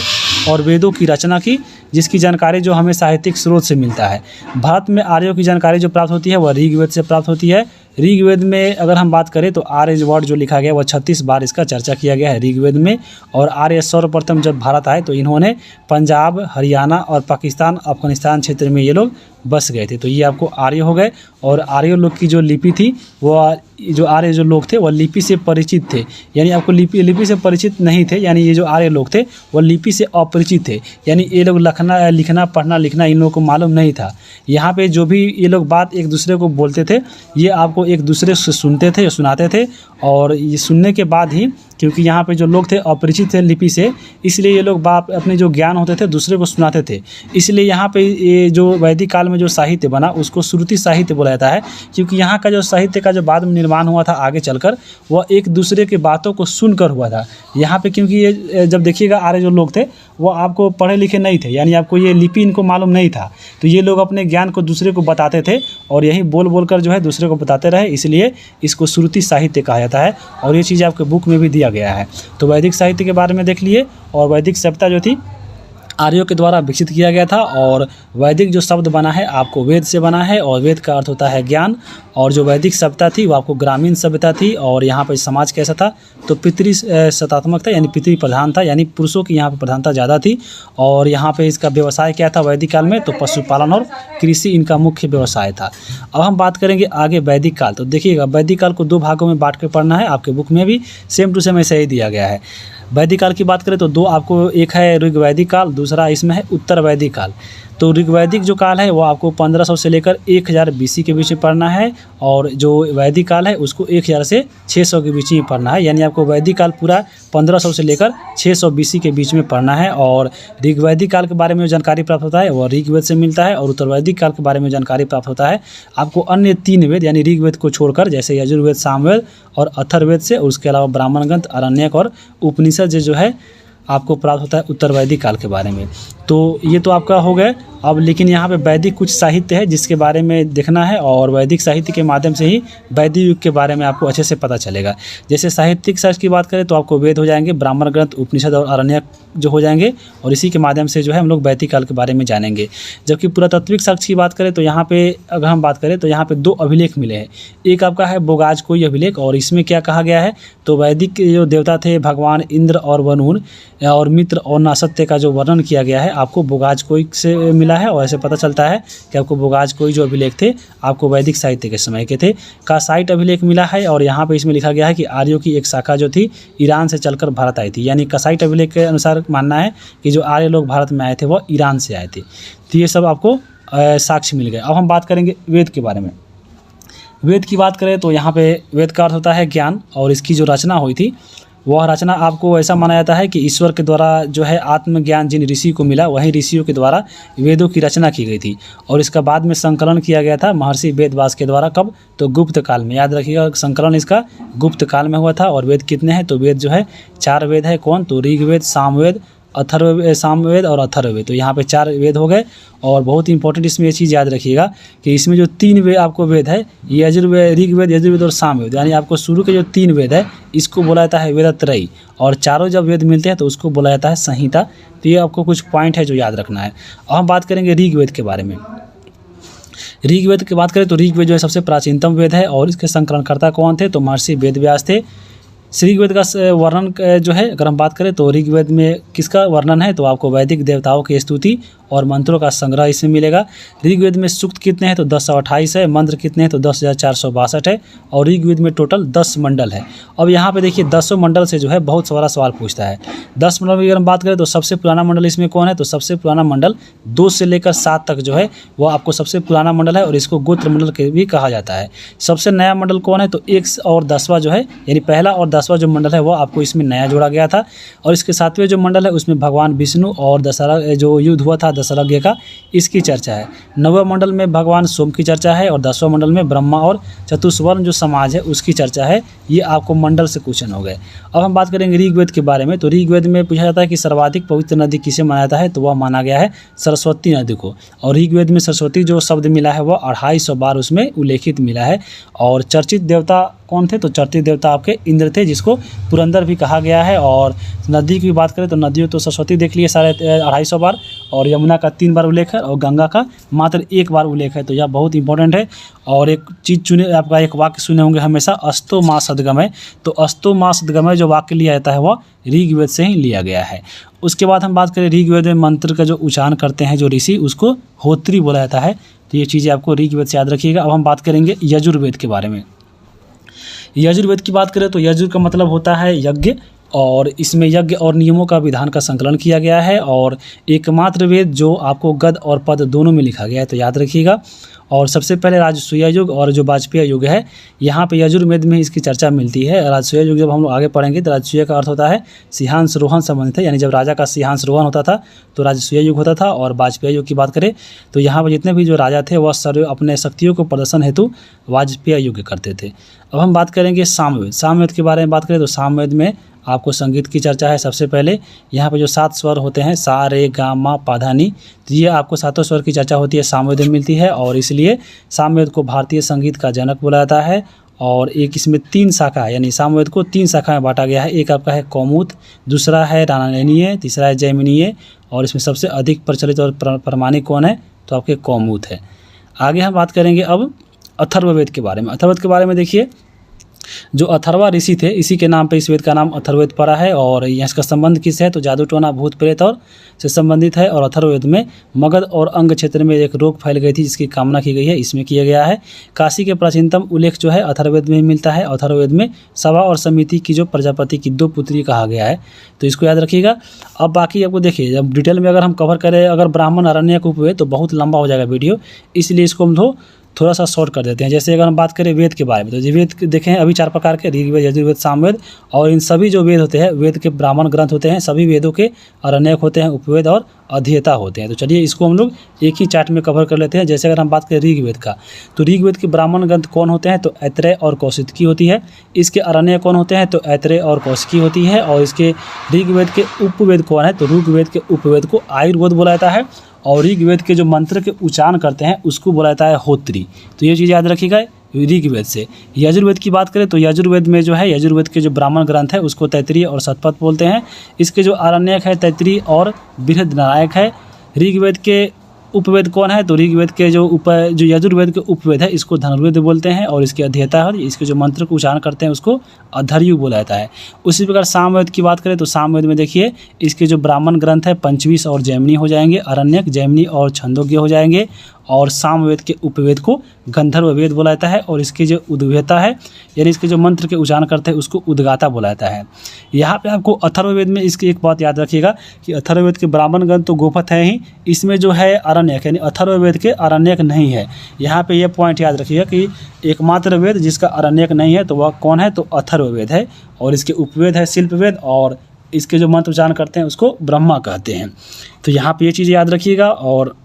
Speaker 1: और वेदों की रचना की, जिसकी जानकारी जो हमें साहित्यिक स्रोत से मिलता है। भारत में आर्यों की जानकारी जो प्राप्त होती है वह ऋग्वेद से प्राप्त होती है। ऋग्वेद में अगर हम बात करें तो आर्य वर्ड जो लिखा गया वह 36 बार इसका चर्चा किया गया है ऋग्वेद में। और आर्य सर्वप्रथम जब भारत आए तो इन्होंने पंजाब, हरियाणा और पाकिस्तान, अफगानिस्तान क्षेत्र में ये लोग बस गए थे। तो ये आपको आर्य हो गए। और आर्य लोग की जो लिपि थी वह जो आर्य जो लोग थे वह लिपि से परिचित थे, यानी आपको लिपि से परिचित नहीं थे, यानी ये जो आर्य लोग थे वह लिपि से अपरिचित थे, यानी ये लोग लिखना पढ़ना लिखना इन लोगों को मालूम नहीं था। यहाँ पे जो भी ये लोग बात एक दूसरे को बोलते थे ये आपको एक दूसरे से सुनते थे, सुनाते थे। और ये सुनने के बाद ही, क्योंकि यहाँ पे जो लोग थे अपरिचित थे लिपि से, इसलिए ये लोग अपने जो ज्ञान होते थे दूसरे को सुनाते थे। इसलिए यहाँ पे ये जो वैदिक काल में जो साहित्य बना उसको श्रुति साहित्य बोला जाता है, क्योंकि यहाँ का जो साहित्य का जो बाद में निर्माण हुआ था आगे चलकर, वह एक दूसरे की बातों को सुनकर हुआ था। यहाँ पे क्योंकि ये जब देखिएगा आर्य जो लोग थे वो आपको पढ़े लिखे नहीं थे, यानी आपको ये लिपि इनको मालूम नहीं था, तो ये लोग अपने ज्ञान को दूसरे को बताते थे और यही बोल कर जो है दूसरे को बताते रहे, इसलिए इसको श्रुति साहित्य कहा जाता है। और ये चीज़ आपके बुक में भी दिया गया है। तो वैदिक साहित्य के बारे में देख लिए। और वैदिक सभ्यता जो थी आर्यों के द्वारा विकसित किया गया था। और वैदिक जो शब्द बना है आपको वेद से बना है, और वेद का अर्थ होता है ज्ञान। और जो वैदिक सभ्यता थी वो आपको ग्रामीण सभ्यता थी। और यहाँ पर समाज कैसा था? तो पितृ सत्तात्मक था, यानी पितृ प्रधान था, यानी पुरुषों की यहाँ पर प्रधानता ज़्यादा थी। और यहाँ पे इसका व्यवसाय क्या था वैदिक काल में? तो पशुपालन और कृषि इनका मुख्य व्यवसाय था। अब हम बात करेंगे आगे वैदिक काल। तो देखिएगा वैदिक काल को 2 भागों में बांट कर पढ़ना है, आपके बुक में भी सेम टू सेम ऐसे ही दिया गया है। वैदिक काल की बात करें तो 2 आपको, एक है ऋग्वैदिक काल, दूसरा इसमें है उत्तर वैदिक काल। तो ऋग्वैदिक जो काल है वो आपको 1500 से लेकर 1000 BC के बीच में पढ़ना है। और जो वैदिक काल है उसको 1000 से 600 के बीच में पढ़ना है, यानी आपको वैदिक काल पूरा 1500 से लेकर 600 BC के बीच में पढ़ना है। और ऋग्वैदिक काल के बारे में जानकारी प्राप्त होता है वह ऋग्वेद से मिलता है। और उत्तर वैदिक काल के बारे में जानकारी प्राप्त होता है आपको अन्य 3 वेद यानी ऋग्वेद को छोड़कर, जैसे यजुर्वेद, सामवेद और अथर्ववेद से। और उसके अलावा ब्राह्मण ग्रंथ, आरण्यक और उपनिषद जो है आपको प्राप्त होता है उत्तर वैदिक काल के बारे में। तो ये तो आपका हो गया। अब लेकिन यहाँ पे वैदिक कुछ साहित्य है जिसके बारे में देखना है, और वैदिक साहित्य के माध्यम से ही वैदिक युग के बारे में आपको अच्छे से पता चलेगा। जैसे साहित्यिक सर्च की बात करें तो आपको वेद हो जाएंगे, ब्राह्मण ग्रंथ, उपनिषद और आरण्यक जो हो जाएंगे, और इसी के माध्यम से जो है हम लोग वैदिक काल के बारे में जानेंगे। जबकि पुरातात्विक साक्ष्य की बात करें तो यहाँ पे अगर हम बात करें तो यहाँ पे 2 अभिलेख मिले हैं। एक आपका है बोगाजकोई अभिलेख, और इसमें क्या कहा गया है, तो वैदिक जो देवता थे भगवान इंद्र और वरुण और मित्र और नासत्य का जो वर्णन किया गया है आपको बोगाजकोई से मिला है। और ऐसे पता चलता है कि आपको बोगाजकोई जो अभिलेख थे आपको वैदिक साहित्य के समय के थे। कासाइट अभिलेख मिला है, और यहाँ पे इसमें लिखा गया है कि आर्यों की एक शाखा जो थी ईरान से चलकर भारत आई थी। यानी कासाइट अभिलेख के अनुसार मानना है कि जो आर्य लोग भारत में आए थे वह ईरान से आए थे। तो ये सब आपको साक्ष्य मिल गए। अब हम बात करेंगे वेद के बारे में। वेद की बात करें तो यहाँ पे वेद का अर्थ होता है ज्ञान, और इसकी जो रचना हुई थी वह रचना आपको ऐसा माना जाता है कि ईश्वर के द्वारा जो है आत्मज्ञान जिन ऋषि को मिला वहीं ऋषियों के द्वारा वेदों की रचना की गई थी, और इसका बाद में संकलन किया गया था महर्षि वेदव्यास के द्वारा। कब, तो गुप्त काल में। याद रखिएगा संकलन इसका गुप्त काल में हुआ था। और वेद कितने हैं, तो वेद जो है 4 वेद है। कौन, तो ऋग्वेद, सामवेद, सामवेद और अथर्ववेद। तो यहाँ पे 4 वेद हो गए। और बहुत इंपॉर्टेंट इसमें ये चीज़ याद रखिएगा कि इसमें जो 3 वेद आपको वेद है, यजुर्वेद, ऋग्वेद, यजुर्वेद और सामवेद, यानी आपको शुरू के जो 3 वेद है इसको बोला जाता है वेदत्रयी, और चारों जब वेद मिलते हैं तो उसको बोला जाता है संहिता। तो ये आपको कुछ पॉइंट है जो याद रखना है। अब हम बात करेंगे ऋग्वेद के बारे में। ऋग्वेद की बात करें तो ऋग्वेद जो है सबसे प्राचीनतम वेद है, और इसके संकलनकर्ता कौन थे, तो महर्षि वेदव्यास थे। ऋग्वेद का वर्णन जो है अगर हम बात करें तो ऋग्वेद में किसका वर्णन है, तो आपको वैदिक देवताओं की स्तुति और मंत्रों का संग्रह इसमें मिलेगा। ऋग्वेद में सूक्त कितने हैं, तो 1028 है। मंत्र कितने हैं, तो 10,462 है। और ऋग्वेद में टोटल 10 मंडल है। अब यहाँ पे देखिए 10 मंडल से जो है बहुत सारा सवाल पूछता है। 10 मंडल की अगर हम बात करें तो सबसे पुराना मंडल इसमें कौन है, तो सबसे पुराना मंडल 2 से लेकर 7 तक जो है वो आपको सबसे पुराना मंडल है, और इसको गोत्र मंडल के भी कहा जाता है। सबसे नया मंडल कौन है, तो 1 और 10वां जो है, यानी पहला और 10वां जो मंडल है वो आपको इसमें नया जोड़ा गया था। और इसके 7वें जो मंडल है उसमें भगवान विष्णु और दशहरा जो युद्ध हुआ था दशहरा का, इसकी चर्चा है। 9वें मंडल में भगवान सोम की चर्चा है, और 10वें मंडल में ब्रह्मा और चतुष्वर्ण जो समाज है उसकी चर्चा है। ये आपको मंडल से क्वेश्चन हो गए। अब हम बात करेंगे ऋग्वेद के बारे में। तो ऋग्वेद में पूछा जाता है कि सर्वाधिक पवित्र नदी किसे माना जाता है, तो वह माना गया है सरस्वती नदी को। और ऋग्वेद में सरस्वती जो शब्द मिला है वह 250 बार उसमें उल्लेखित मिला है। और चर्चित देवता कौन थे, तो चर्चित देवता आपके इंद्र थे, जिसको पुरंदर भी कहा गया है। और नदी की बात करें तो नदियों तो सरस्वती देख लिए 250 बार, और यमुना का 3 बार उल्लेख है, और गंगा का मात्र 1 बार उल्लेख है। तो यह बहुत इंपॉर्टेंट है। और एक चीज़ चुने, आपका एक वाक्य सुने होंगे हमेशा, अस्तो मा सद्गमय। तो अस्तो मा सद्गमय जो वाक्य लिया जाता है वह ऋग्वेद से ही लिया गया है। उसके बाद हम बात करें ऋग्वेद में मंत्र का जो उच्चारण करते हैं जो ऋषि, उसको होत्री बोला जाता है। तो ये चीज़ें आपको ऋग्वेद से याद रखिएगा। अब हम बात करेंगे यजुर्वेद के बारे में। यजुर्वेद की बात करें तो यजुर का मतलब होता है यज्ञ, और इसमें यज्ञ और नियमों का विधान का संकलन किया गया है। और एकमात्र वेद जो आपको गद और पद दोनों में लिखा गया है, तो याद रखिएगा। और सबसे पहले राजसूय युग और जो वाजपेयी युग है, यहाँ पे यजुर्वेद में इसकी चर्चा मिलती है। राजसूय युग जब हम लोग आगे पढ़ेंगे तो राजसूय का अर्थ होता है सिंहासरोहण संबंधित है, यानी जब राजा का सिंहासरोहण होता था तो राजसूय युग होता था। और वाजपेयी युग की बात करें तो यहाँ पर जितने भी जो राजा थे वह सर्व अपने शक्तियों को प्रदर्शन हेतु वाजपेयी युग करते थे। अब हम बात करेंगे सामवेद। सामवेद के बारे में बात करें तो सामवेद में आपको संगीत की चर्चा है। सबसे पहले यहाँ पे जो 7 स्वर होते हैं सा रे गा मा पा धा नी, तो ये आपको 7 स्वर की चर्चा होती है, सामवेद में मिलती है। और इसलिए सामवेद को भारतीय संगीत का जनक बोला जाता है। और एक इसमें 3 शाखा है, यानी सामवेद को 3 शाखा में बांटा गया है। एक आपका है कौमुद, दूसरा है रामायणीय, तीसरा है जैमिनीय, और इसमें सबसे अधिक प्रचलित और प्रमाणिक कौन है, तो आपके कौमुद है। आगे हम बात करेंगे अब अथर्ववेद के बारे में। अथर्ववेद के बारे में देखिए, जो अथर्वा ऋषि थे इसी के नाम पे इस वेद का नाम अथर्ववेद पड़ा है। और इसका संबंध किससे है, तो जादू टोना भूत प्रेत और से संबंधित है। और अथर्ववेद में मगध और अंग क्षेत्र में एक रोग फैल गई थी जिसकी कामना की गई है, इसमें किया गया है। काशी के प्राचीनतम उल्लेख जो है अथर्ववेद में मिलता है। अथर्ववेद में सभा और समिति की जो प्रजापति की 2 पुत्री कहा गया है, तो इसको याद रखिएगा। अब बाकी आपको देखिए, जब डिटेल में अगर हम कवर करें अगर ब्राह्मण आरण्यक उपवेद तो बहुत लंबा हो जाएगा वीडियो, इसलिए इसको हम थोड़ा सा शॉर्ट कर देते हैं। जैसे अगर हम बात करें वेद के बारे में, तो वेद देखें अभी 4 प्रकार के, ऋग्वेद, यजुर्वेद, सामवेद, और इन सभी जो वेद होते हैं, वेद के ब्राह्मण ग्रंथ होते हैं, सभी वेदों के अरण्यक होते हैं, उपवेद और अध्येता होते हैं। तो चलिए इसको हम लोग एक ही चार्ट में कवर कर लेते हैं। जैसे अगर हम बात करें ऋग्वेद का, तो ऋग्वेद के ब्राह्मण ग्रंथ कौन होते हैं, तो ऐत्रेय और कौशिकी होती है। इसके अरण्य कौन होते हैं, तो ऐत्रेय और कौशिकी होती है। और इसके ऋग्वेद के उपवेद कौन है, तो ऋग्वेद के उपवेद को आयुर्वेद बोला जाता है, और ऋग्वेद के जो मंत्र के उच्चारण करते हैं उसको बोला जाता है होत्री। तो ये चीज़ याद रखिएगा ऋग्वेद से। यजुर्वेद की बात करें तो यजुर्वेद में जो है, यजुर्वेद के जो ब्राह्मण ग्रंथ है उसको तैत्तिरीय और शतपथ बोलते हैं। इसके जो आरण्यक है तैत्तिरीय और बृहद्नारायक है। ऋग्वेद के उपवेद कौन है, तो ऋग्वेद के जो यजुर्वेद के उपवेद है इसको धनुर्वेद बोलते हैं, और इसके अध्येता है, इसके जो मंत्र को उच्चारण करते हैं उसको अधर्यु बोला जाता है। उसी प्रकार सामवेद की बात करें तो सामवेद में देखिए इसके जो ब्राह्मण ग्रंथ है पंचवीस और जैमिनी हो जाएंगे, अरण्यक, जैमिनी और छंदोग्य हो जाएंगे। और सामवेद के उपवेद को गंधर्व वेद बोला जाता है, और इसके जो उद्वेता है यानी इसके जो मंत्र के उच्चारण करते हैं उसको उद्गाता बोला जाता है। यहाँ पे आपको अथर्ववेद में इसकी एक बात याद रखिएगा कि अथर्ववेद के ब्राह्मण ग्रंथ तो गोपथ है ही, इसमें जो है अरण्यक यानी अथर्ववेद के अरण्यक नहीं है। यहाँ पे ये पॉइंट याद रखिएगा कि एकमात्र वेद जिसका अरण्यक नहीं है तो वह कौन है, तो अथर्ववेद है, और इसके उपवेद है शिल्पवेद, और इसके जो मंत्र उच्चारण करते हैं उसको ब्रह्मा कहते हैं। तो यहाँ पे ये चीज़ याद रखिएगा। और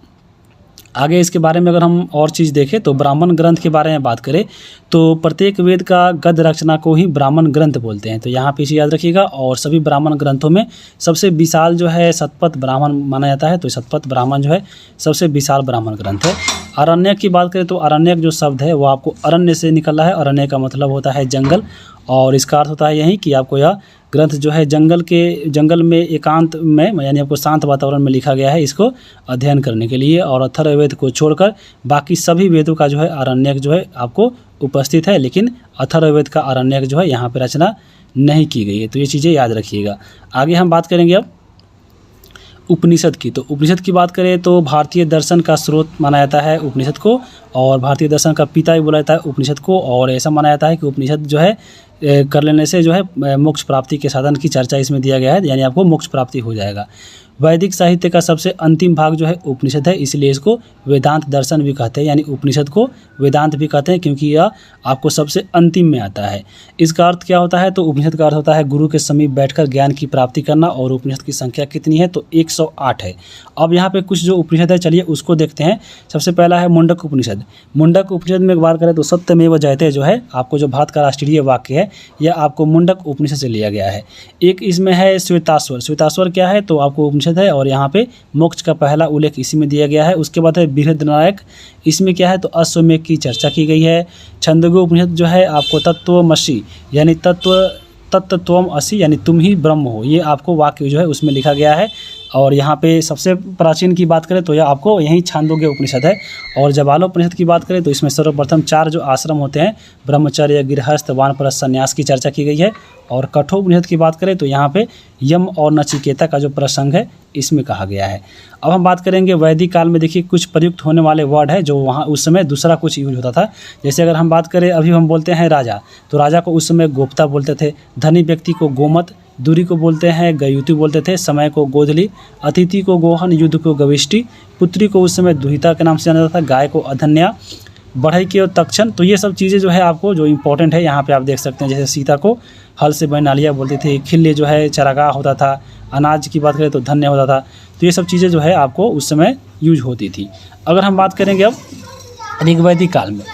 Speaker 1: आगे इसके बारे में अगर हम और चीज़ देखें तो ब्राह्मण ग्रंथ के बारे में बात करें तो प्रत्येक वेद का गद्य रचना को ही ब्राह्मण ग्रंथ बोलते हैं। तो यहाँ पे इसे याद रखिएगा। और सभी ब्राह्मण ग्रंथों में सबसे विशाल जो है शतपथ ब्राह्मण माना जाता है, तो शतपथ ब्राह्मण जो है सबसे विशाल ब्राह्मण ग्रंथ है। अरण्यक की बात करें तो अरण्यक जो शब्द है वो आपको अरण्य से निकला है। अरण्य का मतलब होता है जंगल, और इसका अर्थ होता है यही कि आपको यह ग्रंथ जो है जंगल में एकांत में यानी आपको शांत वातावरण में लिखा गया है, इसको अध्ययन करने के लिए। और अथर्ववेद को छोड़कर बाकी सभी वेदों का जो है आरण्यक जो है आपको उपस्थित है, लेकिन अथर्ववेद का आरण्यक जो है यहाँ पर रचना नहीं की गई है। तो ये चीज़ें याद रखिएगा। आगे हम बात करेंगे अब उपनिषद की। तो उपनिषद की बात करें तो भारतीय दर्शन का स्रोत माना जाता है उपनिषद को, और भारतीय दर्शन का पिता भी बोला जाता है उपनिषद को। और ऐसा माना जाता है कि उपनिषद जो है कर लेने से जो है मोक्ष प्राप्ति के साधन की चर्चा इसमें दिया गया है, यानी आपको मोक्ष प्राप्ति हो जाएगा। वैदिक साहित्य का सबसे अंतिम भाग जो है उपनिषद है, इसलिए इसको वेदांत दर्शन भी कहते हैं, यानी उपनिषद को वेदांत भी कहते हैं क्योंकि यह आपको सबसे अंतिम में आता है। इसका अर्थ क्या होता है, तो उपनिषद का अर्थ होता है गुरु के समीप बैठकर ज्ञान की प्राप्ति करना। और उपनिषद की संख्या कितनी है, तो 108 है। अब यहाँ पे कुछ जो उपनिषद है चलिए उसको देखते हैं। सबसे पहला है मुंडक उपनिषद। मुंडक उपनिषद में बात करें तो सत्यमेव जयते जो है आपको जो भारत का राष्ट्रीय वाक्य है यह आपको मुंडक उपनिषद से लिया गया है। एक इसमें है श्वेताश्वर। श्वेताश्वर क्या है, तो आपको उपनिषद है, और यहाँ पे मोक्ष का पहला उल्लेख इसी में दिया गया है। उसके बाद है बृहद्नारायक, इसमें क्या है, तो अश्वमेघ की चर्चा की गई है। छंदोग्य उपनिषद जो है आपको तत्त्वमसि यानी तत्त्वम असि यानी तुम ही ब्रह्म हो, ये आपको वाक्य जो है उसमें लिखा गया है। और यहाँ पे सबसे प्राचीन की बात करें तो यह आपको यही छांदोग्य उपनिषद है। और जबालोपनिषद की बात करें तो इसमें सर्वप्रथम 4 जो आश्रम होते हैं ब्रह्मचर्य, गृहस्थ, वानप्रस्थ, संन्यास की चर्चा की गई है। और कठोपनिषद की बात करें तो यहाँ पे यम और नचिकेता का जो प्रसंग है इसमें कहा गया है। अब हम बात करेंगे वैदिक काल में। देखिए कुछ प्रयुक्त होने वाले वर्ड है जो वहाँ उस समय दूसरा कुछ यूज होता था। जैसे अगर हम बात करें अभी हम बोलते हैं राजा, तो राजा को उस समय गोप्ता बोलते थे। धनी व्यक्ति को गोमत, दूरी को बोलते हैं गयुति बोलते थे, समय को गोधली, अतिथि को गोहन, युद्ध को गविष्टि, पुत्री को उस समय दुहिता के नाम से जाना जाता था, गाय को अधन्या, बढ़ई की और तक्षण। तो ये सब चीज़ें जो है आपको जो इम्पोर्टेंट है यहाँ पे आप देख सकते हैं। जैसे सीता को हल से बनी नालियाँ बोलती थी, खिल्ली जो है चरागाह होता था, अनाज की बात करें तो धन्य होता था। तो ये सब चीज़ें जो है आपको उस समय यूज होती थी। अगर हम बात करेंगे अब ऋग्वैदिक काल में,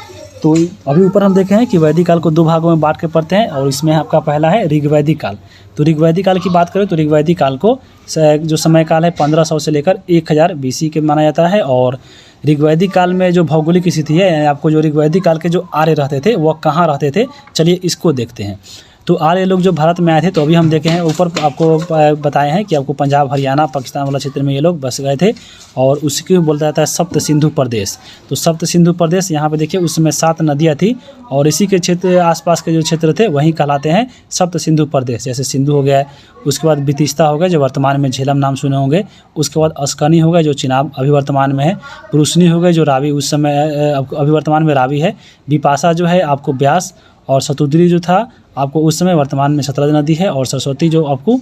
Speaker 1: तो अभी ऊपर हम देखे हैं कि वैदिक काल को 2 भागों में बांट के पढ़ते हैं, और इसमें आपका पहला है ऋग्वैदिक काल। तो ऋग्वैदिक काल की बात करें तो ऋग्वैदिक काल को जो समय काल है 1500 से लेकर 1000 BC के माना जाता है। और ऋग्वैदिक काल में जो भौगोलिक स्थिति है, आपको जो ऋग्वैदिक काल के जो आर्य रहते थे वह कहाँ रहते थे, चलिए इसको देखते हैं। तो आर्य लोग जो भारत में आए थे, तो अभी हम देखे हैं ऊपर आपको बताए हैं कि आपको पंजाब, हरियाणा, पाकिस्तान वाला क्षेत्र में ये लोग बस गए थे। और उसको बोलता जाता है सप्त सिंधु प्रदेश। तो सप्त सिंधु प्रदेश यहाँ पे देखिए उसमें 7 नदियाँ थी, और इसी के क्षेत्र आसपास के जो क्षेत्र थे वहीं कहलाते हैं सप्त सिंधु प्रदेश। जैसे सिंधु हो गया, उसके बाद बितिस्ता हो गया जो वर्तमान में झेलम नाम सुने होंगे, उसके बाद अस्कनी हो गया जो चिनाब अभी वर्तमान में है, पुरुषनी हो गए जो रावी उस समय अभी वर्तमान में रावी है, बिपाशा जो है आपको ब्यास, और शतुद्री जो था आपको उस समय वर्तमान में सतलज नदी है, और सरस्वती जो आपको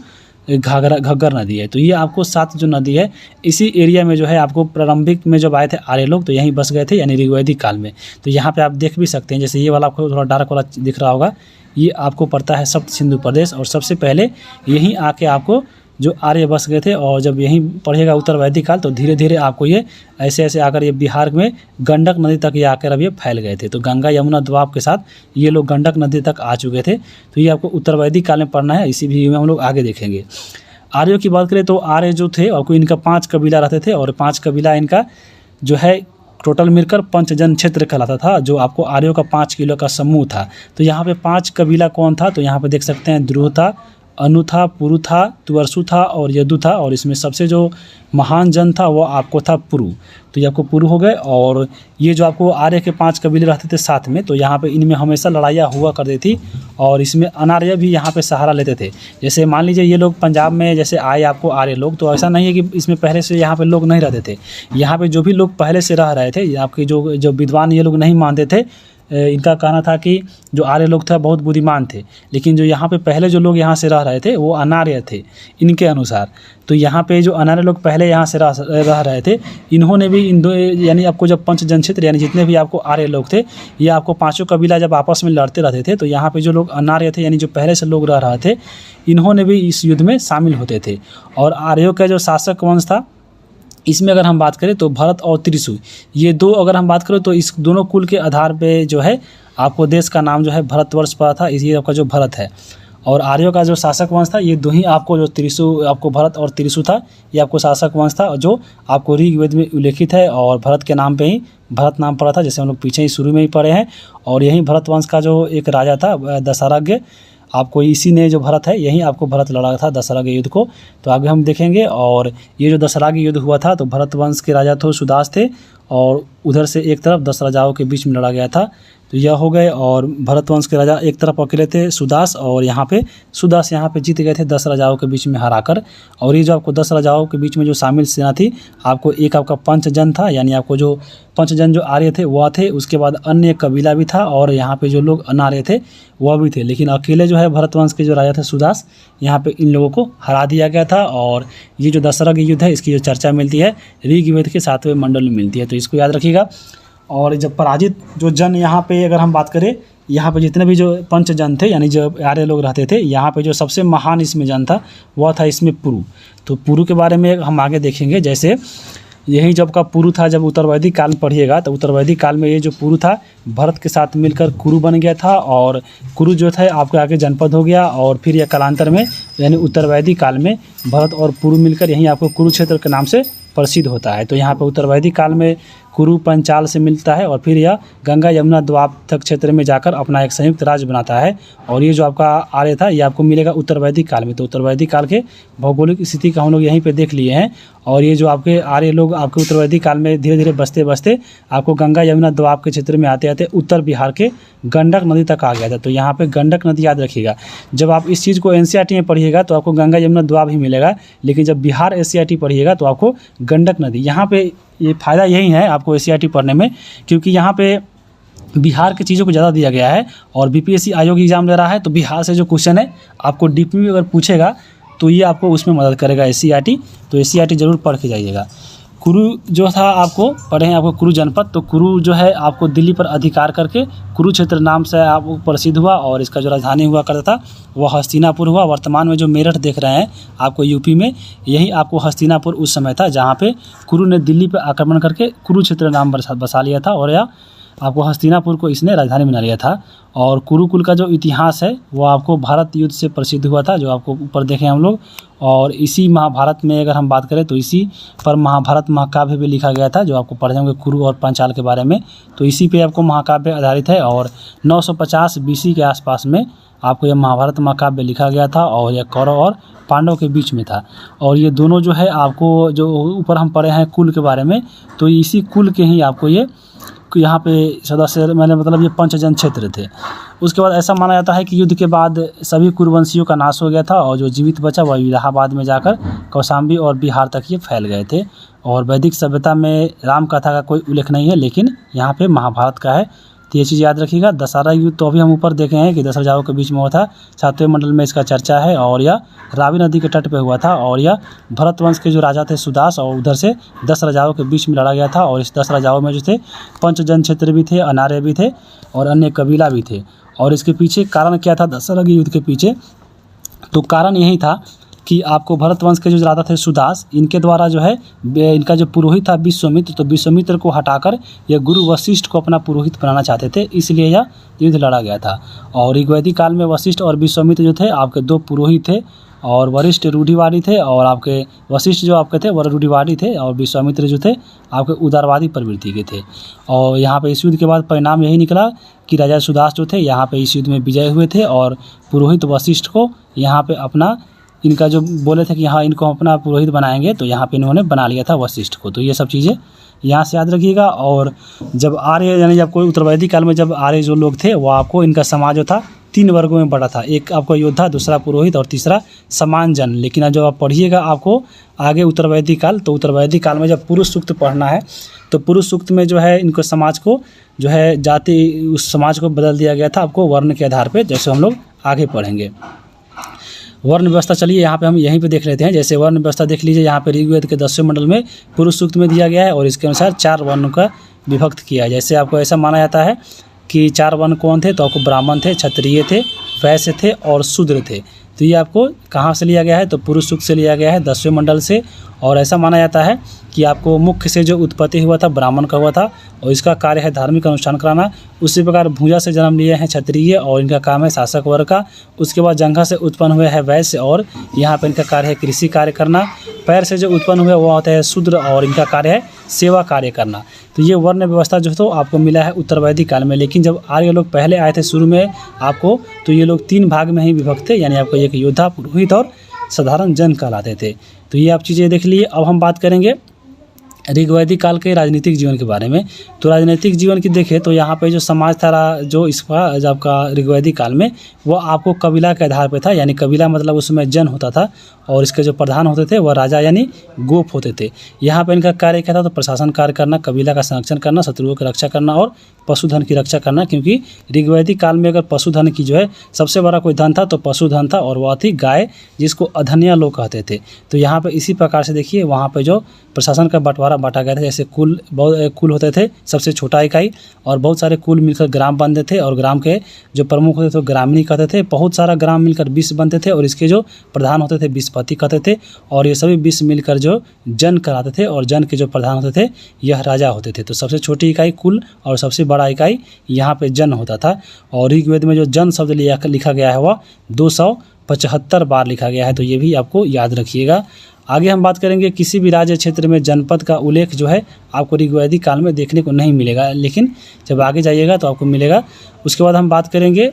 Speaker 1: घग्गर नदी है। तो ये आपको 7 जो नदी है इसी एरिया में जो है आपको प्रारंभिक में जब आए थे आर्य लोग तो यहीं बस गए थे, यानी ऋग्वैदिक काल में। तो यहाँ पे आप देख भी सकते हैं, जैसे ये वाला आपको थोड़ा डार्क वाला दिख रहा होगा, ये आपको पड़ता है सप्त सिंधु प्रदेश, और सबसे पहले यहीं आके आपको जो आर्य बस गए थे। और जब यहीं पढ़िएगा उत्तर वैदिक काल तो धीरे धीरे आपको ये ऐसे ऐसे आकर ये बिहार में गंडक नदी तक ये आकर अब ये फैल गए थे। तो गंगा यमुना दोआब के साथ ये लोग गंडक नदी तक आ चुके थे। तो ये आपको उत्तर वैदिक काल में पढ़ना है, इसी वीडियो में हम लोग आगे देखेंगे। आर्यों की बात करें तो आर्य जो थे आपको इनका 5 कबीला रहते थे, और 5 कबीला इनका जो है टोटल मिलकर पंचजन क्षेत्र कहलाता था, जो आपको आर्यों का 5 किलो का समूह था। तो यहाँ पे 5 कबीला कौन था, तो यहाँ पे देख सकते हैं ध्रुव था, अनु था, पुरु था, तुवर्सु था और यदु था, और इसमें सबसे जो महान जन था वो आपको था पुरु। तो ये आपको पुरु हो गए। और ये जो आपको आर्य के 5 कबीले रहते थे साथ में, तो यहाँ पे इनमें हमेशा लड़ाइयाँ हुआ करती थी, और इसमें अनार्य भी यहाँ पे सहारा लेते थे। जैसे मान लीजिए ये लोग पंजाब में जैसे आए आपको आर्य लोग, तो ऐसा नहीं है कि इसमें पहले से यहाँ पे लोग नहीं रहते थे। यहाँ पे जो भी लोग पहले से रह रहे थे, आपके जो विद्वान ये लोग नहीं मानते थे, इनका कहना था कि जो आर्य लोग थे बहुत बुद्धिमान थे, लेकिन जो यहाँ पे पहले जो लोग यहाँ से रह रहे थे वो अनार्य थे इनके अनुसार। तो यहाँ पे जो अनार्य लोग पहले यहाँ से रह रहे थे, इन्होंने भी इन दो यानी आपको जब पंचजन क्षेत्र यानी जितने भी आपको आर्य लोग थे, ये आपको 5 कबीला जब आपस में लड़ते रहते थे, तो यहाँ पे जो लोग अनार्य थे यानी जो पहले से लोग रह रहे थे, इन्होंने भी इस युद्ध में शामिल होते थे। और आर्यों का जो शासक वंश था, इसमें अगर हम बात करें तो भरत और त्रिशु, ये दो अगर हम बात करें तो इस दोनों कुल के आधार पे जो है आपको देश का नाम जो है भारतवर्ष पड़ा था, इसी आपका जो भरत है। और आर्यों का जो शासक वंश था, ये दो ही आपको जो त्रिशु आपको भरत और त्रिशु था, ये आपको शासक वंश था जो आपको ऋग्वेद में उल्लेखित है, और भरत के नाम पे ही भरत नाम पड़ा था, जैसे हम लोग पीछे ही शुरू में ही पढ़े हैं। और यही भरत वंश का जो एक राजा था दशरथ, आपको इसी ने जो भरत है यही आपको भरत लड़ा था दशरथ युद्ध को, तो आगे हम देखेंगे। और ये जो दशरथ युद्ध हुआ था तो भरत वंश के राजा तो सुदास थे, और उधर से एक तरफ 10 राजाओं के बीच में लड़ा गया था, तो यह हो गए। और भरत वंश के राजा एक तरफ अकेले थे सुदास, और यहाँ पे सुदास यहाँ पे जीत गए थे 10 राजाओं के बीच में हराकर। और ये जो आपको 10 राजाओं के बीच में जो शामिल सेना थी, आपको एक आपका पंचजन था, यानी आपको जो पंचजन जो आर्य थे वह थे, उसके बाद अन्य कबीला भी था, और यहाँ पे जो लोग अनार्य थे वह भी थे। लेकिन अकेले जो है भरत वंश के जो राजा थे सुदास, यहाँ पे इन लोगों को हरा दिया गया था। और ये जो दशरथ युद्ध है इसकी जो चर्चा मिलती है ऋग्वेद के 7वें मंडल में मिलती है, तो इसको याद रखिएगा। और जब पराजित जो जन यहाँ पे अगर हम बात करें, यहाँ पे जितने भी जो पंचजन थे यानी जो आर्य लोग रहते थे, यहाँ पे जो सबसे महान इसमें जन था वह था इसमें पुरु। तो पुरु के बारे में हम आगे देखेंगे। जैसे यही जब का पुरु था, जब उत्तर वैदिक काल में पढ़िएगा तो उत्तर वैदिक काल में ये जो पुरु था भरत के साथ मिलकर कुरु बन गया था, और कुरु जो था आपके आगे जनपद हो गया। और फिर यह कालांतर में यानी उत्तर वैदिक काल में भरत और पुरु मिलकर यहीं आपको कुरुक्षेत्र के नाम से प्रसिद्ध होता है। तो यहाँ पे उत्तर वैदिक काल में कुरु पंचाल से मिलता है, और फिर यह गंगा यमुना द्वाब तक क्षेत्र में जाकर अपना एक संयुक्त राज्य बनाता है। और ये जो आपका आर्य था ये आपको मिलेगा उत्तर वैदिक काल में। तो उत्तर वैदिक काल के भौगोलिक स्थिति का हम लोग यहीं पे देख लिए हैं। और ये जो आपके आर्य लोग आपके उत्तर वैदिक काल में धीरे धीरे बसते बसते आपको गंगा यमुना द्वाब के क्षेत्र में आते आते उत्तर बिहार के गंडक नदी तक आ गया था। तो यहाँ पे गंडक नदी याद रखिएगा, जब आप इस चीज़ को एनसीईआरटी में पढ़िएगा तो आपको गंगा यमुना द्वाब ही मिलेगा, लेकिन जब बिहार एससीईआरटी पढ़िएगा तो आपको गंडक नदी। यहाँ पे ये फ़ायदा यही है आपको एससीईआरटी पढ़ने में, क्योंकि यहाँ पे बिहार की चीज़ों को ज़्यादा दिया गया है। और बीपीएससी आयोग एग्जाम ले रहा है तो बिहार से जो क्वेश्चन है आपको डीपी में अगर पूछेगा तो ये आपको उसमें मदद करेगा एससीईआरटी। तो एससीईआरटी जरूर पढ़ के जाइएगा। कुरु जो था आपको पढ़े हैं आपको कुरु जनपद, तो कुरु जो है आपको दिल्ली पर अधिकार करके कुरुक्षेत्र नाम से आपको प्रसिद्ध हुआ, और इसका जो राजधानी हुआ करता था वह हस्तिनापुर हुआ। वर्तमान में जो मेरठ देख रहे हैं आपको यूपी में, यही आपको हस्तिनापुर उस समय था जहाँ पे कुरु ने दिल्ली पर आक्रमण करके कुरुक्षेत्र नाम बसा लिया था, और यह आपको हस्तिनापुर को इसने राजधानी बना लिया था। और कुरुकुल का जो इतिहास है वो आपको भारत युद्ध से प्रसिद्ध हुआ था, जो आपको ऊपर देखें हम लोग। और इसी महाभारत में अगर हम बात करें तो इसी पर महाभारत महाकाव्य भी लिखा गया था, जो आपको पढ़े होंगे कुरु और पांचाल के बारे में। तो इसी पे आपको महाकाव्य आधारित है, और 950 बीसी के आसपास में आपको यह महाभारत महाकाव्य लिखा गया था, और यह कौरव और पांडव के बीच में था। और ये दोनों जो है आपको जो ऊपर हम पढ़े हैं कुल के बारे में, तो इसी कुल के ही आपको ये यहाँ पे सदस्य मैंने मतलब ये पंचजन क्षेत्र थे। उसके बाद ऐसा माना जाता है कि युद्ध के बाद सभी कुरुवंशियों का नाश हो गया था, और जो जीवित बचा वह इलाहाबाद में जाकर कौशाम्बी और बिहार तक ये फैल गए थे। और वैदिक सभ्यता में राम कथा का कोई उल्लेख नहीं है, लेकिन यहाँ पे महाभारत का है, तो ये चीज़ याद रखिएगा। दशहरा युद्ध तो अभी हम ऊपर देखे हैं कि 10 राजाओं के बीच में हुआ था, 7वें मंडल में इसका चर्चा है, और यह रावी नदी के तट पे हुआ था, और यह भरत वंश के जो राजा थे सुदास, और उधर से 10 राजाओं के बीच में लड़ा गया था। और इस 10 राजाओं में जो थे पंचजन क्षेत्र भी थे, अनार्य भी थे, और अन्य कबीला भी थे। और इसके पीछे कारण क्या था दशहरा के युद्ध के पीछे? तो कारण यही था कि आपको भरत वंश के जो राजा थे सुदास, इनके द्वारा जो है इनका जो पुरोहित था विश्वामित्र, तो विश्वामित्र को हटाकर यह गुरु वशिष्ठ को अपना पुरोहित बनाना चाहते थे, इसलिए यह युद्ध लड़ा गया था। और ऋग्वैदिक काल में वशिष्ठ और विश्वामित्र जो थे आपके 2 पुरोहित थे, और वरिष्ठ रूढ़िवादी थे, और आपके वशिष्ठ जो आपके थे वह रूढ़िवादी थे, और विश्वामित्र जो थे आपके उदारवादी प्रवृत्ति के थे। और यहाँ पे इस युद्ध के बाद परिणाम यही निकला कि राजा सुदास जो थे यहाँ पे इस युद्ध में विजय हुए थे, और पुरोहित वशिष्ठ को यहाँ पे अपना इनका जो बोले थे कि हाँ इनको अपना पुरोहित बनाएंगे, तो यहाँ पे इन्होंने बना लिया था वशिष्ठ को। तो ये सब चीज़ें यहाँ से याद रखिएगा। और जब आर्य यानी जब कोई उत्तरवैदिक काल में जब आर्य जो लोग थे वो आपको इनका समाज जो था 3 वर्गों में बटा था, एक आपको योद्धा, दूसरा पुरोहित, और तीसरा समान जन। लेकिन अब जब आप पढ़िएगा आपको आगे उत्तरवैदिक काल, तो उत्तरवैदिक काल में जब पुरुष सूक्त पढ़ना है तो पुरुष सूक्त में जो है इनको समाज को जो है जाति, उस समाज को बदल दिया गया था आपको वर्ण के आधार पर, जैसे हम लोग आगे पढ़ेंगे। वर्ण व्यवस्था चलिए यहाँ पे हम यहीं पे देख लेते हैं। जैसे वर्ण व्यवस्था देख लीजिए, यहाँ पे ऋग्वेद के 10वें मंडल में पुरुष सूक्त में दिया गया है, और इसके अनुसार 4 वर्णों का विभक्त किया है। जैसे आपको ऐसा माना जाता है कि 4 वर्ण कौन थे, तो आपको ब्राह्मण थे, क्षत्रिय थे, वैश्य थे और शूद्र थे। तो ये आपको कहाँ से लिया गया है, तो पुरुष सूक्त से लिया गया है 10वें मंडल से। और ऐसा माना जाता है कि आपको मुख्य से जो उत्पत्ति हुआ था ब्राह्मण का हुआ था, और इसका कार्य है धार्मिक अनुष्ठान कराना। उसी प्रकार भुजा से जन्म लिए हैं क्षत्रिय, और इनका काम है शासक वर्ग का। उसके बाद जंघा से उत्पन्न हुए हैं वैश्य, और यहाँ पर इनका कार्य है कृषि कार्य करना। पैर से जो उत्पन्न हुए वो होता है शूद्र, और इनका कार्य है सेवा कार्य करना। तो ये वर्ण व्यवस्था जो तो आपको मिला है उत्तरवैदिक काल में। लेकिन जब आर्य लोग पहले आए थे शुरू में आपको, तो ये लोग 3 भाग में ही विभक्त थे, यानी आपको एक योद्धा, पुरोहित और साधारण जन कहलाते थे। तो ये आप चीज़ें देख लिए। अब हम बात करेंगे ऋग्वैदिक काल के राजनीतिक जीवन के बारे में। तो राजनीतिक जीवन की देखें तो यहाँ पे जो समाज था जो इसका जो आपका ऋग्वैदिक काल में, वो आपको कबीला के आधार पे था, यानी कबीला मतलब उसमें जन होता था, और इसके जो प्रधान होते थे वह राजा यानी गोप होते थे। यहाँ पे इनका कार्य क्या था, तो प्रशासन कार्य करना, कबीला का संरक्षण करना, शत्रुओं की रक्षा करना और पशुधन की रक्षा करना। क्योंकि ऋग्वैदिक काल में अगर पशुधन की जो है सबसे बड़ा कोई धन था तो पशुधन था, और वह थी गाय, जिसको अधन्या लोग कहते थे। तो यहाँ पे इसी प्रकार से देखिए वहाँ पे जो प्रशासन का बंटवारा बांटा गया था। जैसे कुल, बहुत कुल होते थे सबसे छोटा इकाई, और बहुत सारे कुल मिलकर ग्राम बनते थे, और ग्राम के जो प्रमुख होते थे ग्रामीणी कहते थे। बहुत सारा ग्राम मिलकर 20 बनते थे, और इसके जो प्रधान होते थे 20पति कहते थे, और ये सभी 20 मिलकर जो जन कहलाते थे, और जन के जो प्रधान होते थे यह राजा होते थे। तो सबसे छोटी इकाई कुल, और सबसे बड़ा इकाई यहाँ पे जन होता था। और ऋग्वेद में जो जन शब्द लिखा गया है वह 275 बार लिखा गया है। तो ये भी आपको याद रखिएगा। आगे हम बात करेंगे किसी भी राज्य क्षेत्र में जनपद का उल्लेख जो है आपको ऋग्वैदिक काल में देखने को नहीं मिलेगा, लेकिन जब आगे जाइएगा तो आपको मिलेगा। उसके बाद हम बात करेंगे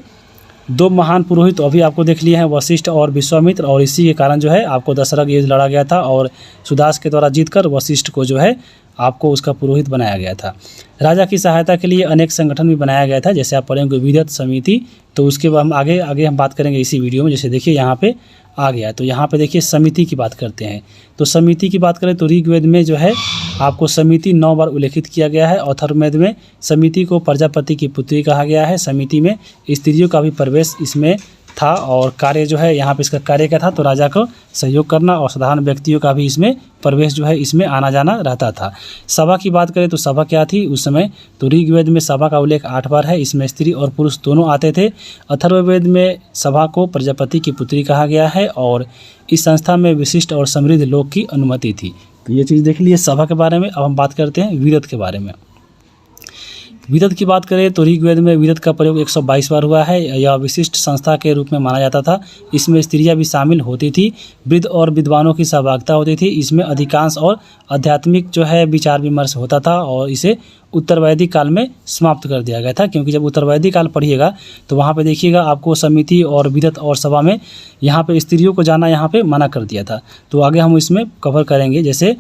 Speaker 1: 2 महान पुरोहित, अभी आपको देख लिए हैं वशिष्ठ और विश्वामित्र, और इसी के कारण जो है आपको दशरथ युद्ध लड़ा गया था, और सुदास के द्वारा जीतकर वशिष्ठ को जो है आपको उसका पुरोहित बनाया गया था। राजा की सहायता के लिए अनेक संगठन भी बनाया गया था, जैसे आप पढ़ेंगे विधत समिति। तो उसके बाद हम आगे हम बात करेंगे इसी वीडियो में। जैसे देखिए यहाँ पे आ गया, तो यहाँ पे देखिए समिति की बात करते हैं। तो समिति की बात करें तो ऋग्वेद में जो है आपको समिति 9 बार उल्लेखित किया गया है। अथर्ववेद में समिति को प्रजापति की पुत्री कहा गया है। समिति में स्त्रियों का भी प्रवेश इसमें था, और कार्य जो है यहाँ पे इसका कार्य क्या था, तो राजा को सहयोग करना, और साधारण व्यक्तियों का भी इसमें प्रवेश जो है इसमें आना जाना रहता था। सभा की बात करें तो सभा क्या थी उस समय, तो ऋग्वेद में सभा का उल्लेख 8 बार है। इसमें स्त्री और पुरुष दोनों आते थे। अथर्ववेद में सभा को प्रजापति की पुत्री कहा गया है, और इस संस्था में विशिष्ट और समृद्ध लोग की अनुमति थी। तो ये चीज़ देख लीजिए सभा के बारे में। अब हम बात करते हैं विरत के बारे में। विरत की बात करें तो ऋग्वेद में विरत का प्रयोग 122 बार हुआ है। यह विशिष्ट संस्था के रूप में माना जाता था। इसमें स्त्रियां भी शामिल होती थी, वृद्ध और विद्वानों की सहभागिता होती थी। इसमें अधिकांश और आध्यात्मिक जो है विचार विमर्श होता था, और इसे उत्तरवैदिक काल में समाप्त कर दिया गया था। क्योंकि जब उत्तरवैदिक काल पढ़िएगा तो वहाँ पे देखिएगा आपको समिति और विरत और सभा में यहाँ पे स्त्रियों को जाना यहाँ पे मना कर दिया था। तो आगे हम इसमें कवर करेंगे। जैसे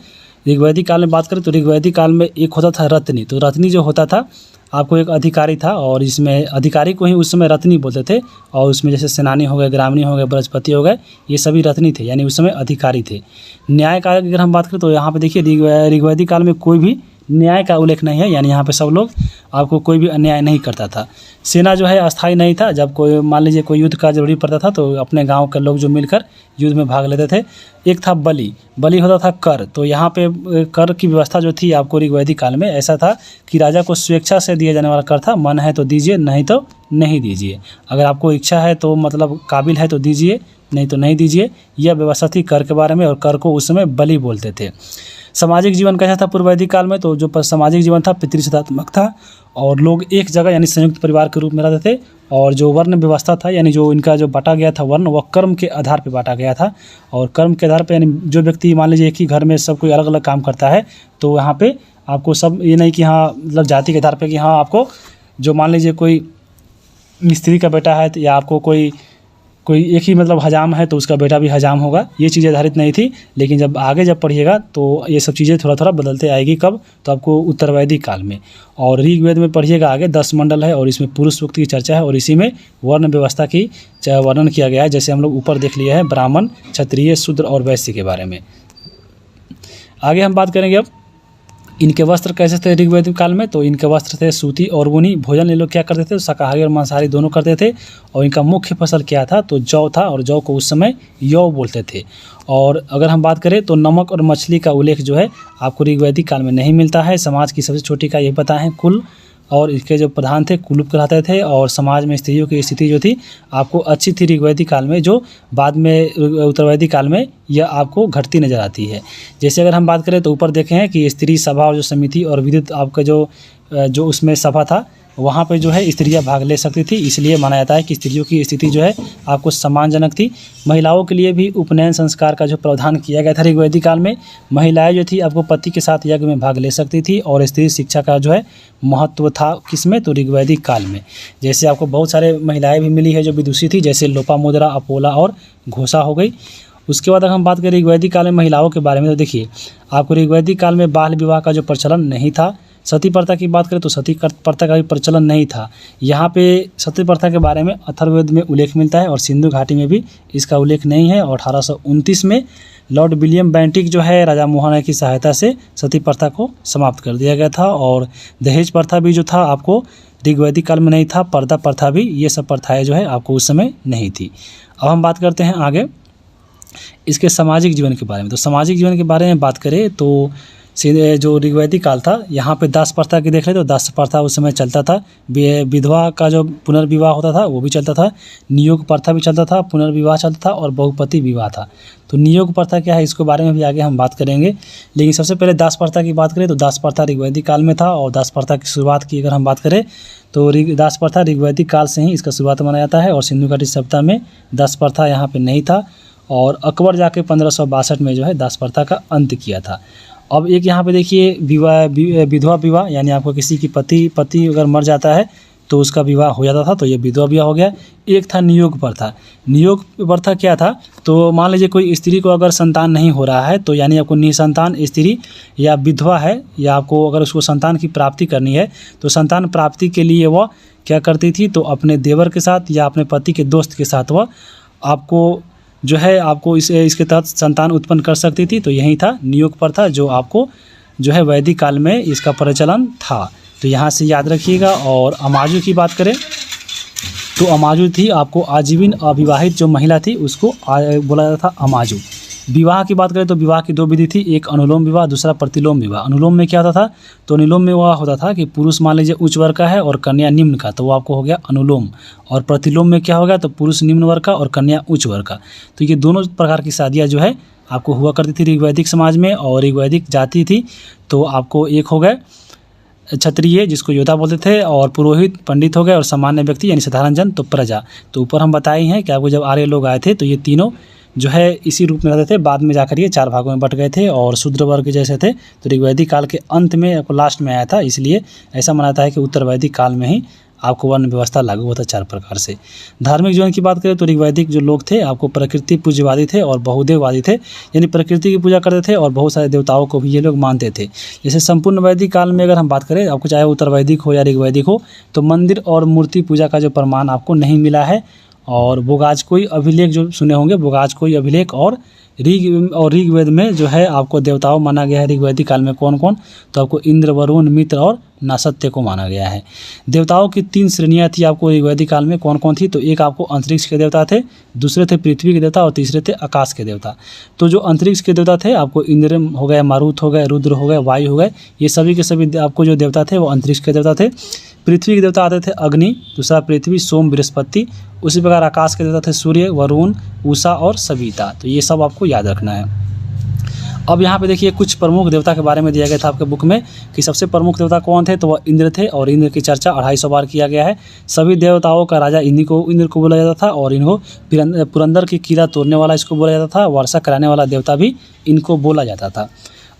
Speaker 1: ऋग्वैदिक काल में बात करें तो ऋग्वैदिक काल में एक होता था रत्नी। तो रत्नी जो होता था आपको एक अधिकारी था, और इसमें अधिकारी को ही उस समय रत्नी बोलते थे। और उसमें जैसे सेनानी हो गए, ग्रामीणी हो गए, बृहस्पति हो गए, ये सभी रत्नी थे, यानी उस समय अधिकारी थे। न्याय काल की अगर हम बात करें तो यहाँ पे देखिए ऋग्वैदिक काल में कोई भी न्याय का उल्लेख नहीं है, यानी यहाँ पे सब लोग आपको कोई भी अन्याय नहीं करता था। सेना जो है अस्थायी नहीं था, जब कोई मान लीजिए कोई युद्ध का जरूरी पड़ता था तो अपने गांव के लोग जो मिलकर युद्ध में भाग लेते थे। एक था बलि होता था कर। तो यहाँ पे कर की व्यवस्था जो थी आपको ऋग्वैदिक काल में ऐसा था कि राजा को स्वेच्छा से दिया जाने वाला कर था। मन है तो दीजिए, नहीं तो नहीं दीजिए। अगर आपको इच्छा है तो मतलब काबिल है तो दीजिए, नहीं तो नहीं दीजिए। यह व्यवस्था थी कर के बारे में, और कर को उस समय बलि बोलते थे। सामाजिक जीवन कैसा था पूर्व वैदिक काल में? तो जो सामाजिक जीवन था पितृसत्तात्मक था, और लोग एक जगह यानी संयुक्त परिवार के रूप में रहते थे। और जो वर्ण व्यवस्था था, यानी जो इनका जो बांटा गया था वर्ण, वह कर्म के आधार पर बांटा गया था। और कर्म के आधार पर यानी जो व्यक्ति मान लीजिए एक ही घर में सब कोई अलग अलग काम करता है, तो यहाँ पे आपको सब ये नहीं कि हाँ मतलब जाति के आधार पर कि हाँ आपको जो मान लीजिए कोई मिस्त्री का बेटा है या आपको कोई एक ही मतलब हजाम है तो उसका बेटा भी हजाम होगा, ये चीज़ें आधारित नहीं थी। लेकिन जब आगे जब पढ़िएगा तो ये सब चीज़ें थोड़ा थोड़ा बदलते आएगी। कब? तो आपको उत्तर वैदिक काल में। और ऋग्वेद में पढ़िएगा आगे 10 मंडल है और इसमें पुरुष सूक्त की चर्चा है, और इसी में वर्ण व्यवस्था की वर्णन किया गया है। जैसे हम लोग ऊपर देख लिए हैं ब्राह्मण, क्षत्रिय, शूद्र और वैश्य के बारे में। आगे हम बात करेंगे अब इनके वस्त्र कैसे थे ऋग्वैदिक काल में। तो इनके वस्त्र थे सूती और ऊनी। भोजन ये लोग क्या करते थे? तो शाकाहारी और मांसाहारी दोनों करते थे। और इनका मुख्य फसल क्या था? तो जौ था, और जौ को उस समय यौ बोलते थे। और अगर हम बात करें तो नमक और मछली का उल्लेख जो है आपको ऋग्वैदिक काल में नहीं मिलता है। समाज की सबसे छोटी का यही पता है कुल, और इसके जो प्रधान थे कुलूप कहलाते थे। और समाज में स्त्रियों की स्थिति जो थी आपको अच्छी थी ऋग्वैदिक काल में, जो बाद में उत्तरवैदिक काल में यह आपको घटती नज़र आती है। जैसे अगर हम बात करें तो ऊपर देखे हैं कि स्त्री सभा और जो समिति और विद्युत आपका जो उसमें सभा था, वहाँ पे जो है स्त्रियां भाग ले सकती थी। इसलिए माना जाता है कि स्त्रियों की स्थिति जो है आपको सम्मानजनक थी। महिलाओं के लिए भी उपनयन संस्कार का जो प्रावधान किया गया था ऋग्वैदिक काल में। महिलाएं जो थी आपको पति के साथ यज्ञ में भाग ले सकती थी, और स्त्री शिक्षा का जो है महत्व था किसमें? तो ऋग्वैदिक काल में। जैसे आपको बहुत सारे महिलाएं भी मिली है जो विदुषी थी, जैसे लोपामुद्रा, अपोला और घोषा हो गई। उसके बाद अगर हम बात करें ऋग्वैदिक काल में महिलाओं के बारे में, तो देखिए आपको ऋग्वैदिक काल में बाल विवाह का जो प्रचलन नहीं था। सती प्रथा की बात करें तो सती प्रथा का भी प्रचलन नहीं था। यहाँ पे सती प्रथा के बारे में अथर्ववेद में उल्लेख मिलता है, और सिंधु घाटी में भी इसका उल्लेख नहीं है। और 1829 में लॉर्ड विलियम बेंटिक जो है राजा मोहन की सहायता से सती प्रथा को समाप्त कर दिया गया था। और दहेज प्रथा भी जो था आपको ऋग्वैदिक काल में नहीं था। पर्दा प्रथा भी, ये सब प्रथाएँ जो है आपको उस समय नहीं थी। अब हम बात करते हैं आगे इसके सामाजिक जीवन के बारे में। तो सामाजिक जीवन के बारे में बात करें तो सीधे जो ऋग्वैदिक काल था यहाँ पे दास प्रथा की देख ले तो दास प्रथा उस समय चलता था। विधवा का जो पुनर्विवाह होता था वो भी चलता था। नियोग प्रथा भी चलता था, पुनर्विवाह चलता था, और बहुपति विवाह था। तो नियोग प्रथा क्या है इसके बारे में भी आगे हम बात करेंगे। लेकिन सबसे पहले दास प्रथा की बात करें तो दास प्रथा ऋग्वैदिक काल में था। और दास प्रथा की शुरुआत की अगर हम बात करें तो दास प्रथा ऋग्वैदिक काल से ही इसका शुरुआत माना जाता है। और सिंधु घाटी सभ्यता में दास प्रथा यहाँ पे नहीं था, और अकबर जाके 1562 में जो है दास प्रथा का अंत किया था। अब एक यहाँ पे देखिए विधवा विवाह, यानी आपको किसी की पति अगर मर जाता है तो उसका विवाह हो जाता था, तो ये विधवा विवाह हो गया। एक था नियोग प्रथा। नियोग प्रथा क्या था? तो मान लीजिए कोई स्त्री को अगर संतान नहीं हो रहा है, तो यानी आपको निसंतान स्त्री या विधवा है, या आपको अगर उसको संतान की प्राप्ति करनी है, तो संतान प्राप्ति के लिए वह क्या करती थी? तो अपने देवर के साथ या अपने पति के दोस्त के साथ वह आपको जो है आपको इसके तहत संतान उत्पन्न कर सकती थी। तो यही था नियोग प्रथा, जो आपको जो है वैदिक काल में इसका प्रचलन था। तो यहाँ से याद रखिएगा। और अमाजु की बात करें तो अमाजु थी आपको आजीवन अविवाहित जो महिला थी उसको बोला जाता था अमाजु। विवाह की बात करें तो विवाह की 2 विधि थी, एक अनुलोम विवाह, दूसरा प्रतिलोम विवाह। अनुलोम में क्या होता था? तो अनुलोम में वह होता था कि पुरुष मान लीजिए उच्च वर्ग का है और कन्या निम्न का, तो वो आपको हो गया अनुलोम। और प्रतिलोम में क्या हो गया? तो पुरुष निम्न वर्ग का और कन्या उच्च वर्ग का। तो ये दोनों प्रकार की शादियाँ जो है आपको हुआ करती थी ऋग्वैदिक समाज में। और ऋग्वैदिक जाति थी तो आपको एक हो गए क्षत्रिय जिसको योद्धा बोलते थे, और पुरोहित पंडित हो गए, और सामान्य व्यक्ति यानी साधारण जन तो प्रजा। तो ऊपर हम बताए हैं कि आपको जब आर्य लोग आए थे तो ये तीनों जो है इसी रूप में रहते थे। बाद में जाकर ये 4 भागों में बट गए थे और शूद्र वर्ग जैसे थे। तो ऋग्वैदिक काल के अंत में आपको लास्ट में आया था, इसलिए ऐसा माना है कि उत्तर वैदिक काल में ही आपको वर्ण व्यवस्था लागू होता 4 प्रकार से। धार्मिक जीवन की बात करें तो ऋग्वैदिक जो लोग थे आपको प्रकृति पूज्यवादी थे और बहुदेववादी थे, यानी प्रकृति की पूजा करते थे और बहुत सारे देवताओं को भी ये लोग मानते थे। जैसे संपूर्ण वैदिक काल में अगर हम बात करें, आपको चाहे उत्तर वैदिक हो या ऋग्वैदिक हो, तो मंदिर और मूर्ति पूजा का जो प्रमाण आपको नहीं मिला है। और बोगाज कोई अभिलेख जो सुने होंगे, बोगाज कोई अभिलेख और ऋग्वेद में जो है आपको देवताओं माना गया है ऋग्वैदिक काल में कौन कौन, तो आपको इंद्र, वरुण, मित्र और नासत्य को माना गया है। देवताओं की 3 श्रेणियाँ थी आपको ऋग्वैदिक काल में, कौन कौन थी, तो एक आपको अंतरिक्ष के देवता थे, दूसरे थे पृथ्वी के देवता और तीसरे थे आकाश के देवता। तो जो अंतरिक्ष के देवता थे आपको इंद्र हो गए, मारुत हो गए, रुद्र हो गए, वायु हो गए, ये सभी के सभी आपको जो देवता थे वो अंतरिक्ष के देवता थे। पृथ्वी के देवता आते थे अग्नि, दूसरा पृथ्वी, सोम, बृहस्पति। उसी प्रकार आकाश के देवता थे सूर्य, वरुण, उषा और सविता। तो ये सब आपको याद रखना है। अब यहाँ पे देखिए कुछ प्रमुख देवता के बारे में दिया गया था आपके बुक में कि सबसे प्रमुख देवता कौन थे, तो वह इंद्र थे और इंद्र की चर्चा 250 बार किया गया है। सभी देवताओं का राजा इंद्र को बोला जाता था और इनको पुरंदर की किला तोड़ने वाला इसको बोला जाता था, वर्षा कराने वाला देवता भी इनको बोला जाता था।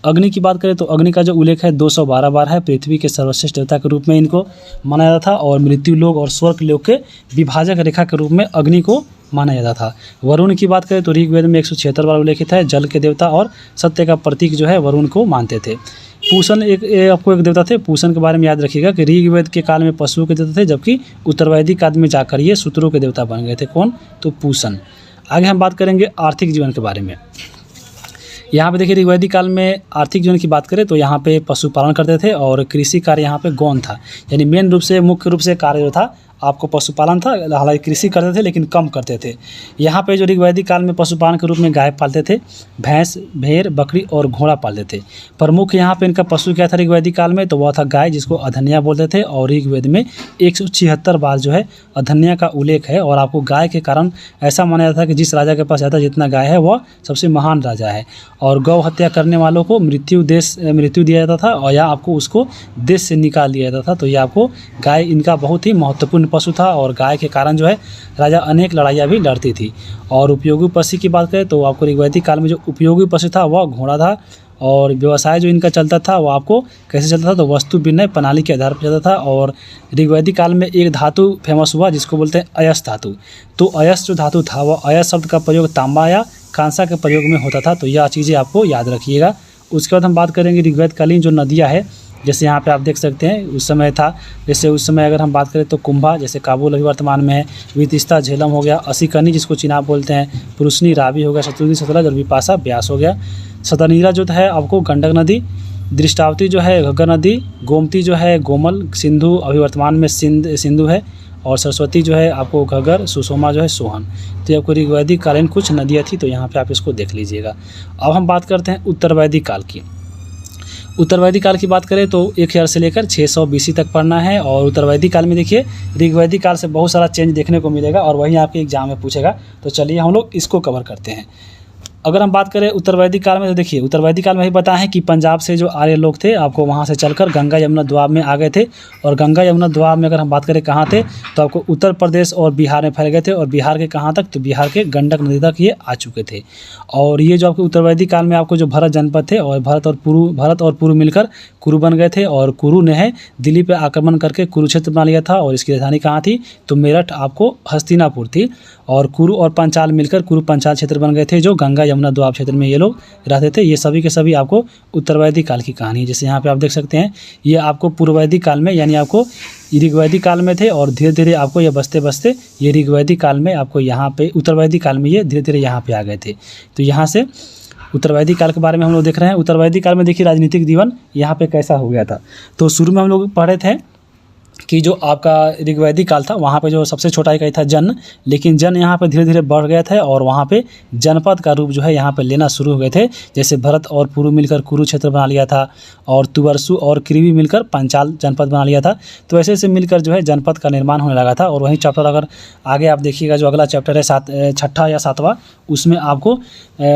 Speaker 1: अग्नि की बात करें तो अग्नि का जो उल्लेख है 212 बार है। पृथ्वी के सर्वश्रेष्ठ देवता के रूप में इनको माना जाता था और मृत्यु लोक और स्वर्ग लोक के विभाजक रेखा के रूप में अग्नि को माना जाता था। वरुण की बात करें तो ऋग्वेद में 176 बार उल्लेखित है। जल के देवता और सत्य का प्रतीक जो है वरुण को मानते थे। पूषण आपको एक देवता थे। पूषण के बारे में याद रखिएगा कि ऋग्वेद के काल में पशुओं के देवता थे, जबकि उत्तरवैदिक काल में जाकर ये सूत्रों के देवता बन गए थे। कौन, तो पूषण। आगे हम बात करेंगे आर्थिक जीवन के बारे में। यहाँ पे देखिए ऋग्वैदिक काल में आर्थिक जीवन की बात करें तो यहाँ पे पशुपालन करते थे और कृषि कार्य यहाँ पे गौण था, यानी मेन रूप से मुख्य रूप से कार्य जो था आपको पशुपालन था। हालांकि कृषि करते थे लेकिन कम करते थे। यहाँ पे जो ऋग्वैदिक काल में पशुपालन के रूप में गाय पालते थे, भैंस, भेड़, बकरी और घोड़ा पालते थे। प्रमुख यहाँ पे इनका पशु क्या था ऋग्वैदिक काल में, तो वह था गाय, जिसको अधन्या बोलते थे। और ऋग्वेद में 176 बार जो है अधन्या का उल्लेख है। और आपको गाय के कारण ऐसा माना जाता है कि जिस राजा के पास ज़्यादा जितना गाय है वह सबसे महान राजा है। और गौ हत्या करने वालों को मृत्यु दिया जाता था और या आपको उसको देश से निकाल दिया जाता था। तो ये आपको गाय इनका बहुत ही महत्वपूर्ण पशु था और गाय के कारण जो है राजा अनेक लड़ाइयाँ भी लड़ती थी। और उपयोगी पशु की बात करें तो आपको ऋग्वैदिक काल में जो उपयोगी पशु था वह घोड़ा था। और व्यवसाय जो इनका चलता था वो आपको कैसे चलता था, तो वस्तु विनिमय प्रणाली के आधार पर चलता था। और ऋग्वैदिक काल में एक धातु फेमस हुआ जिसको बोलते हैं अयस धातु। तो अयस जो धातु था वह अयस शब्द का प्रयोग तांबा या कांसा के प्रयोग में होता था। तो यह चीज़ें आपको याद रखिएगा। उसके बाद हम बात करेंगे ऋग्वैदकालीन जो नदियाँ है, जैसे यहाँ पे आप देख सकते हैं उस समय था, जैसे उस समय अगर हम बात करें तो कुंभा, जैसे काबुल अभी वर्तमान में है, वितिस्ता झेलम हो गया, असीकनी जिसको चिनाब बोलते हैं, पुरुषनी रावी हो गया, शत्रुघ्न सतलज और विपाशा ब्यास हो गया। सतनीरा जो है आपको गंडक नदी, दृष्टावती जो है घग्गर नदी, गोमती जो है गोमल, सिंधु अभी वर्तमान में सिंधु है, और सरस्वती जो है आपको घग्गर, सुषमा जो है सोहन। तो ये आपको ऋग्वैदिक कालीन कुछ नदियाँ थी, तो यहाँ पे आप इसको देख लीजिएगा। अब हम बात करते हैं उत्तरवैदिक काल की। उत्तरवैदिक काल की बात करें तो 1000 से लेकर 600 BC तक पढ़ना है। और उत्तरवैदिक काल में देखिए ऋग्वैदिक काल से बहुत सारा चेंज देखने को मिलेगा और वहीं आपके एग्जाम में पूछेगा। तो चलिए हम लोग इसको कवर करते हैं। अगर हम बात करें उत्तरवैदिक काल में तो देखिए उत्तरवैदिक काल में ही पता है कि पंजाब से जो आर्य लोग थे आपको वहाँ से चलकर गंगा यमुना द्वाब में आ गए थे। और गंगा यमुना द्वाब में अगर हम बात करें कहाँ थे, तो आपको उत्तर प्रदेश और बिहार में फैल गए थे। और बिहार के कहाँ तक, तो बिहार के गंडक नदी तक ये आ चुके थे। और ये जो आपको उत्तरवैदिक काल में आपको जो भरत जनपद थे और भरत और पुरु मिलकर कुरु बन गए थे। और कुरु ने है दिल्ली पर आक्रमण करके कुरुक्षेत्र बना लिया था। और इसकी राजधानी कहाँ थी, तो मेरठ आपको हस्तिनापुर थी। और कुरु और पंचाल मिलकर कुरु पंचाल क्षेत्र बन गए थे, जो गंगा यमुना द्वाब क्षेत्र में ये लोग रहते थे। ये सभी के सभी आपको उत्तरवैदिक काल की कहानी है। जैसे यहाँ पे आप देख सकते हैं ये आपको पूर्ववैदिक काल में, यानी आपको ऋग्वैदिक काल में थे और धीरे धीरे आपको ये बसते बसते ये ऋग्वैदिक काल में आपको यहाँ पे उत्तरवैदिक काल में ये धीरे धीरे यहाँ पे आ गए थे। तो यहाँ से उत्तरवैदिक काल के बारे में हम लोग देख रहे हैं। उत्तरवैदिक काल में देखिए राजनीतिक जीवन यहाँ पे कैसा हो गया था। तो शुरू में हम लोग पढ़े थे कि जो आपका ऋग्वैदिक काल था वहाँ पे जो सबसे छोटा इकाई था जन, लेकिन जन यहाँ पे धीरे धीरे बढ़ गया था और वहाँ पे जनपद का रूप जो है यहाँ पे लेना शुरू हो गए थे। जैसे भरत और पुरु मिलकर कुरुक्षेत्र बना लिया था और तुवरसु और कृवि मिलकर पंचाल जनपद बना लिया था। तो ऐसे ऐसे मिलकर जो है जनपद का निर्माण होने लगा था। और वहीं चैप्टर अगर आगे आप देखिएगा जो अगला चैप्टर है 6ठा या 7वां, उसमें आपको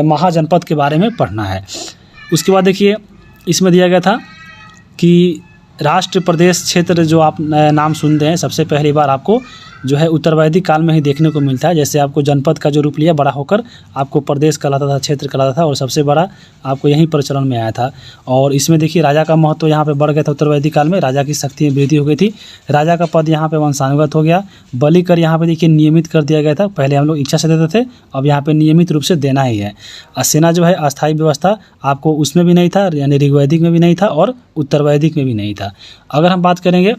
Speaker 1: महाजनपद के बारे में पढ़ना है। उसके बाद देखिए इसमें दिया गया था कि राष्ट्र प्रदेश क्षेत्र जो आप नाम सुनते हैं सबसे पहली बार आपको जो है उत्तरवैदिक काल में ही देखने को मिलता है। जैसे आपको जनपद का जो रूप लिया बड़ा होकर आपको प्रदेश कहलाता था, क्षेत्र कहलाता था और सबसे बड़ा आपको यहीं प्रचलन में आया था। और इसमें देखिए राजा का महत्व यहाँ पे बढ़ गया था। उत्तरवैदिक काल में राजा की शक्ति में वृद्धि हो गई थी। राजा का पद यहाँ पे वंशानुगत हो गया। बलि कर यहाँ पे देखिए नियमित कर दिया गया था। पहले हम लोग इच्छा से देते थे, अब यहाँ पे नियमित रूप से देना ही है। सेना जो है अस्थायी व्यवस्था आपको उसमें भी नहीं था, यानी ऋग्वैदिक में भी नहीं था और उत्तरवैदिक में भी नहीं था। अगर हम बात करेंगे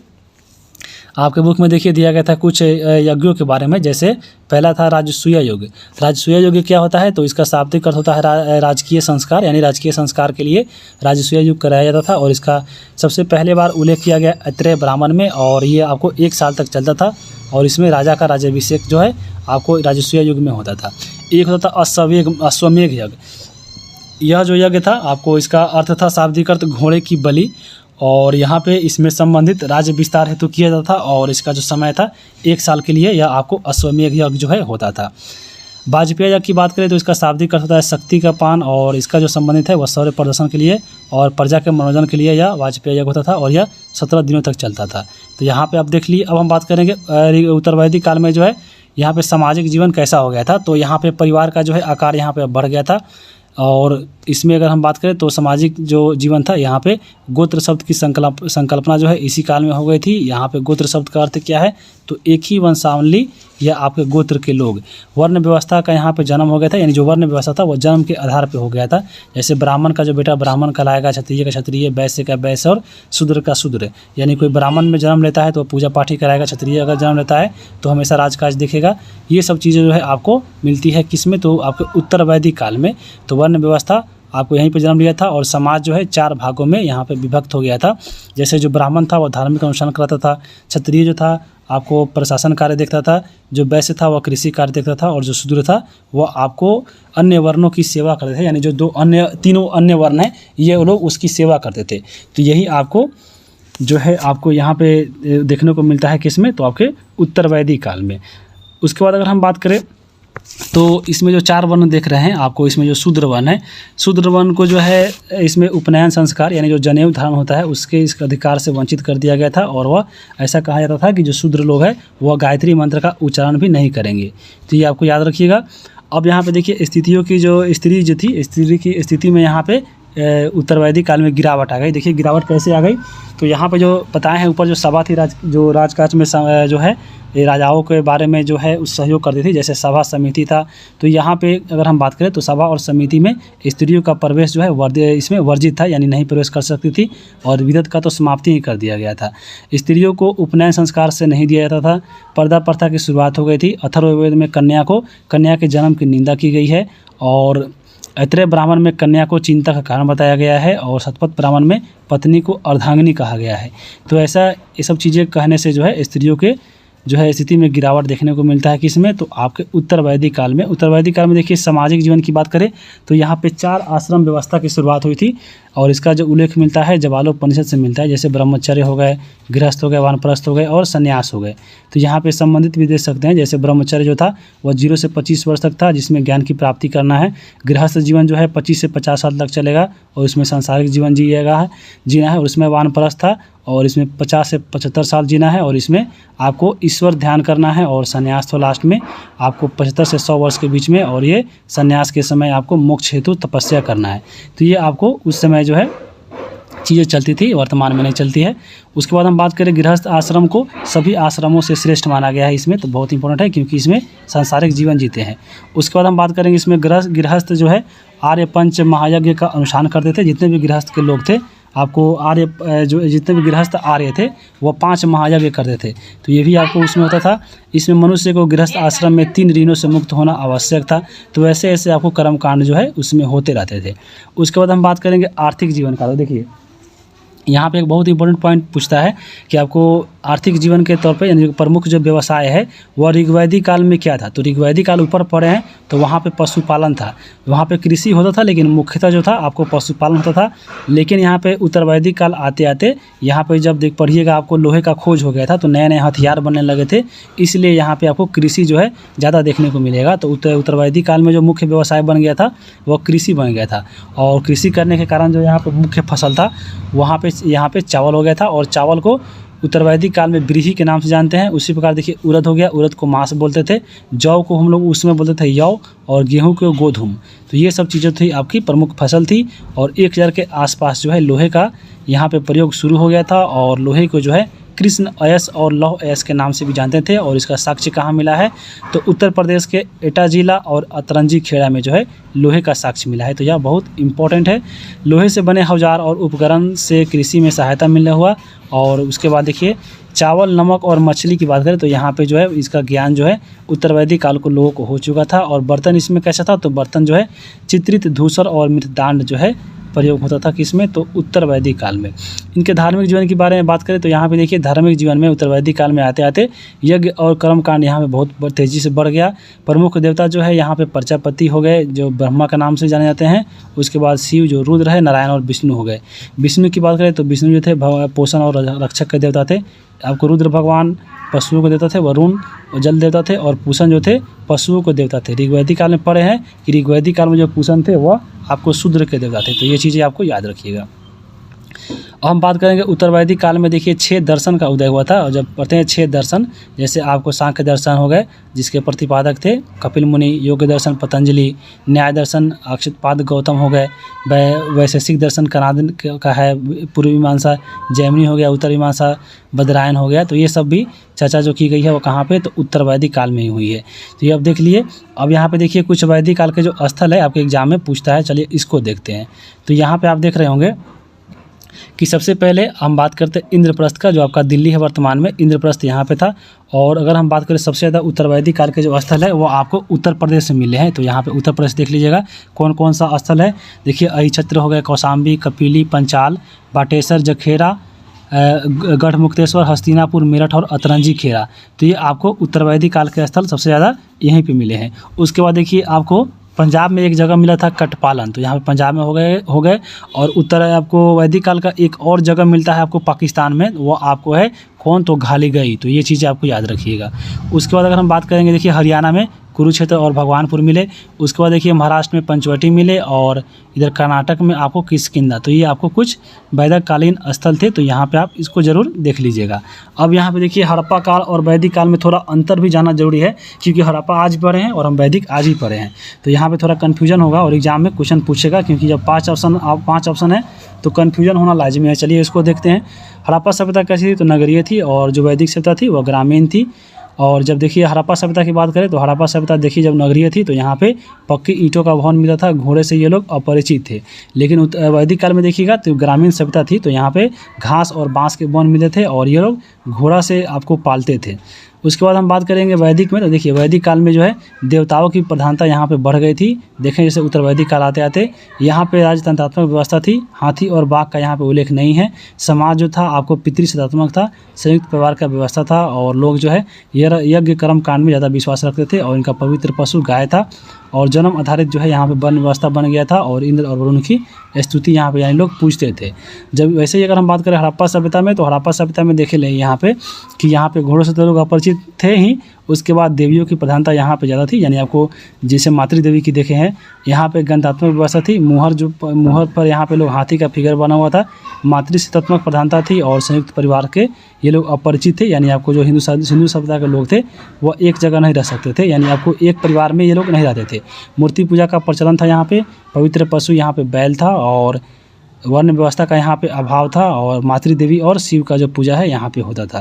Speaker 1: आपके बुक में देखिए दिया गया था कुछ यज्ञों के बारे में। जैसे पहला था राजसूय यज्ञ। राजसूय यज्ञ क्या होता है, तो इसका शाब्दिक अर्थ होता है राजकीय संस्कार, यानी राजकीय संस्कार के लिए राजसूय यज्ञ कराया जाता था। और इसका सबसे पहले बार उल्लेख किया गया ऐत्रेय ब्राह्मण में, और ये आपको 1 साल तक चलता था। और इसमें राजा का राज्याभिषेक जो है आपको राजसूय युग में होता था। एक होता था अश्वमेध यज्ञ। यह जो यज्ञ था आपको इसका अर्थ था शाब्दिक अर्थ घोड़े की बलि, और यहाँ पे इसमें संबंधित राज्य विस्तार हेतु किया जाता था। और इसका जो समय था 1 साल के लिए, यह आपको अश्वमेध यज्ञ जो है होता था। वाजपेय यज्ञ की बात करें तो इसका शाब्दिक अर्थ होता है शक्ति का पान, और इसका जो संबंधित है वह शौर्य प्रदर्शन के लिए और प्रजा के मनोरंजन के लिए यह वाजपेय यज्ञ होता था, और यह 17 दिनों तक चलता था। तो यहाँ पे आप देख लीजिए। अब हम बात करेंगे उत्तर वैदिक काल में जो है यहाँ पे सामाजिक जीवन कैसा हो गया था। तो यहाँ पे परिवार का जो है आकार यहाँ पे बढ़ गया था, और इसमें अगर हम बात करें तो सामाजिक जो जीवन था यहाँ पे गोत्र शब्द की संकल्पना जो है इसी काल में हो गई थी। यहाँ पे गोत्र शब्द का अर्थ क्या है, तो एक ही वंशावली या आपके गोत्र के लोग। वर्ण व्यवस्था का यहाँ पे जन्म हो गया था, यानी जो वर्ण व्यवस्था था वो जन्म के आधार पे हो गया था। जैसे ब्राह्मण का जो बेटा ब्राह्मण कहलाएगा, क्षत्रिय का क्षत्रिय, वैश्य का वैश्य और शूद्र का शूद्र। यानी कोई ब्राह्मण में जन्म लेता है तो पूजा पाठ ही कराएगा, क्षत्रिय अगर जन्म लेता है तो हमेशा राजकाज देखेगा। ये सब चीज़ें जो है आपको मिलती है किस में, तो आपके उत्तर वैदिक काल में। तो वर्ण व्यवस्था आपको यहीं पे जन्म लिया था, और समाज जो है 4 भागों में यहाँ पे विभक्त हो गया था। जैसे जो ब्राह्मण था वह धार्मिक अनुष्ठान करता था, क्षत्रिय जो था आपको प्रशासन कार्य देखता था, जो वैश्य था वह कृषि कार्य देखता था, और जो शूद्र था वह आपको अन्य वर्णों की सेवा करते थे। यानी जो तीनों अन्य वर्ण हैं ये लोग उसकी सेवा करते थे। तो यही आपको जो है आपको यहाँ पे देखने को मिलता है किसमें, तो आपके उत्तर वैदिक काल में। उसके बाद अगर हम बात करें तो इसमें जो 4 वर्ण देख रहे हैं आपको, इसमें जो शूद्र वर्ण है, शूद्र वर्ण को जो है इसमें उपनयन संस्कार यानी जो जनेऊ धारण होता है उसके इस अधिकार से वंचित कर दिया गया था। और वह ऐसा कहा जाता था कि जो शूद्र लोग हैं वह गायत्री मंत्र का उच्चारण भी नहीं करेंगे। तो ये आपको याद रखिएगा। अब यहाँ पे देखिए स्थितियों की जो स्त्री जो थी, स्त्री की स्थिति में यहाँ पे उत्तर वैदिक काल में गिरावट आ गई। देखिए गिरावट कैसे आ गई, तो यहाँ पे जो बताए हैं ऊपर जो सभा थी जो राजकाज में जो है ये राजाओं के बारे में जो है उस सहयोग करती थी। जैसे सभा समिति था, तो यहाँ पे अगर हम बात करें तो सभा और समिति में स्त्रियों का प्रवेश जो है इसमें वर्जित था, यानी नहीं प्रवेश कर सकती थी, और विदत का तो समाप्ति ही कर दिया गया था। स्त्रियों को उपनयन संस्कार से नहीं दिया जाता था, पर्दा प्रथा की शुरुआत हो गई थी। अथर्ववेद में कन्या के जन्म की निंदा की गई है, और ऐत्रेय ब्राह्मण में कन्या को चिंता का कारण बताया गया है, और शतपथ ब्राह्मण में पत्नी को अर्धांगिनी कहा गया है। तो ऐसा ये सब चीज़ें कहने से जो है स्त्रियों के जो है स्थिति में गिरावट देखने को मिलता है किसमें, तो आपके उत्तर वैदिक काल में। उत्तर वैदिक काल में देखिए सामाजिक जीवन की बात करें तो यहाँ पे 4 आश्रम व्यवस्था की शुरुआत हुई थी, और इसका जो उल्लेख मिलता है जवालोपनिषद से मिलता है। जैसे ब्रह्मचर्य हो गए, गृहस्थ हो गए, वानप्रस्थ हो गए और संन्यास हो गए। तो यहाँ पे संबंधित भी देख सकते हैं। जैसे ब्रह्मचर्य जो था वह 0 से 25 वर्ष तक था, जिसमें ज्ञान की प्राप्ति करना है। गृहस्थ जीवन जो है 25 से 50 साल तक चलेगा, और इसमें सांसारिक जीवन जीना है। और इसमें वानप्रस्थ था, और इसमें 50 से 75 साल जीना है, और इसमें आपको ईश्वर ध्यान करना है। और संन्यास तो लास्ट में आपको 75 से 100 वर्ष के बीच में, और ये संन्यास के समय आपको मोक्ष हेतु तपस्या करना है। तो ये आपको उस समय जो है चीज़ें चलती थी, वर्तमान में नहीं चलती है। उसके बाद हम बात करें गृहस्थ आश्रम को सभी आश्रमों से श्रेष्ठ माना गया है इसमें, तो बहुत इंपॉर्टेंट है क्योंकि इसमें सांसारिक जीवन जीते हैं। उसके बाद हम बात करेंगे इसमें गृहस्थ जो है आर्य पंच महायज्ञ का अनुष्ठान करते थे। जितने भी गृहस्थ के लोग थे आपको जितने भी गृहस्थ आर्य थे वो 5 महायज्ञ करते थे। तो ये भी आपको उसमें होता था। इसमें मनुष्य को गृहस्थ आश्रम में 3 ऋणों से मुक्त होना आवश्यक था। तो ऐसे ऐसे आपको कर्मकांड जो है उसमें होते रहते थे। उसके बाद हम बात करेंगे आर्थिक जीवन का। तो देखिए यहाँ पे एक बहुत इंपॉर्टेंट पॉइंट पूछता है कि आपको आर्थिक जीवन के तौर पे यानी प्रमुख जो व्यवसाय है वह ऋग्वैदिक काल में क्या था। तो ऋग्वैदिक काल ऊपर पढ़े हैं तो वहाँ पे पशुपालन था, वहाँ पे कृषि होता था, लेकिन मुख्यतः जो था आपको पशुपालन होता था। लेकिन यहाँ पे उत्तर वैदिक काल आते आते यहाँ पे जब पढ़िएगा आपको लोहे का खोज हो गया था, तो नए नए हथियार बनने लगे थे, इसलिए यहाँ पे आपको कृषि जो है ज़्यादा देखने को मिलेगा। तो उत्तर वैदिक काल में जो मुख्य व्यवसाय बन गया था वह कृषि बन गया था, और कृषि करने के कारण जो यहाँ पर मुख्य फसल था यहाँ पे चावल हो गया था। और चावल को उत्तर वैदिक काल में ब्रीही के नाम से जानते हैं। उसी प्रकार देखिए उड़द हो गया, उड़द को मास बोलते थे, जौ को हम लोग उसमें बोलते थे यौ, और गेहूं को गोधूम। तो ये सब चीज़ें थी आपकी प्रमुख फसल थी। और 1000 के आसपास जो है लोहे का यहाँ पे प्रयोग शुरू हो गया था, और लोहे को जो है कृष्ण अयस और लौह अयस के नाम से भी जानते थे। और इसका साक्ष्य कहाँ मिला है, तो उत्तर प्रदेश के एटा जिला और अतरंजी खेड़ा में जो है लोहे का साक्ष्य मिला है। तो यह बहुत इंपॉर्टेंट है। लोहे से बने औजार और उपकरण से कृषि में सहायता मिलने हुआ। और उसके बाद देखिए चावल, नमक और मछली की बात करें तो यहाँ पे जो है इसका ज्ञान जो है उत्तर वैदिक काल को लोगों को हो चुका था। और बर्तन इसमें कैसा था, तो बर्तन जो है चित्रित धूसर और मृतदांड जो है प्रयोग होता था किसमें, तो उत्तर वैदिक काल में। इनके धार्मिक जीवन के बारे में बात करें तो यहाँ पे देखिए धार्मिक जीवन में उत्तर वैदिक काल में आते आते यज्ञ और कर्मकांड यहाँ पे बहुत तेज़ी से बढ़ गया। प्रमुख देवता जो है यहाँ पे प्रजापति हो गए जो ब्रह्मा का नाम से जाने जाते हैं। उसके बाद शिव जो रुद्र है, नारायण और विष्णु हो गए। विष्णु की बात करें तो विष्णु जो थे पोषण और रक्षक के देवता थे। आपको रुद्र भगवान पशुओं को देवता थे, वरुण जल देवता थे और पूषण जो थे पशुओं को देवता थे। ऋग्वैदिक काल में पढ़े हैं कि ऋग्वैदिक काल में जो पूषण थे वह आपको शूद्र के देवता थे। तो ये चीज़ें आपको याद रखिएगा। अब हम बात करेंगे उत्तर वैदिक काल में देखिए 6 दर्शन का उदय हुआ था। और जब पढ़ते हैं 6 दर्शन, जैसे आपको सांख्य दर्शन हो गए जिसके प्रतिपादक थे कपिल मुनि, योग दर्शन पतंजलि, न्याय दर्शन अक्षतपाद गौतम हो गए, वैशेषिक दर्शन कनाद का है पूर्व मीमांसा, जैमिनी हो गया, उत्तर मीमांसा बदरायन हो गया। तो ये सब भी चर्चा जो की गई है वो कहाँ पे, तो उत्तर वैदिक काल में ही हुई है। तो ये अब देख लिए। अब यहाँ पे देखिए कुछ वैदिक काल के जो स्थल है आपके एग्जाम में पूछता है, चलिए इसको देखते हैं। तो यहाँ पे आप देख रहे होंगे कि सबसे पहले हम बात करते हैं इंद्रप्रस्थ का, जो आपका दिल्ली है वर्तमान में। इंद्रप्रस्थ यहाँ पे था। और अगर हम बात करें सबसे ज़्यादा उत्तर वैदिक काल के जो स्थल है वो आपको उत्तर प्रदेश से मिले हैं। तो यहाँ पे उत्तर प्रदेश देख लीजिएगा कौन कौन सा स्थल है। देखिए अहिछत्र हो गया, कौशाम्बी, कपिली, पंचाल, बाटेश्वर, जखेरा, गढ़मुक्तेश्वर, हस्तिनापुर, मेरठ और अतरंजी खेड़ा। तो ये आपको उत्तर वैदिक काल के स्थल सबसे ज़्यादा यहीं पे मिले हैं। उसके बाद देखिए आपको पंजाब में एक जगह मिला था कटपालन, तो यहाँ पे पंजाब में हो गए। और उत्तर आपको वैदिक काल का एक और जगह मिलता है आपको पाकिस्तान में, वो आपको है कौन, तो घालीगई। तो ये चीज़ें आपको याद रखिएगा। उसके बाद अगर हम बात करेंगे देखिए हरियाणा में कुरुक्षेत्र और भगवानपुर मिले। उसके बाद देखिए महाराष्ट्र में पंचवटी मिले और इधर कर्नाटक में आपको किष्किंधा। तो ये आपको कुछ वैदिक कालीन स्थल थे। तो यहाँ पे आप इसको ज़रूर देख लीजिएगा। अब यहाँ पे देखिए हड़प्पा काल और वैदिक काल में थोड़ा अंतर भी जानना जरूरी है, क्योंकि हड़प्पा आज पढ़े हैं और हम वैदिक आज ही पढ़े हैं। तो यहाँ पे थोड़ा कन्फ्यूजन होगा और एग्जाम में क्वेश्चन पूछेगा, क्योंकि जब 5 ऑप्शन है तो कन्फ्यूजन होना लाजिमी है। चलिए इसको देखते हैं। हड़प्पा सभ्यता कैसी थी, तो नगरीय थी। और जो वैदिक सभ्यता थी वह ग्रामीण थी। और जब देखिए हड़प्पा सभ्यता की बात करें तो हड़प्पा सभ्यता देखिए जब नगरीय थी तो यहाँ पे पक्की ईंटों का भवन मिला था, घोड़े से ये लोग अपरिचित थे। लेकिन वैदिक काल में देखिएगा तो ग्रामीण सभ्यता थी, तो यहाँ पे घास और बांस के वन मिले थे और ये लोग घोड़ा से आपको पालते थे। उसके बाद हम बात करेंगे वैदिक में, तो देखिए वैदिक काल में जो है देवताओं की प्रधानता यहाँ पे बढ़ गई थी। देखें जैसे उत्तर वैदिक काल आते आते यहाँ पे राजतंत्रात्मक व्यवस्था थी, हाथी और बाघ का यहाँ पे उल्लेख नहीं है। समाज जो था आपको पितृसत्तात्मक था, संयुक्त परिवार का व्यवस्था था और लोग जो है यज्ञ कर्म कांड में ज़्यादा विश्वास रखते थे और इनका पवित्र पशु गाय था। और जन्म आधारित जो है यहाँ पे वन व्यवस्था बन गया था और इंद्र और वरुण की स्तुति यहाँ पे यानी लोग पूछते थे। जब वैसे ही अगर हम बात करें हड़प्पा सभ्यता में, तो हड़प्पा सभ्यता में देखे लें यहाँ पे कि यहाँ पे घोड़ों से तो लोग अपरिचित थे ही। उसके बाद देवियों की प्रधानता यहाँ पे ज़्यादा थी, यानी आपको जैसे मातृदेवी की देखे हैं यहाँ पे गणतात्मक व्यवस्था थी। मुहर पर यहाँ पे लोग हाथी का फिगर बना हुआ था। मातृसत्तात्मक प्रधानता थी और संयुक्त परिवार के ये लोग अपरिचित थे, यानी आपको जो हिंदू सभ्यता के लोग थे वह एक जगह नहीं रह सकते थे, यानी आपको एक परिवार में ये लोग नहीं रहते थे। मूर्ति पूजा का प्रचलन था यहाँ पे। पवित्र पशु यहाँ पे बैल था और वर्ण व्यवस्था का यहाँ पे अभाव था और मातृदेवी और शिव का जो पूजा है यहाँ पे होता था।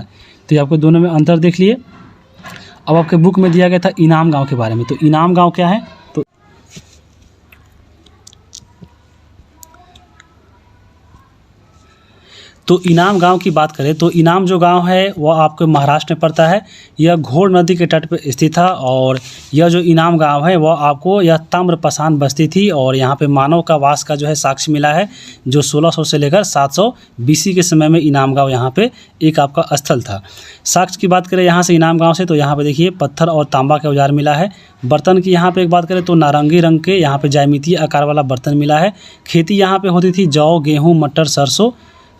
Speaker 1: तो ये आपको दोनों में अंतर देख लिए। अब आपके बुक में दिया गया था इनाम गांव के बारे में। तो इनाम गांव क्या है, तो इनाम गांव की बात करें तो इनाम जो गांव है वह आपको महाराष्ट्र में पड़ता है। यह घोड़ नदी के तट पर स्थित था और यह जो इनाम गांव है वह आपको यह ताम्रपाषाण बस्ती थी और यहाँ पे मानव का वास का जो है साक्ष्य मिला है, जो 1600 से लेकर 700 BC के समय में इनाम गांव यहाँ पे एक आपका स्थल था। साक्ष्य की बात करें यहाँ से इनाम गाँव से, तो यहाँ पर देखिए पत्थर और तांबा के औजार मिला है। बर्तन की यहाँ पे एक बात करें तो नारंगी रंग के यहाँ पे ज्यामितीय आकार वाला बर्तन मिला है। खेती यहाँ पे होती थी जौ, गेहूँ, मटर,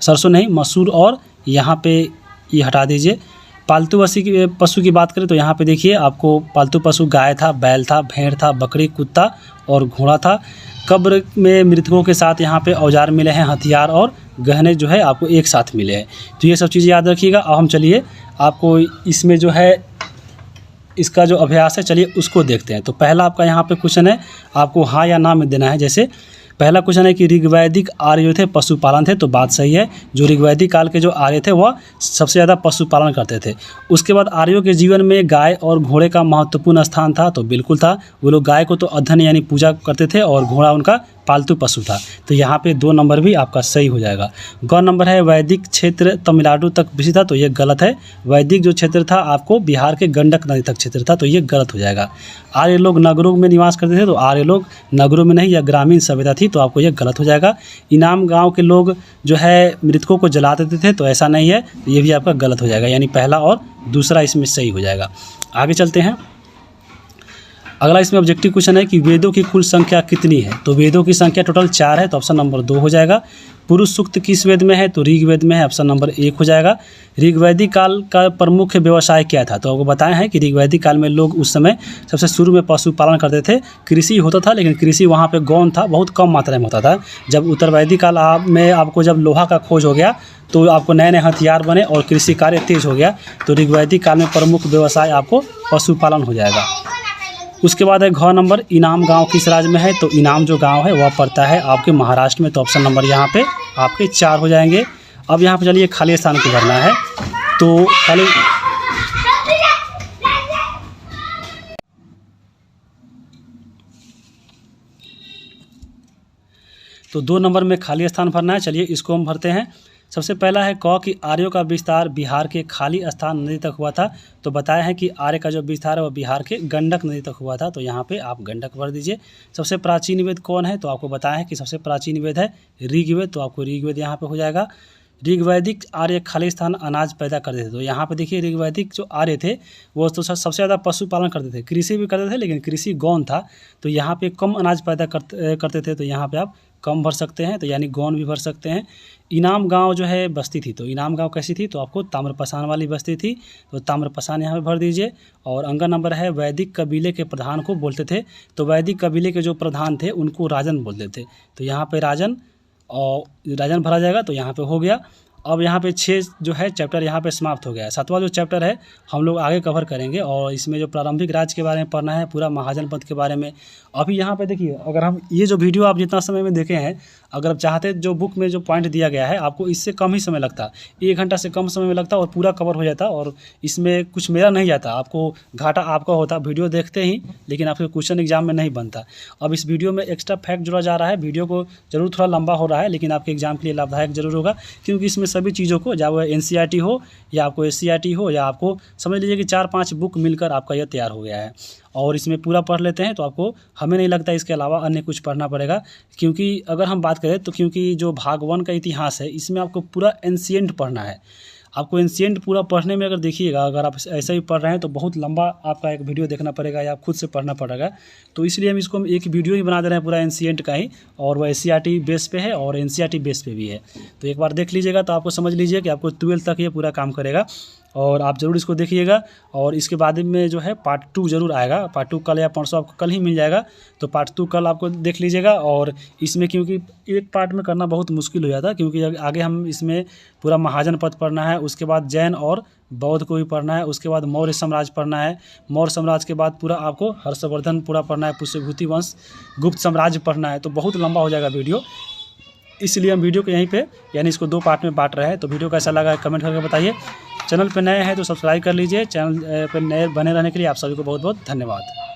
Speaker 1: सरसों नहीं मसूर, और यहाँ पे ये हटा दीजिए। पालतू पशु की बात करें तो यहाँ पे देखिए आपको पालतू पशु गाय था, बैल था, भेड़ था, बकरी, कुत्ता और घोड़ा था। कब्र में मृतकों के साथ यहाँ पे औजार मिले हैं, हथियार और गहने जो है आपको एक साथ मिले हैं। तो ये सब चीज़ें याद रखिएगा। अब हम चलिए आपको इसमें जो है इसका जो अभ्यास है चलिए उसको देखते हैं। तो पहला आपका यहाँ पे क्वेश्चन है, आपको हाँ या ना में देना है। जैसे पहला क्वेश्चन है कि ऋग्वैदिक आर्य जो थे पशुपालन थे, तो बात सही है। जो ऋग्वैदिक काल के जो आर्य थे वह सबसे ज़्यादा पशुपालन करते थे। उसके बाद आर्यों के जीवन में गाय और घोड़े का महत्वपूर्ण स्थान था, तो बिल्कुल था। वो लोग गाय को तो अधन यानी पूजा करते थे और घोड़ा उनका पालतू पशु था, तो यहाँ पे 2 नंबर भी आपका सही हो जाएगा। ग नंबर है वैदिक क्षेत्र तमिलनाडु तक विस्तृत था, तो ये गलत है। वैदिक जो क्षेत्र था आपको बिहार के गंडक नदी तक क्षेत्र था, तो ये गलत हो जाएगा। आर्य लोग नगरों में निवास करते थे, तो आर्य लोग नगरों में नहीं, या ग्रामीण सभ्यता थी, तो आपको ये गलत हो जाएगा। इनाम गाँव के लोग जो है मृतकों को जला देते थे, तो ऐसा नहीं है, तो ये भी आपका गलत हो जाएगा, यानी पहला और दूसरा इसमें सही हो जाएगा। आगे चलते हैं। अगला इसमें ऑब्जेक्टिव क्वेश्चन है कि वेदों की कुल संख्या कितनी है, तो वेदों की संख्या टोटल 4 है, तो ऑप्शन नंबर 2 हो जाएगा। पुरुष सूक्त किस वेद में है, तो ऋग्वेद में है, ऑप्शन नंबर 1 हो जाएगा। ऋग्वैदिक काल का प्रमुख व्यवसाय क्या था, तो आपको बताया है कि ऋग्वैदिक काल में लोग उस समय सबसे शुरू में पशुपालन करते थे। कृषि होता था, लेकिन कृषि वहाँ पे गौण था, बहुत कम मात्रा में होता था। जब उत्तरवैदिक काल में आपको जब लोहा का खोज हो गया, तो आपको नए नए हथियार बने और कृषि कार्य तेज हो गया, तो ऋग्वैदिक काल में प्रमुख व्यवसाय आपको पशुपालन हो जाएगा। उसके बाद है घ नंबर, इनाम गांव किस राज्य में है, तो इनाम जो गांव है वह पड़ता है आपके महाराष्ट्र में, तो ऑप्शन नंबर यहाँ पे आपके 4 हो जाएंगे। अब यहाँ पे चलिए खाली स्थान को भरना है, तो खाली तो 2 नंबर में खाली स्थान भरना है। चलिए इसको हम भरते हैं। सबसे पहला है क कि आर्यों का विस्तार बिहार के खाली स्थान नदी तक हुआ था, तो बताया है कि आर्य का जो विस्तार है वह बिहार के गंडक नदी तक हुआ था, तो यहाँ पे आप गंडक भर दीजिए। सबसे प्राचीन वेद कौन है, तो आपको बताया है कि सबसे प्राचीन वेद है ऋग्वेद, तो आपको ऋग्वेद यहाँ पे हो जाएगा। ऋग्वैदिक आर्य खाली स्थान अनाज पैदा करते थे, तो यहाँ पे देखिए ऋग्वैदिक जो आर्य थे वो तो सबसे ज़्यादा पशुपालन करते थे, कृषि भी करते थे, लेकिन कृषि गौण था, तो यहाँ पे कम अनाज पैदा करते थे, तो यहाँ पे आप कम भर सकते हैं, तो यानी गौण भी भर सकते हैं। इनाम गांव जो है बस्ती थी, तो इनाम गांव कैसी थी, तो आपको ताम्रपशान वाली बस्ती थी, तो ताम्रपशान यहाँ पे भर दीजिए। और अंगा नंबर है वैदिक कबीले के प्रधान को बोलते थे, तो वैदिक कबीले के जो प्रधान थे उनको राजन बोलते थे, तो यहाँ पे राजन और राजन भरा जाएगा, तो यहाँ पे हो गया। अब यहाँ पे 6 जो है चैप्टर यहाँ पे समाप्त हो गया है। 7वां जो चैप्टर है हम लोग आगे कवर करेंगे, और इसमें जो प्रारंभिक राज्य के बारे में पढ़ना है, पूरा महाजनपद के बारे में। अभी यहाँ पे देखिए, अगर हम ये जो वीडियो आप जितना समय में देखे हैं, अगर आप चाहते जो बुक में जो पॉइंट दिया गया है आपको इससे कम ही समय लगता, 1 घंटा से कम समय में लगता और पूरा कवर हो जाता, और इसमें कुछ मेरा नहीं जाता, आपको घाटा आपका होता वीडियो देखते ही, लेकिन आपके क्वेश्चन एग्जाम में नहीं बनता। अब इस वीडियो में एक्स्ट्रा फैक्ट जुड़ा जा रहा है, वीडियो को जरूर थोड़ा लंबा हो रहा है, लेकिन आपके एग्जाम के लिए लाभदायक जरूर होगा, क्योंकि इसमें सभी चीज़ों को, चाहे वो NCERT हो या आपको SCERT हो, या आपको समझ लीजिए कि 4-5 बुक मिलकर आपका यह तैयार हो गया है। और इसमें पूरा पढ़ लेते हैं, तो आपको हमें नहीं लगता इसके अलावा अन्य कुछ पढ़ना पड़ेगा, क्योंकि अगर हम बात करें तो क्योंकि जो भाग 1 का इतिहास है इसमें आपको पूरा एंशिएंट पढ़ना है। आपको एंशिएंट पूरा पढ़ने में अगर देखिएगा, अगर आप ऐसे ही पढ़ रहे हैं तो बहुत लंबा आपका एक वीडियो देखना पड़ेगा या खुद से पढ़ना पड़ेगा, तो इसलिए हम इसको एक वीडियो ही बना दे रहे हैं पूरा एंशिएंट का ही, और वह SCERT बेस पे है और NCERT बेस पे भी है। तो एक बार देख लीजिएगा तो आपको समझ लीजिए कि आपको 12th तक ये पूरा काम करेगा, और आप ज़रूर इसको देखिएगा। और इसके बाद में जो है पार्ट 2 ज़रूर आएगा, पार्ट 2 कल या परसों आपको कल ही मिल जाएगा, तो पार्ट 2 कल आपको देख लीजिएगा। और इसमें क्योंकि एक पार्ट में करना बहुत मुश्किल हो जाता है, क्योंकि आगे हम इसमें पूरा महाजनपद पढ़ना है, उसके बाद जैन और बौद्ध को भी पढ़ना है, उसके बाद मौर्य साम्राज्य पढ़ना है, मौर्य साम्राज्य के बाद पूरा आपको हर्षवर्धन पूरा पढ़ना है, पुष्यभूति वंश, गुप्त साम्राज्य पढ़ना है, तो बहुत लंबा हो जाएगा वीडियो, इसलिए हम वीडियो को यहीं पे यानी इसको 2 पार्ट में बांट रहे हैं। तो वीडियो कैसा लगा कमेंट करके बताइए। चैनल पे नए हैं तो सब्सक्राइब कर लीजिए। चैनल पे नए बने रहने के लिए आप सभी को बहुत बहुत धन्यवाद।